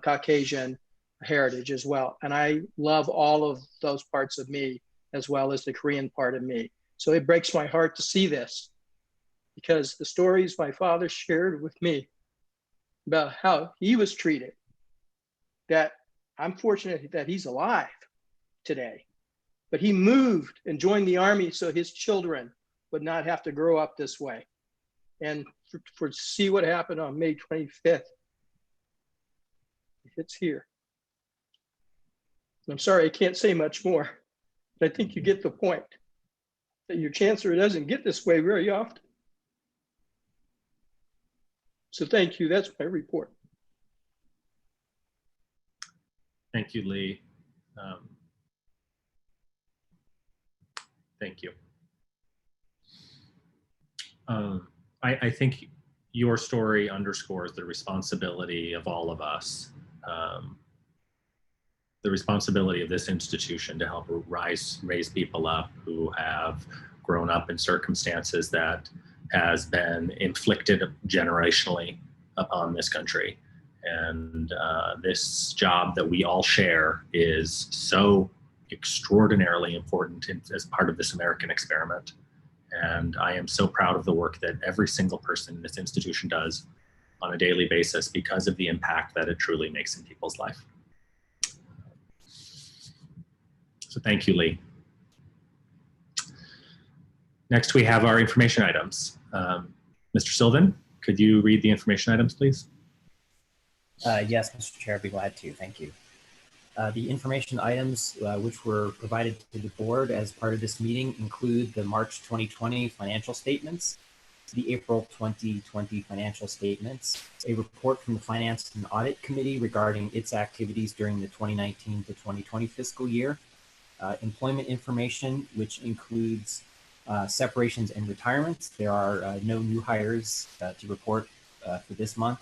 Caucasian heritage as well. And I love all of those parts of me, as well as the Korean part of me. So it breaks my heart to see this, because the stories my father shared with me about how he was treated, that I'm fortunate that he's alive today, but he moved and joined the army so his children would not have to grow up this way. And for see what happened on May 25th, it's here. I'm sorry, I can't say much more, but I think you get the point that your chancellor doesn't get this way very often. So thank you, that's my report. Thank you, Lee. Thank you. I think your story underscores the responsibility of all of us, the responsibility of this institution to help raise people up who have grown up in circumstances that has been inflicted generationally upon this country. And this job that we all share is so extraordinarily important as part of this American experiment. And I am so proud of the work that every single person in this institution does on a daily basis because of the impact that it truly makes in people's life. So thank you, Lee. Next, we have our information items. Mr. Sylvan, could you read the information items, please? Yes, Mr. Chair, I'd be glad to. Thank you. The information items which were provided to the board as part of this meeting include the March 2020 financial statements, the April 2020 financial statements, a report from the Finance and Audit Committee regarding its activities during the 2019 to 2020 fiscal year, employment information, which includes separations and retirements. There are no new hires to report for this month.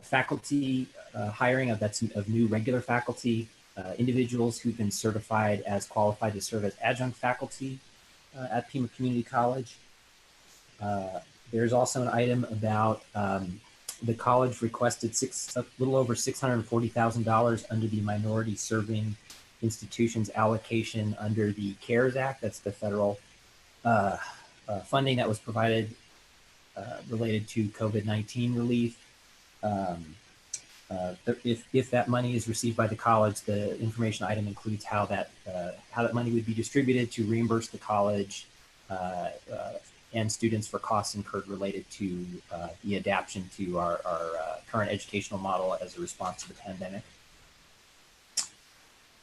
Faculty hiring of new regular faculty, individuals who've been certified as qualified to serve as adjunct faculty at Pima Community College. There's also an item about the college requested a little over $640,000 under the Minority Serving Institutions allocation under the CARES Act. That's the federal funding that was provided related to COVID-19 relief. If that money is received by the college, the information item includes how that money would be distributed to reimburse the college and students for costs incurred related to the adaptation to our current educational model as a response to the pandemic.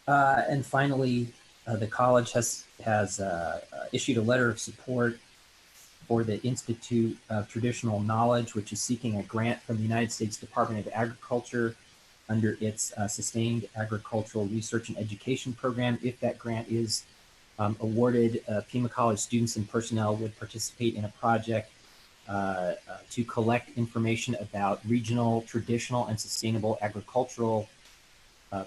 And finally, the college has issued a letter of support for the Institute of Traditional Knowledge, which is seeking a grant from the United States Department of Agriculture under its Sustained Agricultural Research and Education Program. If that grant is awarded, Pima College students and personnel would participate in a project to collect information about regional, traditional, and sustainable agricultural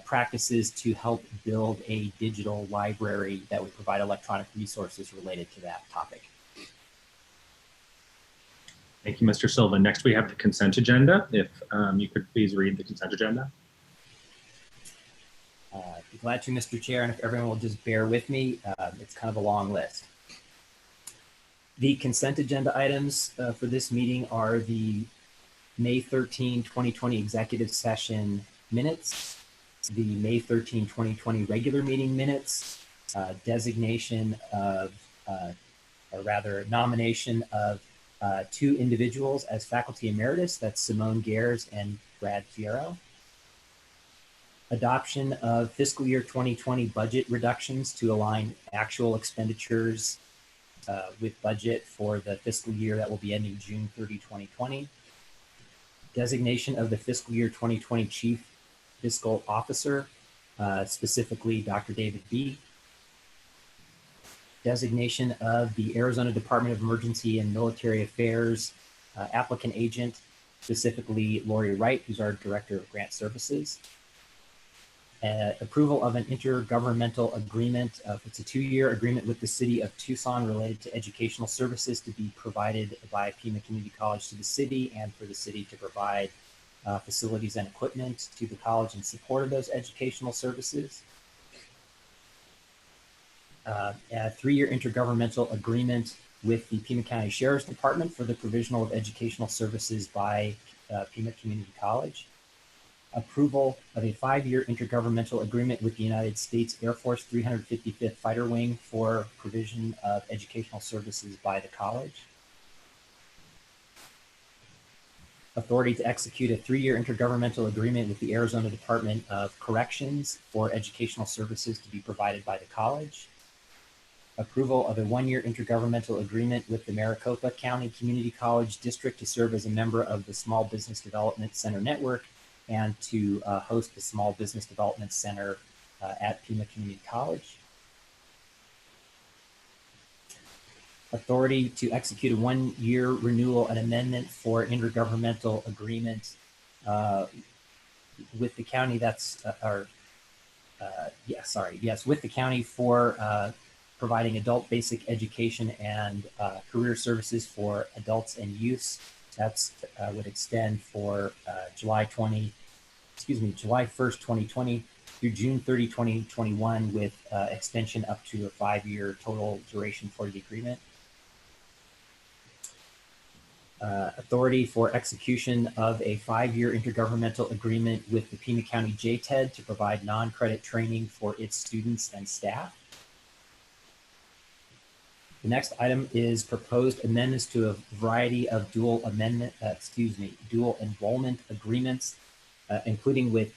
practices to help build a digital library that would provide electronic resources related to that topic. Thank you, Mr. Silva. Next, we have the consent agenda. If you could please read the consent agenda. Be glad to, Mr. Chair, and if everyone will just bear with me, it's kind of a long list. The consent agenda items for this meeting are the May 13, 2020 executive session minutes, the May 13, 2020 regular meeting minutes, designation of, or rather nomination of 2 individuals as faculty emeritus, that's Simone Gares and Brad Fierro. Adoption of fiscal year 2020 budget reductions to align actual expenditures with budget for the fiscal year that will be ending June 30, 2020. Designation of the fiscal year 2020 chief fiscal officer, specifically Dr. David B. Designation of the Arizona Department of Emergency and Military Affairs applicant agent, specifically Lori Wright, who's our Director of Grant Services. Approval of an intergovernmental agreement. It's a 2-year agreement with the city of Tucson related to educational services to be provided by Pima Community College to the city, and for the city to provide facilities and equipment to the college in support of those educational services. A 3-year intergovernmental agreement with the Pima County Sheriff's Department for the provisional of educational services by Pima Community College. Approval of a 5-year intergovernmental agreement with the United States Air Force 355th Fighter Wing for provision of educational services by the college. Authority to execute a 3-year intergovernmental agreement with the Arizona Department of Corrections for educational services to be provided by the college. Approval of a 1-year intergovernmental agreement with the Maricopa County Community College District to serve as a member of the Small Business Development Center Network and to host the Small Business Development Center at Pima Community College. Authority to execute a 1-year renewal and amendment for intergovernmental agreement with the county. That's with the county for providing adult basic education and career services for adults and youths. That's would extend for July 1st, 2020 through June 30, 2021 with extension up to a 5-year total duration for the agreement. Authority for execution of a 5-year intergovernmental agreement with the Pima County JTED to provide non-credit training for its students and staff. The next item is proposed amendments to a variety of dual enrollment agreements, including with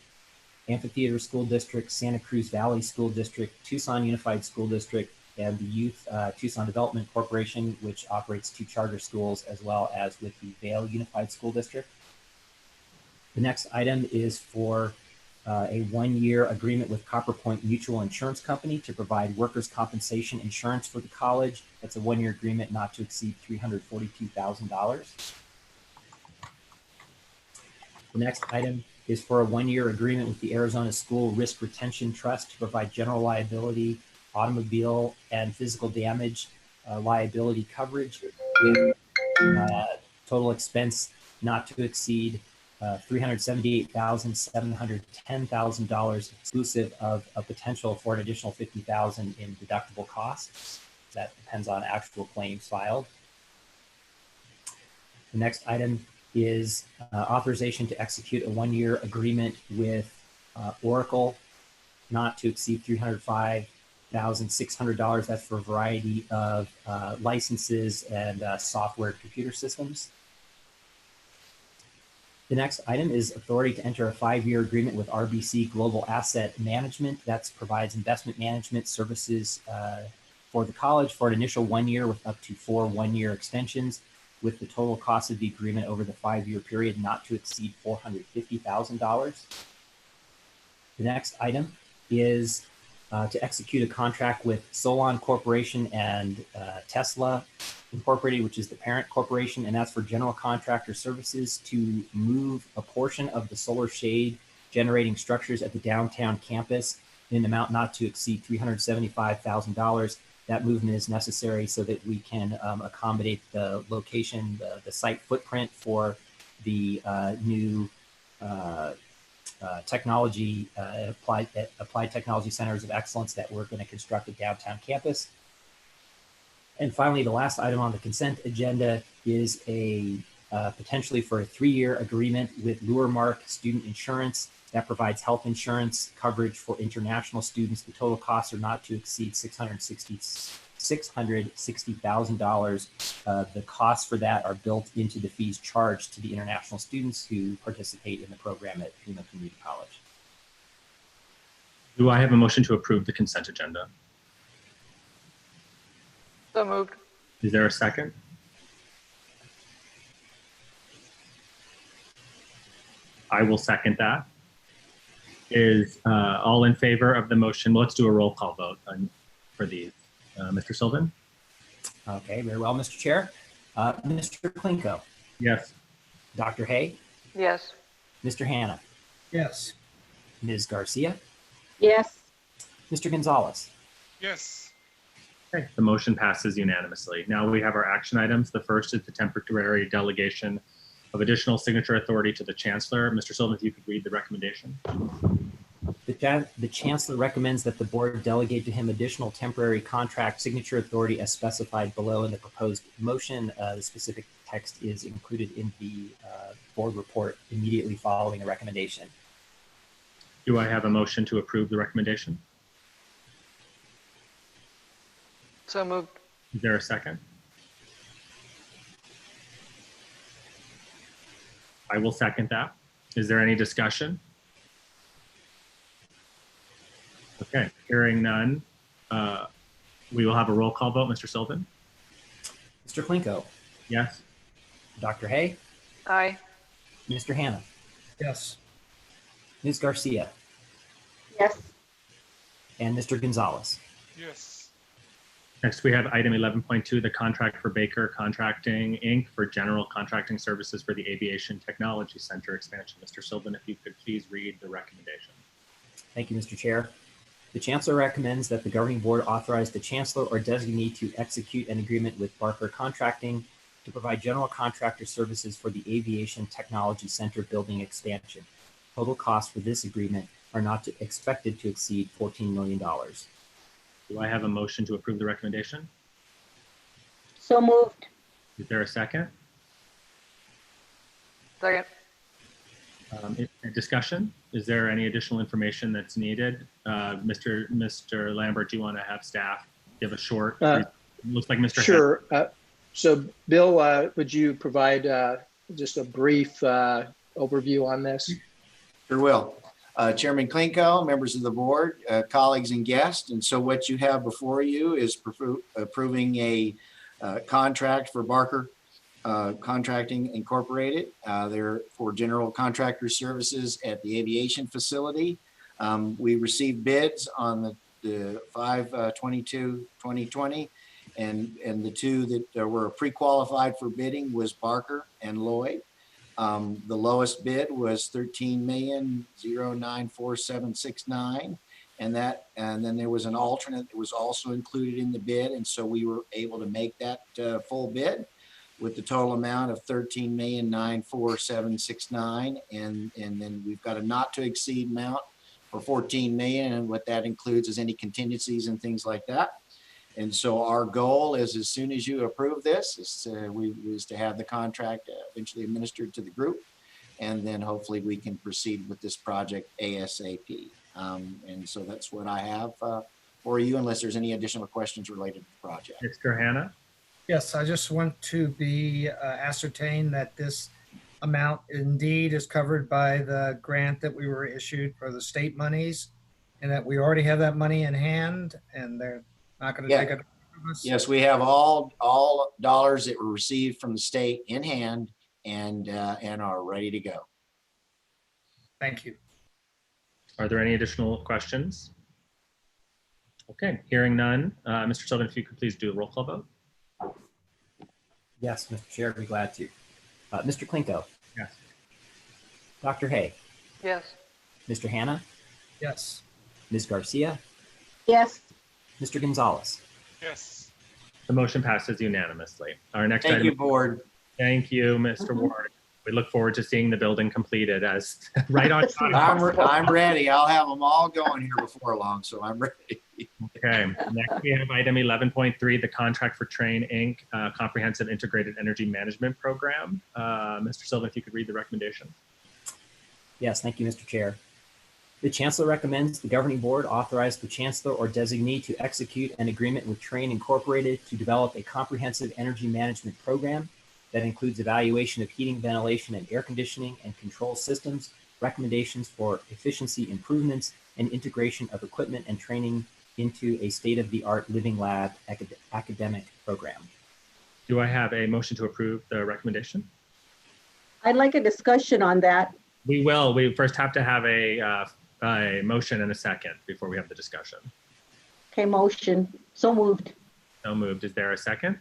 Amphitheater School District, Santa Cruz Valley School District, Tucson Unified School District, and the Youth Tucson Development Corporation, which operates 2 charter schools, as well as with the Vail Unified School District. The next item is for a 1-year agreement with Copper Point Mutual Insurance Company to provide workers' compensation insurance for the college. That's a 1-year agreement not to exceed $342,000. The next item is for a 1-year agreement with the Arizona School Risk Retention Trust to provide general liability, automobile, and physical damage liability coverage with total expense not to exceed $378,710,000 exclusive of a potential for an additional $50,000 in deductible costs. That depends on actual claims filed. The next item is authorization to execute a 1-year agreement with Oracle not to exceed $305,600. That's for a variety of licenses and software computer systems. The next item is authority to enter a 5-year agreement with RBC Global Asset Management. That provides investment management services for the college for an initial 1 year with up to 4 1-year extensions, with the total cost of the agreement over the 5-year period not to exceed $450,000. The next item is to execute a contract with Solon Corporation and Tesla Incorporated, which is the parent corporation, and that's for general contractor services to move a portion of the solar shade generating structures at the downtown campus in an amount not to exceed $375,000. That movement is necessary so that we can accommodate the location, the site footprint for the new technology, applied technology centers of excellence that we're going to construct at downtown campus. And finally, the last item on the consent agenda is a potentially for a 3-year agreement with Luremark Student Insurance that provides health insurance coverage for international students. The total costs are not to exceed $660,000. The costs for that are built into the fees charged to the international students who participate in the program at Pima Community College. Do I have a motion to approve the consent agenda? So moved. Is there a second? I will second that. Is all in favor of the motion? Let's do a roll call vote for these. Mr. Sylvan? Okay, very well, Mr. Chair. Mr. Klinko? Yes. Dr. Hay? Yes. Mr. Hanna? Yes. Ms. Garcia? Yes. Mr. Gonzalez? Yes. Okay, the motion passes unanimously. Now we have our action items. The first is the temporary delegation of additional signature authority to the Chancellor. Mr. Sylvan, if you could read the recommendation. The Chancellor recommends that the board delegate to him additional temporary contract signature authority as specified below in the proposed motion. The specific text is included in the board report immediately following the recommendation. Do I have a motion to approve the recommendation? So moved. Is there a second? I will second that. Is there any discussion? Okay, hearing none, we will have a roll call vote. Mr. Sylvan? Mr. Klinko? Yes. Dr. Hay? Aye. Mr. Hanna? Yes. Ms. Garcia? Yes. And Mr. Gonzalez? Yes. Next, we have item 11.2, the contract for Baker Contracting, Inc. for general contracting services for the Aviation Technology Center expansion. Mr. Sylvan, if you could please read the recommendation. Thank you, Mr. Chair. The Chancellor recommends that the governing board authorize the Chancellor or designee to execute an agreement with Barker Contracting to provide general contractor services for the Aviation Technology Center building expansion. Total costs for this agreement are not expected to exceed $14 million. Do I have a motion to approve the recommendation? So moved. Is there a second? Second. Discussion? Is there any additional information that's needed? Mr. Lambert, do you want to have staff give a short? Looks like Mr. Sure. So Bill, would you provide just a brief overview on this? Sure will. Chairman Klinko, members of the board, colleagues and guests. And so what you have before you is approving a contract for Barker Contracting Incorporated. They're for general contractor services at the aviation facility. We received bids on the 5/22/2020, and the two that were pre-qualified for bidding was Barker and Lloyd. The lowest bid was $13,009,4769, and then there was an alternate that was also included in the bid, and so we were able to make that full bid with the total amount of $13,009,4769, and then we've got a not to exceed amount for $14 million, and what that includes is any contingencies and things like that. And so our goal is, as soon as you approve this, is to have the contract eventually administered to the group, and then hopefully we can proceed with this project ASAP. And so that's what I have for you, unless there's any additional questions related to the project. Mr. Hanna? Yes, I just want to be ascertain that this amount indeed is covered by the grant that we were issued for the state monies, and that we already have that money in hand, and they're not going to take it from us. Yes, we have all dollars that were received from the state in hand and are ready to go. Thank you. Are there any additional questions? Okay, hearing none. Mr. Sylvan, if you could please do a roll call vote. Yes, Mr. Chair, I'd be glad to. Mr. Klinko, Yes. Dr. Hay, Yes. Mr. Hanna, Yes. Ms. Garcia, Yes. Mr. Gonzalez. Yes. The motion passes unanimously. Our next Thank item. you, board. Thank you, Mr. Ward. We look forward to seeing the building completed as right on time. I'm ready. I'll have them all going here before long, so I'm ready. Okay, next we have item 11.3, the contract for Train Inc. Comprehensive Integrated Energy Management Program. Mr. Silva, if you could read the recommendation. Yes, thank you, Mr. Chair. The Chancellor recommends the Governing Board authorize the Chancellor or designee to execute an agreement with Train Incorporated to develop a comprehensive energy management program that includes evaluation of heating, ventilation, and air conditioning and control systems, recommendations for efficiency improvements, and integration of equipment and training into a state-of-the-art living lab academic program. Do I have a motion to approve the recommendation? I'd like a discussion on that. We will. We first have to have a motion and a second before we have the discussion. Okay, motion. So moved. So moved. Is there a second?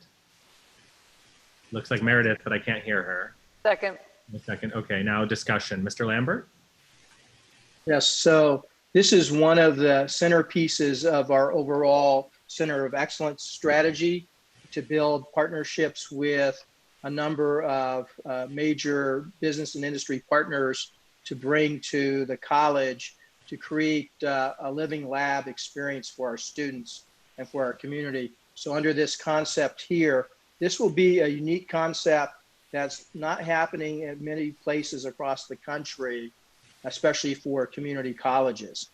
Looks like Meredith, but I can't hear her. Second. A second. Okay, now discussion. Mr. Lambert? Yes, so this is one of the centerpieces of our overall Center of Excellence strategy to build partnerships with a number of major business and industry partners to bring to the college to create a living lab experience for our students and for our community. So under this concept here, this will be a unique concept that's not happening in many places across the country, especially for community colleges.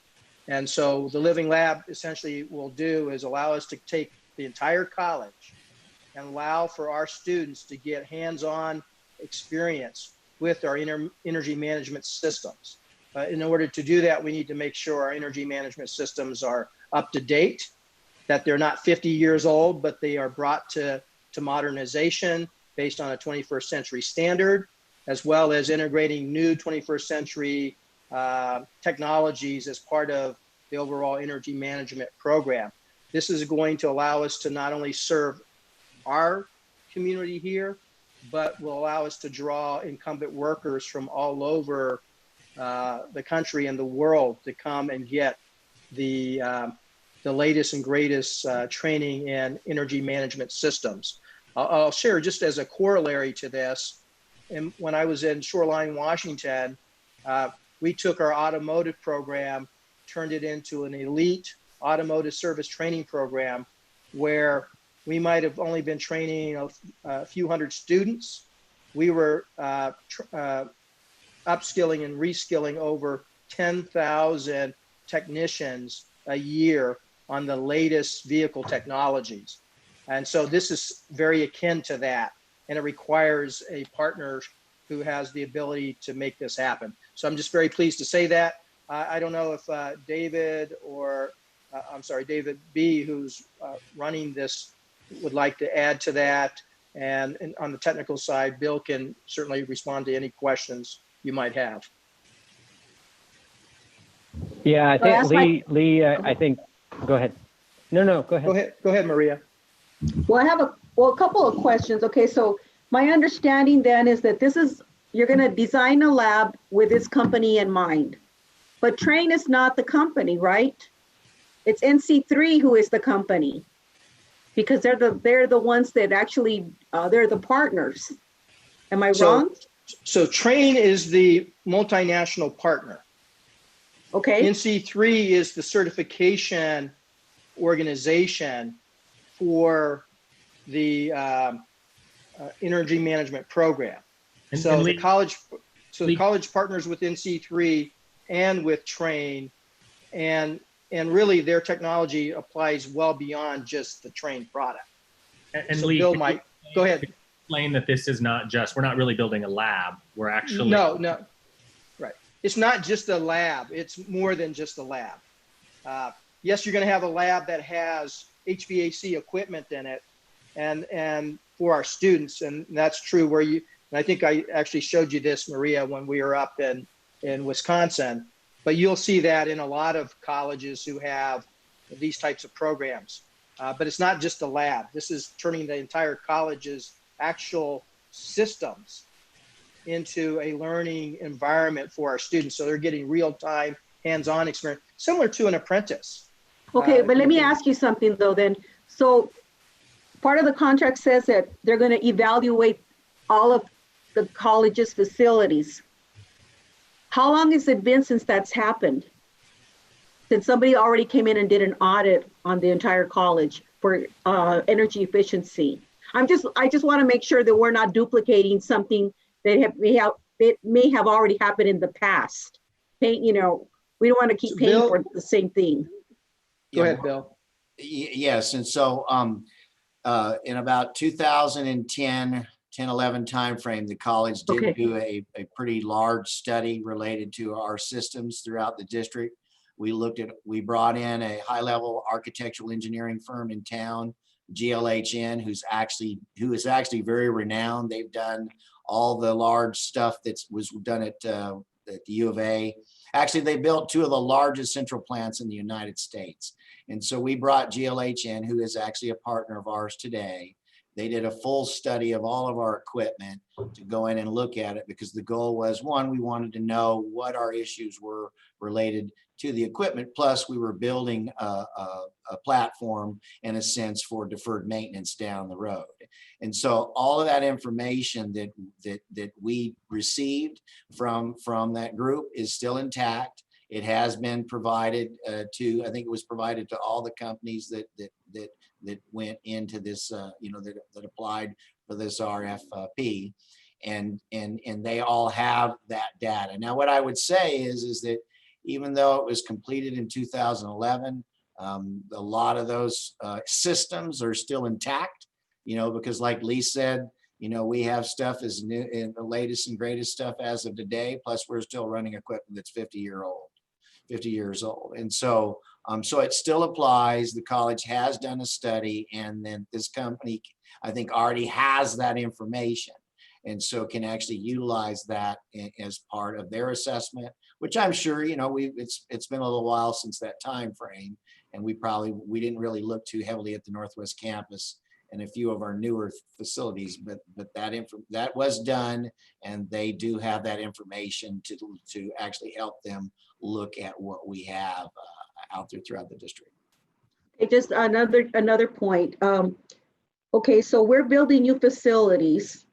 And so the Living Lab essentially will do is allow us to take the entire college and allow for our students to get hands-on experience with our energy management systems. In order to do that, we need to make sure our energy management systems are up to date, that they're not 50 years old, but they are brought to modernization based on a 21st century standard, as well as integrating new 21st century technologies as part of the overall energy management program. This is going to allow us to not only serve our community here, but will allow us to draw incumbent workers from all over the country and the world to come and get the latest and greatest training in energy management systems. I'll share just as a corollary to this, and when I was in Shoreline, Washington, we took our automotive program, turned it into an elite automotive service training program where we might have only been training a few hundred students. We were upskilling and reskilling over 10,000 technicians a year on the latest vehicle technologies. And so this is very akin to that. And it requires a partner who has the ability to make this happen. So I'm just very pleased to say that. I don't know if David B., who's running this, would like to add to that. And on the technical side, Bill can certainly respond to any questions you might have. Yeah, I think Lee, I think, go ahead. No, go ahead. Go ahead, Maria. Well, I have a couple of questions. Okay, so my understanding then is that you're going to design a lab with this company in mind, but Train is not the company, right? It's NC3 who is the company, because they're the ones that actually they're the partners. Am I wrong? So Train is the multinational partner. Okay. NC3 is the certification organization for the energy management program. The college partners with NC3 and with Train, and really their technology applies well beyond just the Train product. And so Lee, Bill might go ahead. Explain that this is not just, we're not really building a lab. We're actually no, right. It's not just a lab. It's more than just a lab. Yes, you're going to have a lab that has HVAC equipment in it, and for our students, and that's true. And I think I actually showed you this, Maria, when we were up in Wisconsin. But you'll see that in a lot of colleges who have these types of programs. But it's not just a lab. This is turning the entire college's actual systems into a learning environment for our students. So they're getting real-time, hands-on experience, similar to an apprentice. Okay, but let you me can- ask you something though then. So part of the contract says that they're going to evaluate all of the college's facilities. How long has it been since that's happened? Since somebody already came in and did an audit on the entire college for energy efficiency? I just want to make sure that we're not duplicating something that may have already happened in the past. You know, we don't want to keep paying Bill- for the same thing. Go ahead, Bill. Yes, and so in about 2010, 11 timeframe, the college did do a pretty large study related to our systems throughout the district. We brought in a high-level architectural engineering firm in town, GLHN, who is actually very renowned. They've done all the large stuff that was done at the U of A. Actually, they built two of the largest central plants in the United States. And so we brought GLHN, who is actually a partner of ours today. They did a full study of all of our equipment to go in and look at it, because the goal was, one, we wanted to know what our issues were related to the equipment. Plus, we were building a platform, in a sense, for deferred maintenance down the road. And so all of that information that we received from that group is still intact. It has been provided to, I think it was provided to all the companies that went into this, that applied for this RFP, and they all have that data. Now, what I would say is that even though it was completed in 2011, a lot of those systems are still intact, because like Lee said, we have stuff as new and the latest and greatest stuff as of today, plus we're still running equipment that's 50 years old. And so, so it still applies. The college has done a study, and then this company, I think, already has that information, and so can actually utilize that as part of their assessment, which I'm sure, it's been a little while since that time frame, and we didn't really look too heavily at the Northwest campus and a few of our newer facilities, but that was done, and they do have that information to actually help them look at what we have out there throughout the district. Okay, just another point. Okay, so we're building new facilities,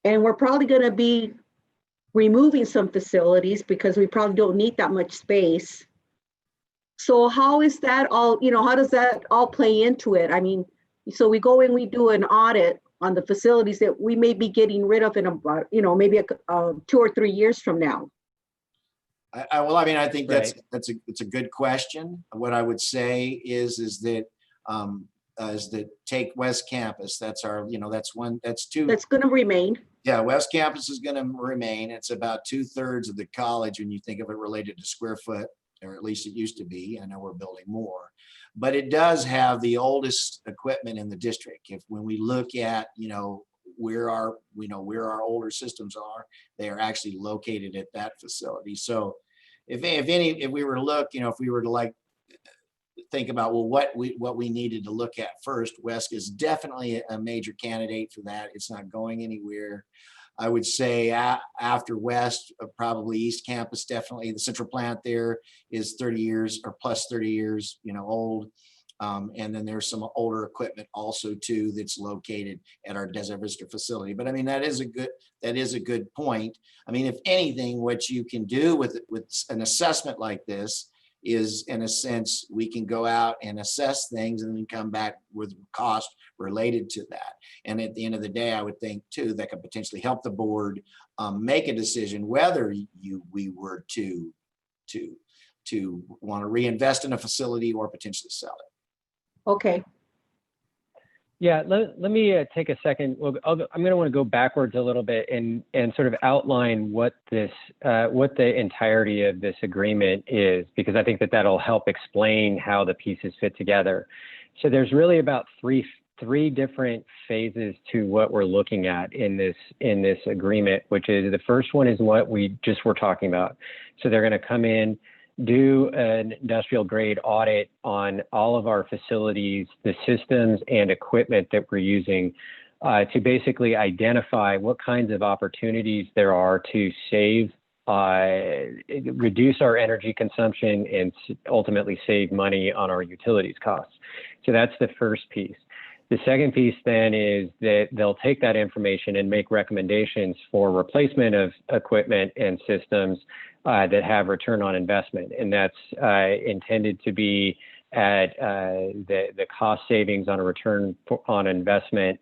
and we're probably going to be removing some facilities because we probably don't need that much space. So how is that all, how does that all play into it? I mean, so we go and we do an audit on the facilities that we may be getting rid of in about, maybe 2 or 3 years from now. I think Right. it's a good question. What I would say is that take West Campus. That's our, that's two. That's going to remain. Yeah, West Campus is going to remain. It's about 2/3 of the college when you think of it related to square foot, or at least it used to be. I know we're building more, but it does have the oldest equipment in the district. When we look at, where our older systems are, they are actually located at that facility. So if we were to look, if we were to think about, well, what we needed to look at first, West is definitely a major candidate for that. It's not going anywhere. I would say after West, probably East Campus, definitely. The central plant there is 30 years or plus 30 years, old. And then there's some older equipment also too that's located at our Desert Vista facility. But I mean, that is a good point. I mean, if anything, what you can do with an assessment like this is, in a sense, we can go out and assess things and then come back with cost related to that. And at the end of the day, I would think too, that could potentially help the board make a decision whether we were to want to reinvest in a facility or potentially sell it. Okay. Yeah, let me take a second. Well, I'm going to want to go backwards a little bit and sort of outline what the entirety of this agreement is, because I think that'll help explain how the pieces fit together. So there's really about three different phases to what we're looking at in this agreement, which is, the first one is what we just were talking about. So they're going to come in, do an industrial grade audit on all of our facilities, the systems and equipment that we're using to basically identify what kinds of opportunities there are to save, reduce our energy consumption and ultimately save money on our utilities costs. So that's the first piece. The second piece then is that they'll take that information and make recommendations for replacement of equipment and systems that have return on investment. And that's intended to be at the cost savings on a return on investment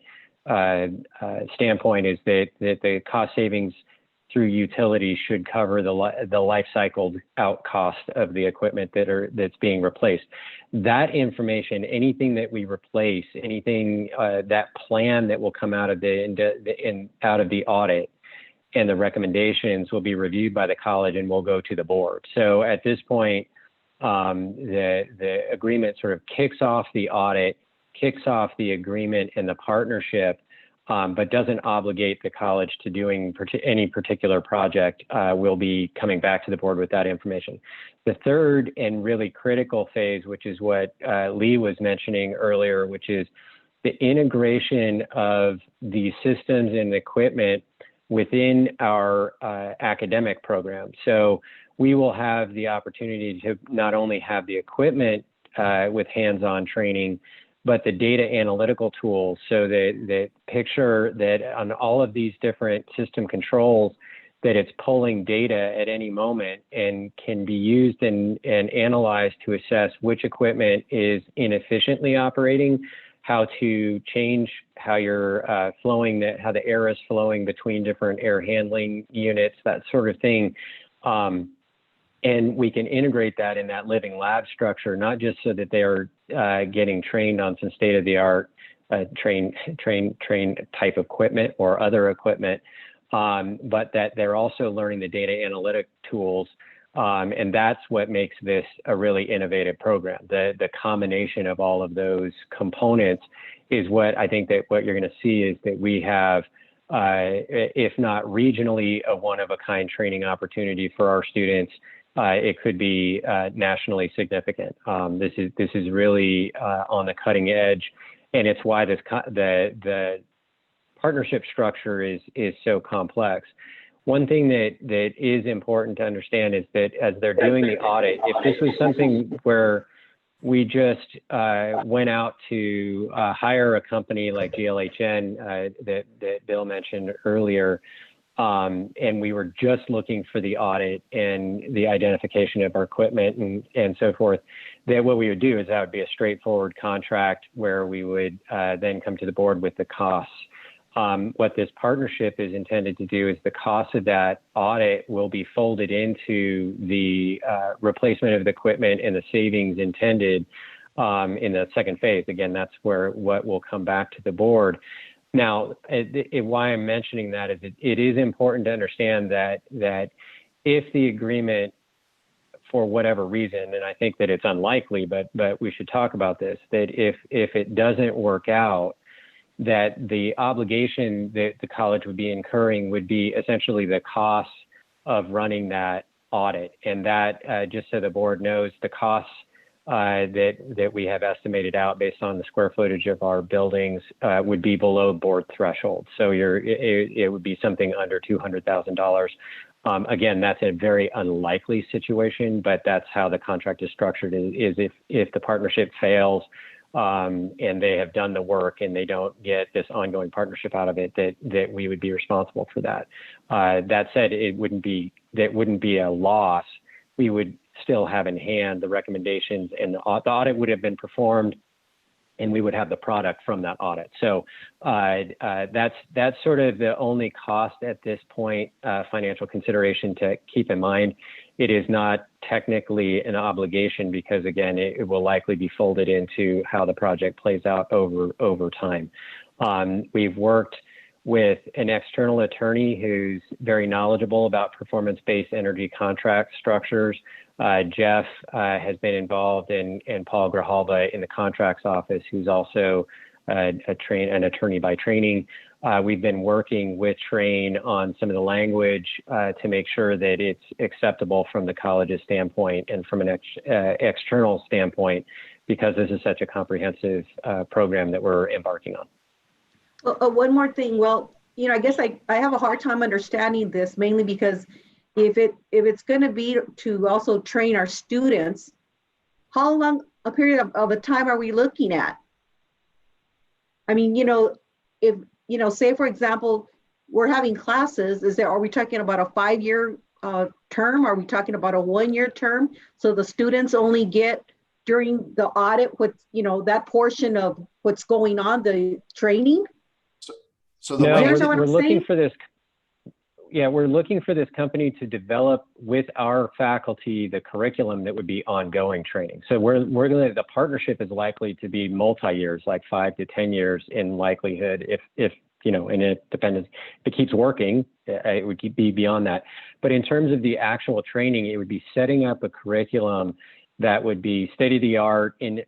standpoint, is that the cost savings through utilities should cover the life cycle out cost of the equipment that's being replaced. That information, anything that we replace, anything that plan that will come out of the audit, and the recommendations will be reviewed by the college and will go to the board. So at this point, the agreement sort of kicks off the audit, kicks off the agreement and the partnership, but doesn't obligate the college to doing any particular project. We'll be coming back to the board with that information. The third and really critical phase, which is what Lee was mentioning earlier, which is the integration of the systems and equipment within our academic program. So we will have the opportunity to not only have the equipment with hands-on training, but the data analytical tools, so that picture that on all of these different system controls, that it's pulling data at any moment and can be used and analyzed to assess which equipment is inefficiently operating, how to change how you're flowing, how the air is flowing between different air handling units, that sort of thing. And we can integrate that in that living lab structure, not just so that they are getting trained on some state-of-the-art train type equipment or other equipment, but that they're also learning the data analytic tools. And that's what makes this a really innovative program. The combination of all of those components is what I think that what you're going to see is that we have, if not regionally, a one-of-a-kind training opportunity for our students. It could be nationally significant. This is really on the cutting edge, and it's why the partnership structure is so complex. One thing that is important to understand is that as they're doing the audit, if this was something where we just went out to hire a company like GLHN that Bill mentioned earlier, and we were just looking for the audit and the identification of our equipment and so forth, that what we would do is that would be a straightforward contract where we would then come to the board with the costs. What this partnership is intended to do is the cost of that audit will be folded into the replacement of the equipment and the savings intended in the second phase. Again, that's what will come back to the board. Now, why I'm mentioning that is it is important to understand that if the agreement, for whatever reason, and I think that it's unlikely, but we should talk about this, that if it doesn't work out, that the obligation that the college would be incurring would be essentially the costs of running that audit. And that, just so the board knows, the costs that we have estimated out based on the square footage of our buildings would be below board threshold. So it would be something under $200,000. Again, that's a very unlikely situation, but that's how the contract is structured. Is if the partnership fails and they have done the work and they don't get this ongoing partnership out of it, that we would be responsible for that. That said, that wouldn't be a loss. We would still have in hand the recommendations, and the audit would have been performed, and we would have the product from that audit. So that's sort of the only cost at this point, financial consideration to keep in mind. It is not technically an obligation because, again, it will likely be folded into how the project plays out over time. We've worked with an external attorney who's very knowledgeable about performance-based energy contract structures. Jeff has been involved, and Paul Grijalba in the contracts office, who's also an attorney by training. We've been working with Train on some of the language to make sure that it's acceptable from the college's standpoint and from an external standpoint, because this is such a comprehensive program that we're embarking on. One more thing. Well, I guess I have a hard time understanding this, mainly because if it's going to be to also train our students, how long a period of a time are we looking at? I mean, if, say for example, we're having classes, are we talking about a 5-year term? Are we talking about a 1-year term? So the students only get during the audit, that portion of what's going on, the training? So no, way we're looking for this. Yeah, we're looking for this company to develop with our faculty the curriculum that would be ongoing training. So the partnership is likely to be multi-years, like 5 to 10 years in likelihood. If and it depends. If it keeps working, it would be beyond that. But in terms of the actual training, it would be setting up a curriculum that would be state-of-the-art in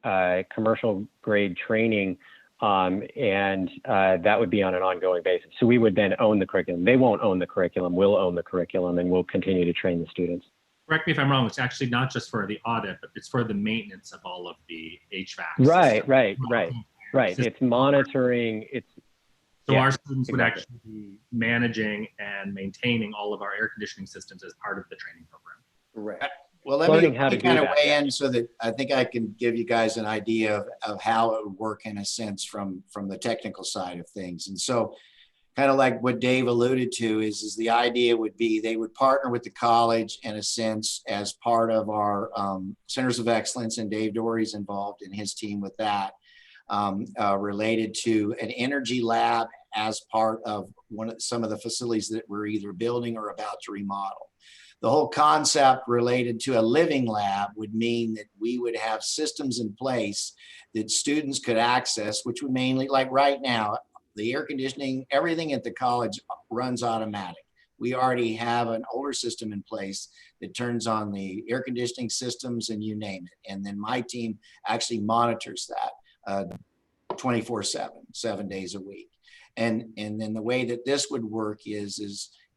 commercial grade training. And that would be on an ongoing basis. So we would then own the curriculum. They won't own the curriculum. We'll own the curriculum, and we'll continue to train the students. Correct me if I'm wrong. It's actually not just for the audit, but it's for the maintenance of all of the HVAC. Right. It's monitoring. So our students would actually be managing and maintaining all of our air conditioning systems as part of the training program. Correct. Well, let me kind of weigh in so that I think I can give you guys an idea of how it would work in a sense from the technical side of things. And so kind of like what Dave alluded to is the idea would be they would partner with the college in a sense as part of our centers of excellence, and Dave Dory's involved in his team with that, related to an energy lab as part of some of the facilities that we're either building or about to remodel. The whole concept related to a living lab would mean that we would have systems in place that students could access, which would mainly, like right now, the air conditioning, everything at the college runs automatic. We already have an older system in place that turns on the air conditioning systems and you name it. And then my team actually monitors that 24/7, 7 days a week. And then the way that this would work is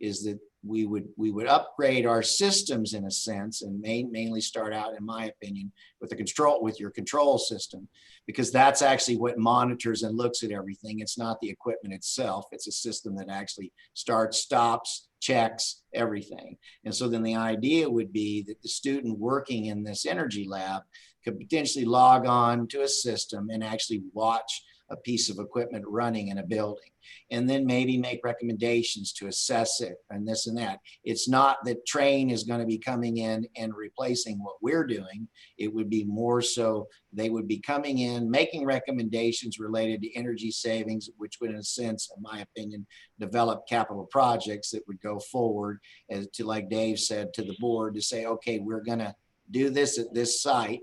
that we would upgrade our systems in a sense, and mainly start out, in my opinion, with your control system, because that's actually what monitors and looks at everything. It's not the equipment itself. It's a system that actually starts, stops, checks everything. And so then the idea would be that the student working in this energy lab could potentially log on to a system and actually watch a piece of equipment running in a building, and then maybe make recommendations to assess it and this and that. It's not that Train is going to be coming in and replacing what we're doing. It would be more so they would be coming in, making recommendations related to energy savings, which would, in a sense, in my opinion, develop capital projects that would go forward, as to, like Dave said, to the board to say, okay, we're going to do this at this site.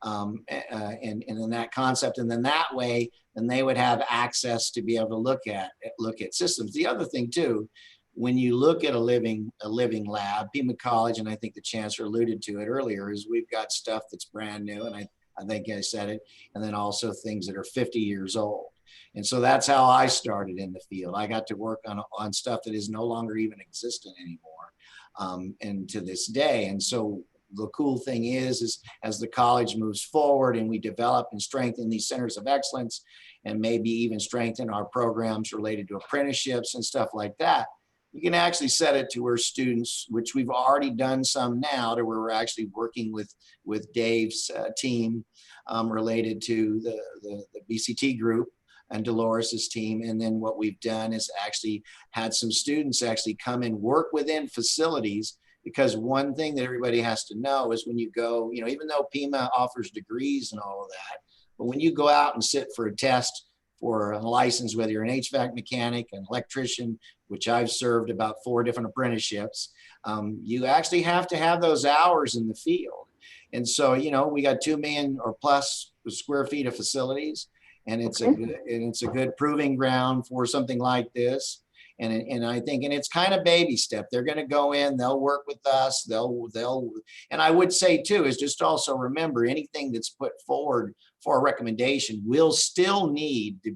And in that concept, and then that way, then they would have access to be able to look at systems. The other thing too, when you look at a living lab, Pima College, and I think the chancellor alluded to it earlier, is we've got stuff that's brand new, and I think I said it, and then also things that are 50 years old. And so that's how I started in the field. I got to work on stuff that is no longer even existent anymore, and to this day. And so the cool thing is as the college moves forward and we develop and strengthen these centers of excellence, and maybe even strengthen our programs related to apprenticeships and stuff like that, you can actually set it to where students, which we've already done some now, to where we're actually working with Dave's team related to the BCT group and Dolores's team. And then what we've done is actually had some students actually come and work within facilities. Because one thing that everybody has to know is when you go, even though Pima offers degrees and all of that, but when you go out and sit for a test for a license, whether you're an HVAC mechanic, an electrician, which I've served about 4 different apprenticeships, you actually have to have those hours in the field. And so, we got 2 million or plus square feet of facilities, and it's a good proving ground for something like this. And I think, and it's kind of baby step. They're going to go in, they'll work with us, and I would say too, is just also remember, anything that's put forward for a recommendation will still need to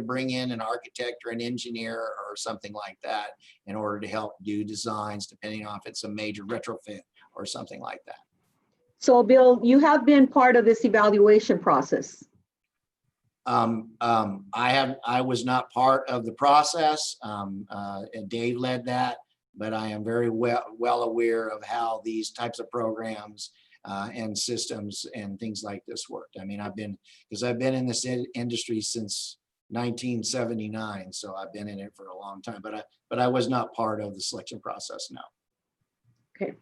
bring in an architect or an engineer or something like that in order to help do designs, depending on if it's a major retrofit or something like that. So Bill, you have been part of this evaluation process. I was not part of the process. And Dave led that, but I am very well aware of how these types of programs and systems and things like this worked. I mean, I've been in this industry since 1979, so I've been in it for a long time. But I was not part of the selection process. No. Okay.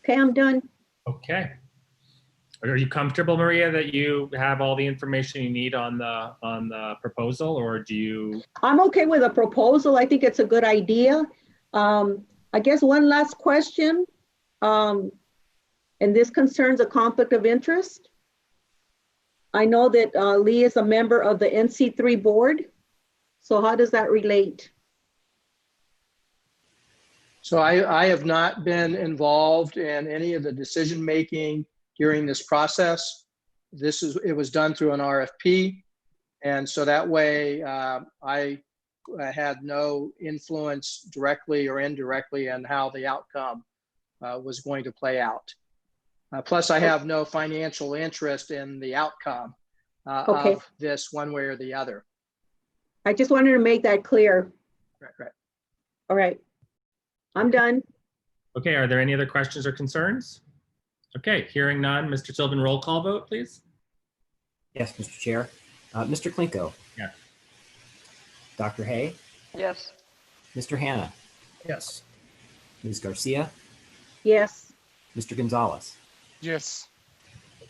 Okay, I'm done. Okay. Are you comfortable, Maria, that you have all the information you need on the proposal, or do you? I'm okay with a proposal. I think it's a good idea. I guess one last question, and this concerns a conflict of interest. I know that Lee is a member of the NC3 board. So how does that relate? So I have not been involved in any of the decision-making during this process. It was done through an RFP. And so that way I had no influence directly or indirectly on how the outcome was going to play out. Plus I have no financial interest in the outcome of this one way or the other. I just wanted to make that clear. Right. All right. I'm done. Okay, are there any other questions or concerns? Okay, hearing none. Mr. Sylvan, roll call vote, please. Yes, Mr. Chair. Mr. Klinko. Yes. Dr. Hay. Yes. Mr. Hanna. Yes. Ms. Garcia. Yes. Mr. Gonzalez. Yes.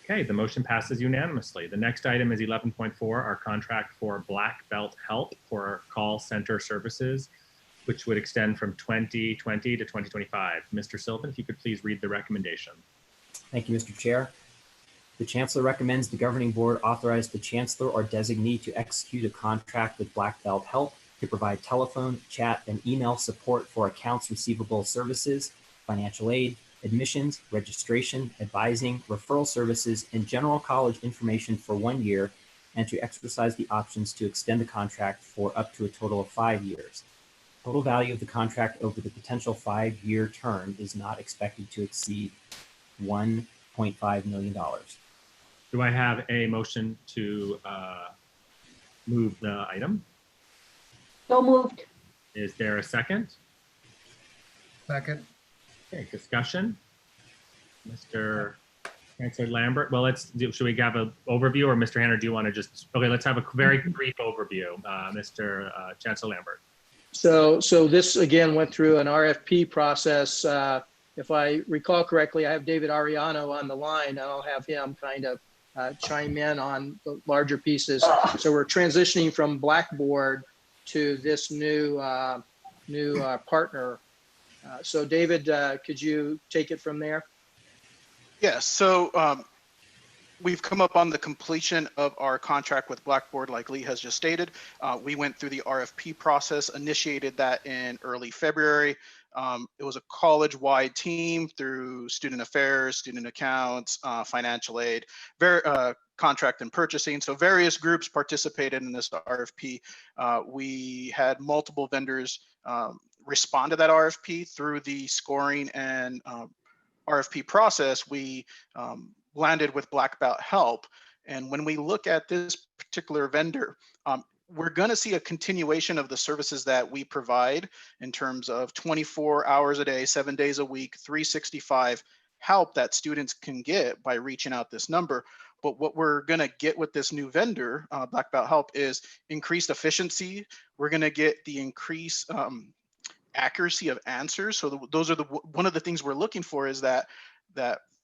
Okay, the motion passes unanimously. The next item is 11.4, our contract for Black Belt Help for call center services, which would extend from 2020 to 2025. Mr. Sylvan, if you could please read the recommendation. Thank you, Mr. Chair. The Chancellor recommends the Governing Board authorize the Chancellor or designee to execute a contract with Black Belt Help to provide telephone, chat, and email support for accounts receivable services, financial aid, admissions, registration, advising, referral services, and general college information for 1 year, and to exercise the options to extend the contract for up to a total of 5 years. Total value of the contract over the potential 5-year term is not expected to exceed $1.5 million. Do I have a motion to move the item? So moved. Is there a second? Second. Okay, discussion. Mr. Chancellor Lambert, well, should we have an overview, or Mr. Hanner, do you want to just, okay, let's have a very brief overview. Mr. Chancellor Lambert. So this again went through an RFP process. If I recall correctly, I have David Ariano on the line, and I'll have him kind of chime in on the larger pieces. So we're transitioning from Blackboard to this new partner. So David, could you take it from there? Yes. So we've come up on the completion of our contract with Blackboard, like Lee has just stated. We went through the RFP process, initiated that in early February. It was a college-wide team through student affairs, student accounts, financial aid, contract and purchasing. So various groups participated in this RFP. We had multiple vendors respond to that RFP through the scoring and RFP process. We landed with Black Belt Help. And when we look at this particular vendor, we're going to see a continuation of the services that we provide in terms of 24 hours a day, 7 days a week, 365 help that students can get by reaching out this number. But what we're going to get with this new vendor, Black Belt Help, is increased efficiency. We're going to get the increased accuracy of answers. So those are one of the things we're looking for is that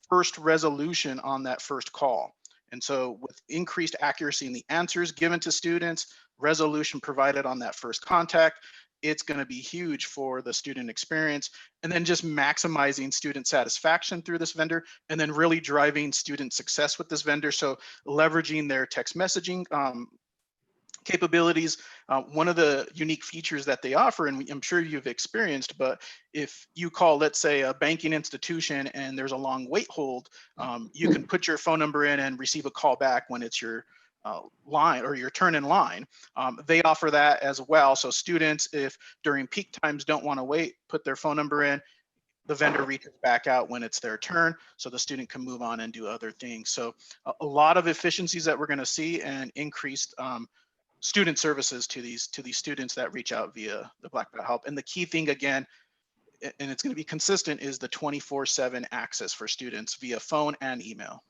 first resolution on that first call. And so with increased accuracy in the answers given to students, resolution provided on that first contact, it's going to be huge for the student experience. And then just maximizing student satisfaction through this vendor, and then really driving student success with this vendor. So leveraging their text messaging capabilities. One of the unique features that they offer, and I'm sure you've experienced, but if you call, let's say, a banking institution and there's a long wait hold, you can put your phone number in and receive a call back when it's your line or your turn in line. They offer that as well. So students, if during peak times don't want to wait, put their phone number in, the vendor reaches back out when it's their turn, so the student can move on and do other things. So a lot of efficiencies that we're going to see, and increased student services to these students that reach out via the Black Belt Help. And the key thing again, and it's going to be consistent, is the 24/7 access for students via phone and email.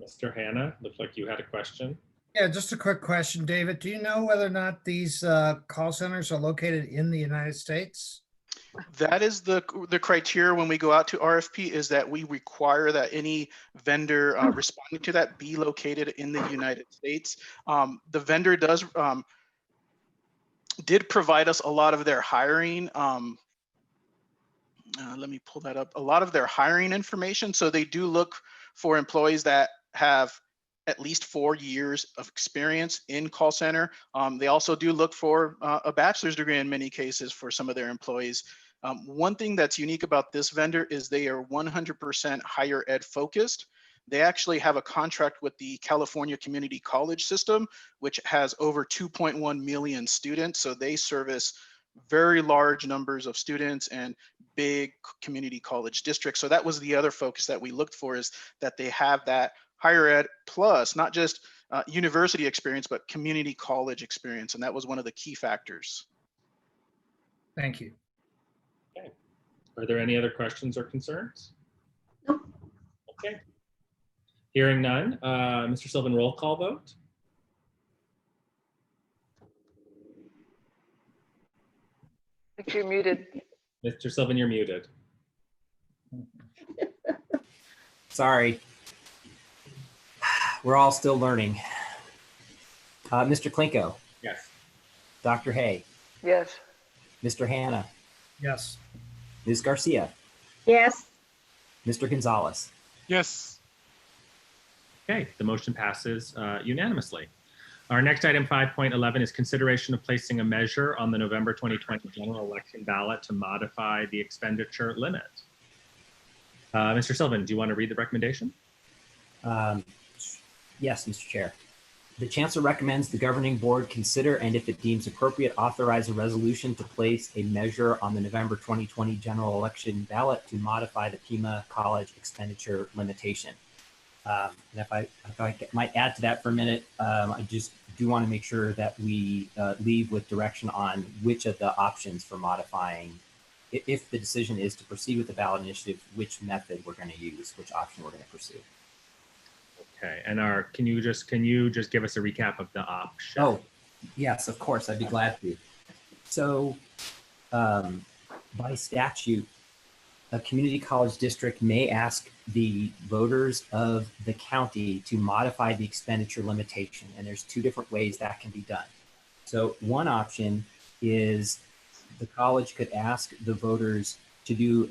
Mr. Hannah, looks like you had a question. Yeah, just a quick question, David. Do you know whether or not these call centers are located in the United States? That is the criteria when we go out to RFP, is that we require that any vendor responding to that be located in the United States. The vendor did provide us a lot of their hiring. Let me pull that up. A lot of their hiring information. So they do look for employees that have at least 4 years of experience in call center. They also do look for a bachelor's degree in many cases for some of their employees. One thing that's unique about this vendor is they are 100% higher ed focused. They actually have a contract with the California Community College system, which has over 2.1 million students. So they service very large numbers of students and big community college districts. So that was the other focus that we looked for, is that they have that higher ed plus, not just university experience, but community college experience. And that was one of the key factors. Thank you. Okay. Are there any other questions or concerns? No. Okay. Hearing none, Mr. Sylvan, roll call vote. I think you're muted. Mr. Sylvan, you're muted. Sorry. We're all still learning. Mr. Klinko, Yes. Dr. Hay, Yes. Mr. Hannah, Yes. Ms. Garcia, Yes. Mr. Gonzalez. Yes. Okay, the motion passes unanimously. Our next item, 5.11, is consideration of placing a measure on the November 2020 general election ballot to modify the expenditure limit. Mr. Sylvan, do you want to read the recommendation? Yes, Mr. Chair. The Chancellor recommends the governing board consider, and if it deems appropriate, authorize a resolution to place a measure on the November 2020 general election ballot to modify the Pima College expenditure limitation. And if I might add to that for a minute, I just do want to make sure that we leave with direction on which of the options for modifying, if the decision is to proceed with the ballot initiative, which method we're going to use, which option we're going to pursue. Okay, and can you just give us a recap of the option? Oh, yes, of course, I'd be glad to. So by statute, a community college district may ask the voters of the county to modify the expenditure limitation. And there's two different ways that can be done. So one option is the college could ask the voters to do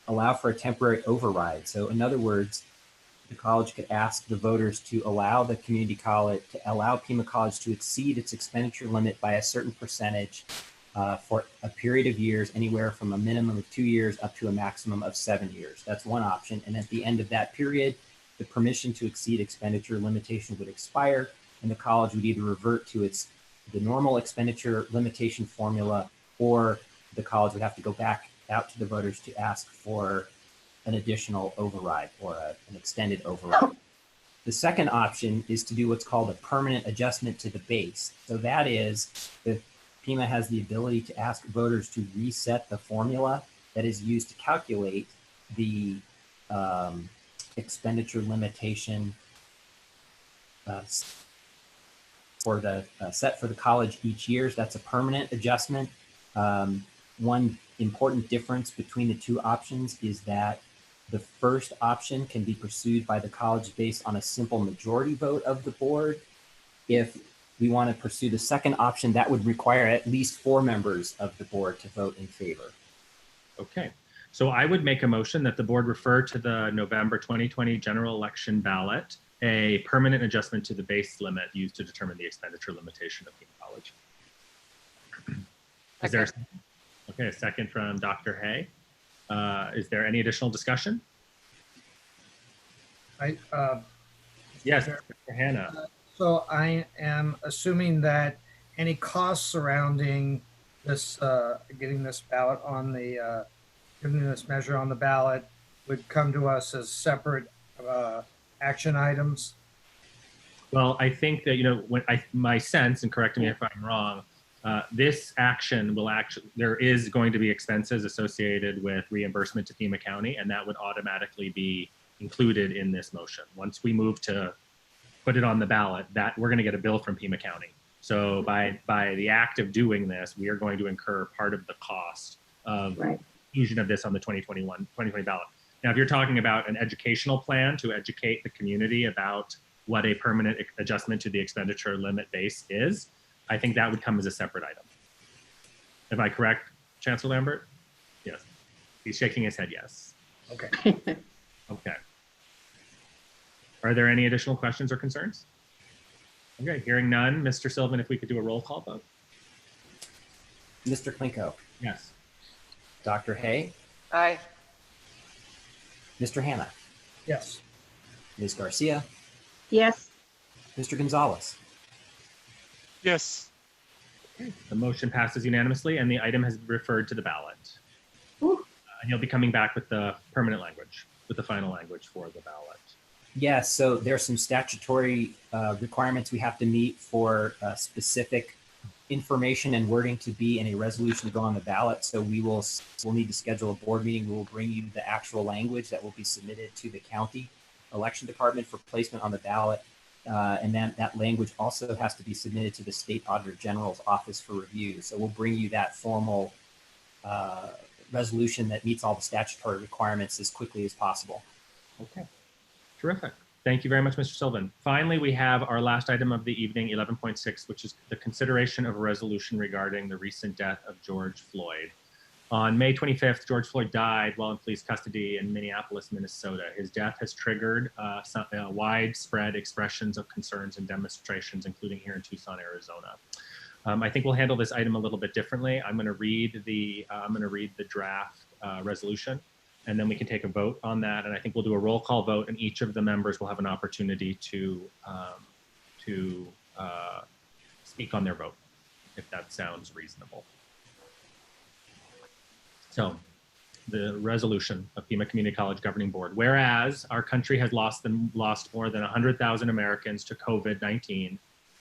allow for a temporary override. So in other words, the college could ask the voters to allow the community college, to allow Pima College to exceed its expenditure limit by a certain percentage for a period of years, anywhere from a minimum of 2 years up to a maximum of 7 years. That's one option. And at the end of that period, the permission to exceed expenditure limitation would expire, and the college would either revert to the normal expenditure limitation formula, or the college would have to go back out to the voters to ask for an additional override or an extended override. The second option is to do what's called a permanent adjustment to the base. So that is, if Pima has the ability to ask voters to reset the formula that is used to calculate the expenditure limitation for the set for the college each year. So that's a permanent adjustment. One important difference between the two options is that the first option can be pursued by the college based on a simple majority vote of the board. If we want to pursue the second option, that would require at least 4 members of the board to vote in favor. Okay, so I would make a motion that the board refer to the November 2020 general election ballot a permanent adjustment to the base limit used to determine the expenditure limitation of Pima College. Is there a second from Dr. Hay? Is there any additional discussion? Yes, Mr. Hannah. So I am assuming that any costs surrounding this, getting this ballot on the, getting this measure on the ballot would come to us as separate action items? Well, I think that, my sense, and correct me if I'm wrong, this action will actually, there is going to be expenses associated with reimbursement to Pima County, and that would automatically be included in this motion. Once we move to put it on the ballot, that we're going to get a bill from Pima County. So by the act of doing this, we are going to incur part of the cost of inclusion of this on the 2020 ballot. Now, if you're talking about an educational plan to educate the community about what a permanent adjustment to the expenditure limit base is, I think that would come as a separate item. Am I correct, Chancellor Lambert? Yes. He's shaking his head yes. Okay. Okay. Are there any additional questions or concerns? Okay, hearing none. Mr. Sylvan, if we could do a roll call vote. Mr. Klinko. Yes. Dr. Hay. Aye. Mr. Hanna. Yes. Ms. Garcia. Yes. Mr. Gonzalez. Yes. The motion passes unanimously and the item has been referred to the ballot. And you'll be coming back with the permanent language, with the final language for the ballot. Yes, so there's some statutory requirements we have to meet for specific information and wording to be in a resolution to go on the ballot. So we'll need to schedule a board meeting. We will bring you the actual language that will be submitted to the county election department for placement on the ballot. And then that language also has to be submitted to the State Auditor General's office for review. So we'll bring you that formal resolution that meets all the statutory requirements as quickly as possible. Okay, terrific. Thank you very much, Mr. Sylvan. Finally, we have our last item of the evening, 11.6, which is the consideration of a resolution regarding the recent death of George Floyd. On May 25th, George Floyd died while in police custody in Minneapolis, Minnesota. His death has triggered some widespread expressions of concerns and demonstrations, including here in Tucson, Arizona. I think we'll handle this item a little bit differently. I'm going to read the draft resolution, and then we can take a vote on that. And I think we'll do a roll call vote, and each of the members will have an opportunity to speak on their vote, if that sounds reasonable. So, the resolution of Pima Community College Governing Board. Whereas our country has lost more than 100,000 Americans to COVID-19,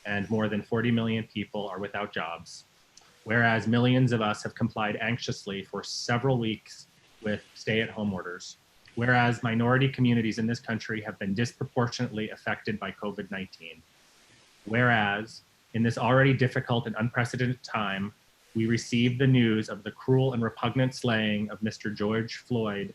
and more than 40 million people are without jobs. Whereas millions of us have complied anxiously for several weeks with stay-at-home orders. Whereas minority communities in this country have been disproportionately affected by COVID-19. Whereas in this already difficult and unprecedented time, we received the news of the cruel and repugnant slaying of Mr. George Floyd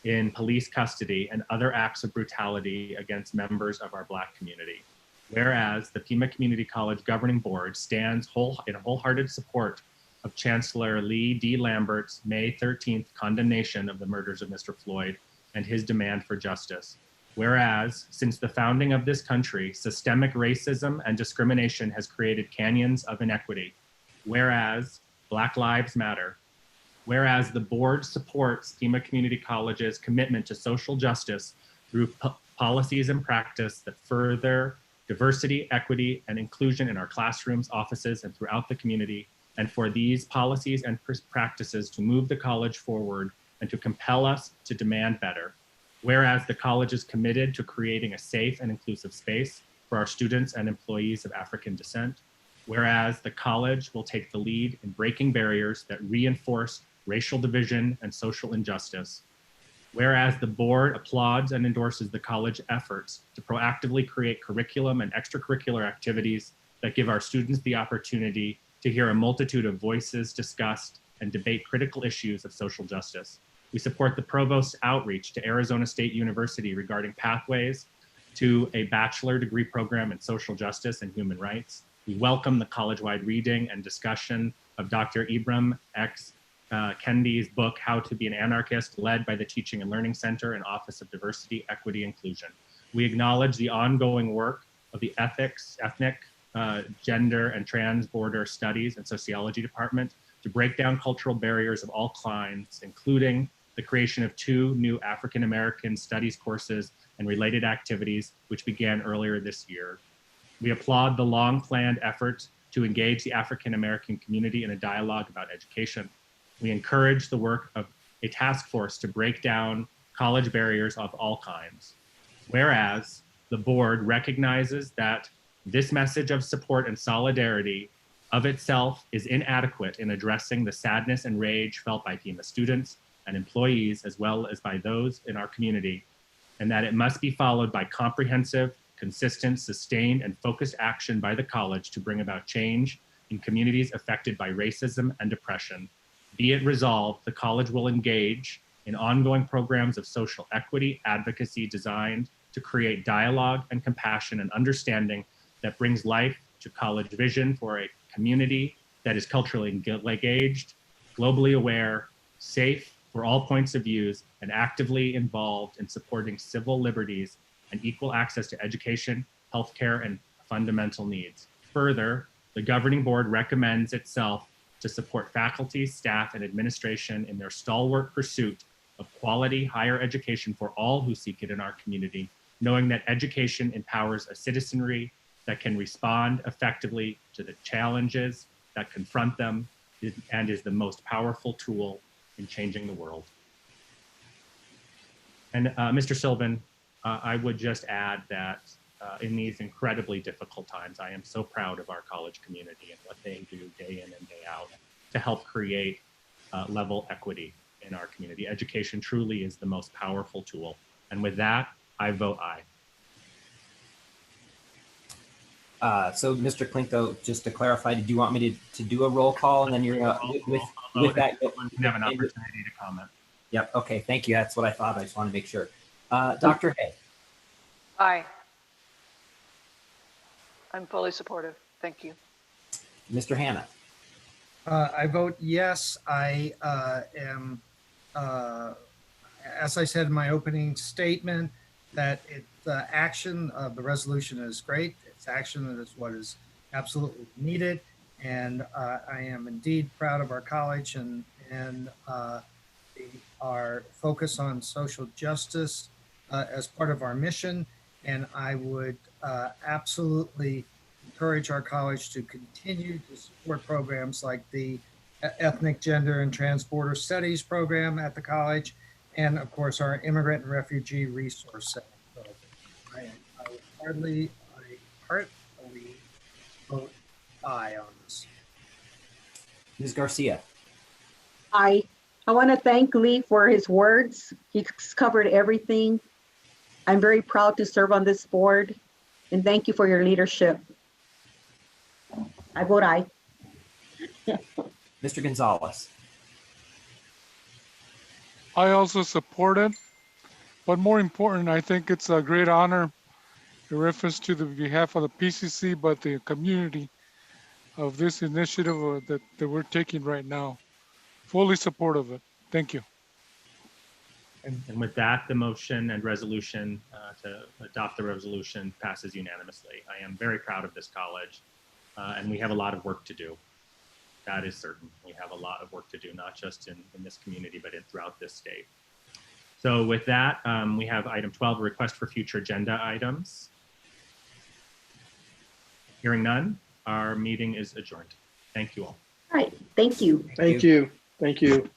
in police custody and other acts of brutality against members of our Black community. Whereas the Pima Community College Governing Board stands in wholehearted support of Chancellor Lee D. Lambert's May 13th condemnation of the murders of Mr. Floyd and his demand for justice. Whereas since the founding of this country, systemic racism and discrimination has created canyons of inequity. Whereas Black Lives Matter. Whereas the board supports Pima Community College's commitment to social justice through policies and practice that further diversity, equity, and inclusion in our classrooms, offices, and throughout the community, and for these policies and practices to move the college forward and to compel us to demand better. Whereas the college is committed to creating a safe and inclusive space for our students and employees of African descent. Whereas the college will take the lead in breaking barriers that reinforce racial division and social injustice. Whereas the board applauds and endorses the college efforts to proactively create curriculum and extracurricular activities that give our students the opportunity to hear a multitude of voices discussed and debate critical issues of social justice. We support the provost's outreach to Arizona State University regarding pathways to a bachelor degree program in social justice and human rights. We welcome the college-wide reading and discussion of Dr. Ibram X. Kendi's book, How to Be an Anarchist, led by the Teaching and Learning Center and Office of Diversity, Equity, Inclusion. We acknowledge the ongoing work of the Ethics, Ethnic, Gender, and Transborder Studies and Sociology Department to break down cultural barriers of all kinds, including the creation of 2 new African American Studies courses and related activities, which began earlier this year. We applaud the long-planned effort to engage the African American community in a dialogue about education. We encourage the work of a task force to break down college barriers of all kinds. Whereas the board recognizes that this message of support and solidarity of itself is inadequate in addressing the sadness and rage felt by Pima students and employees, as well as by those in our community, and that it must be followed by comprehensive, consistent, sustained, and focused action by the college to bring about change in communities affected by racism and oppression. Be it resolved, the college will engage in ongoing programs of social equity advocacy designed to create dialogue and compassion and understanding that brings life to college vision for a community that is culturally engaged, globally aware, safe for all points of views, and actively involved in supporting civil liberties and equal access to education, healthcare, and fundamental needs. Further, the governing board recommends itself to support faculty, staff, and administration in their stalwart pursuit of quality higher education for all who seek it in our community, knowing that education empowers a citizenry that can respond effectively to the challenges that confront them and is the most powerful tool in changing the world. And Mr. Sylvan, I would just add that in these incredibly difficult times, I am so proud of our college community and what they do day in and day out to help create level equity in our community. Education truly is the most powerful tool. And with that, I vote aye. So Mr. Klinko, just to clarify, did you want me to do a roll call and then you're with that? You have an opportunity to comment. Yep. Okay. Thank you. That's what I thought. I just want to make sure. Dr. Hay. Aye. I'm fully supportive. Thank you. Mr. Hanna. I vote yes. I am, as I said in my opening statement, that the action of the resolution is great. Its action is what is absolutely needed. And I am indeed proud of our college and our focus on social justice as part of our mission. And I would absolutely encourage our college to continue to support programs like the Ethnic, Gender, and Transborder Studies program at the college, and of course our Immigrant and Refugee Resource Center. So I heartily vote aye on this. Ms. Garcia. I want to thank Lee for his words. He's covered everything. I'm very proud to serve on this board, and thank you for your leadership. I vote aye. Mr. Gonzalez. I also support it, but more important, I think it's a great honor in reference to the behalf of the PCC, but the community of this initiative that we're taking right now. Fully supportive of it. Thank you. And with that, the motion and resolution to adopt the resolution passes unanimously. I am very proud of this college, and we have a lot of work to do. That is certain. We have a lot of work to do, not just in this community, but throughout this state. So with that, we have item 12, request for future agenda items. Hearing none, our meeting is adjourned. Thank you all. All right, thank you. Thank you. Thank you.